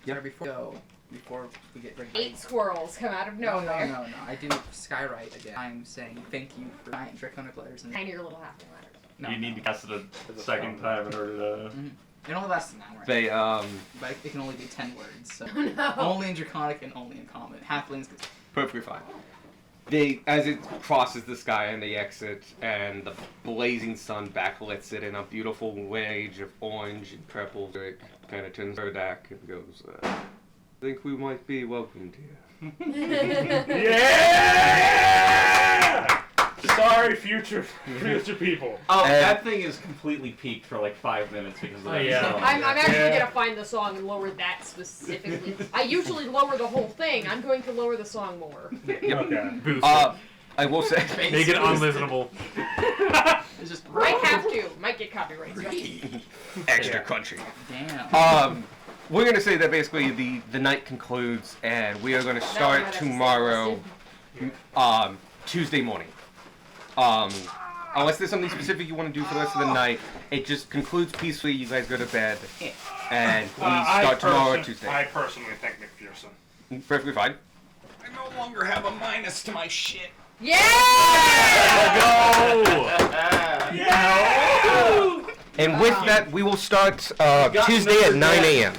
before we get ready. 8 squirrels come out of No, nowhere. no. I do Skywrite again. I'm saying thank you for giant draconic letters. And Tinier little halfling letters. no, You need to cast it a second time in order to. It only lasts an hour. they But it can only be 10 words. So Oh no. only in draconic and only in common. Halflings. perfectly fine. As it crosses the sky and they exit, and the blazing sun backlights it in a beautiful rage of orange and purple. It kind of turns her back and goes, I think we might be welcomed here. Yeah! Sorry, future people. Oh, And- that thing is completely peaked for like 5 minutes because of that. yeah. song. I'm actually Yeah. gonna find the song and lower that specifically. I usually lower the whole thing. I'm going to lower the song more. Okay. Boost. I will say, Make it unlistenable. It's just Might have to. Might get copyright strike. extra crunchy. damn. We're gonna say that basically the night concludes, and we are gonna start tomorrow, Tuesday morning. Unless there's something specific you want to do for the rest of the night, it just concludes peacefully. You guys go to bed, and we start tomorrow, Tuesday. I personally think McPherson. Perfectly fine. I no longer have a minus to my shit. Yeah! And with that, we will start Tuesday at 9 a.m.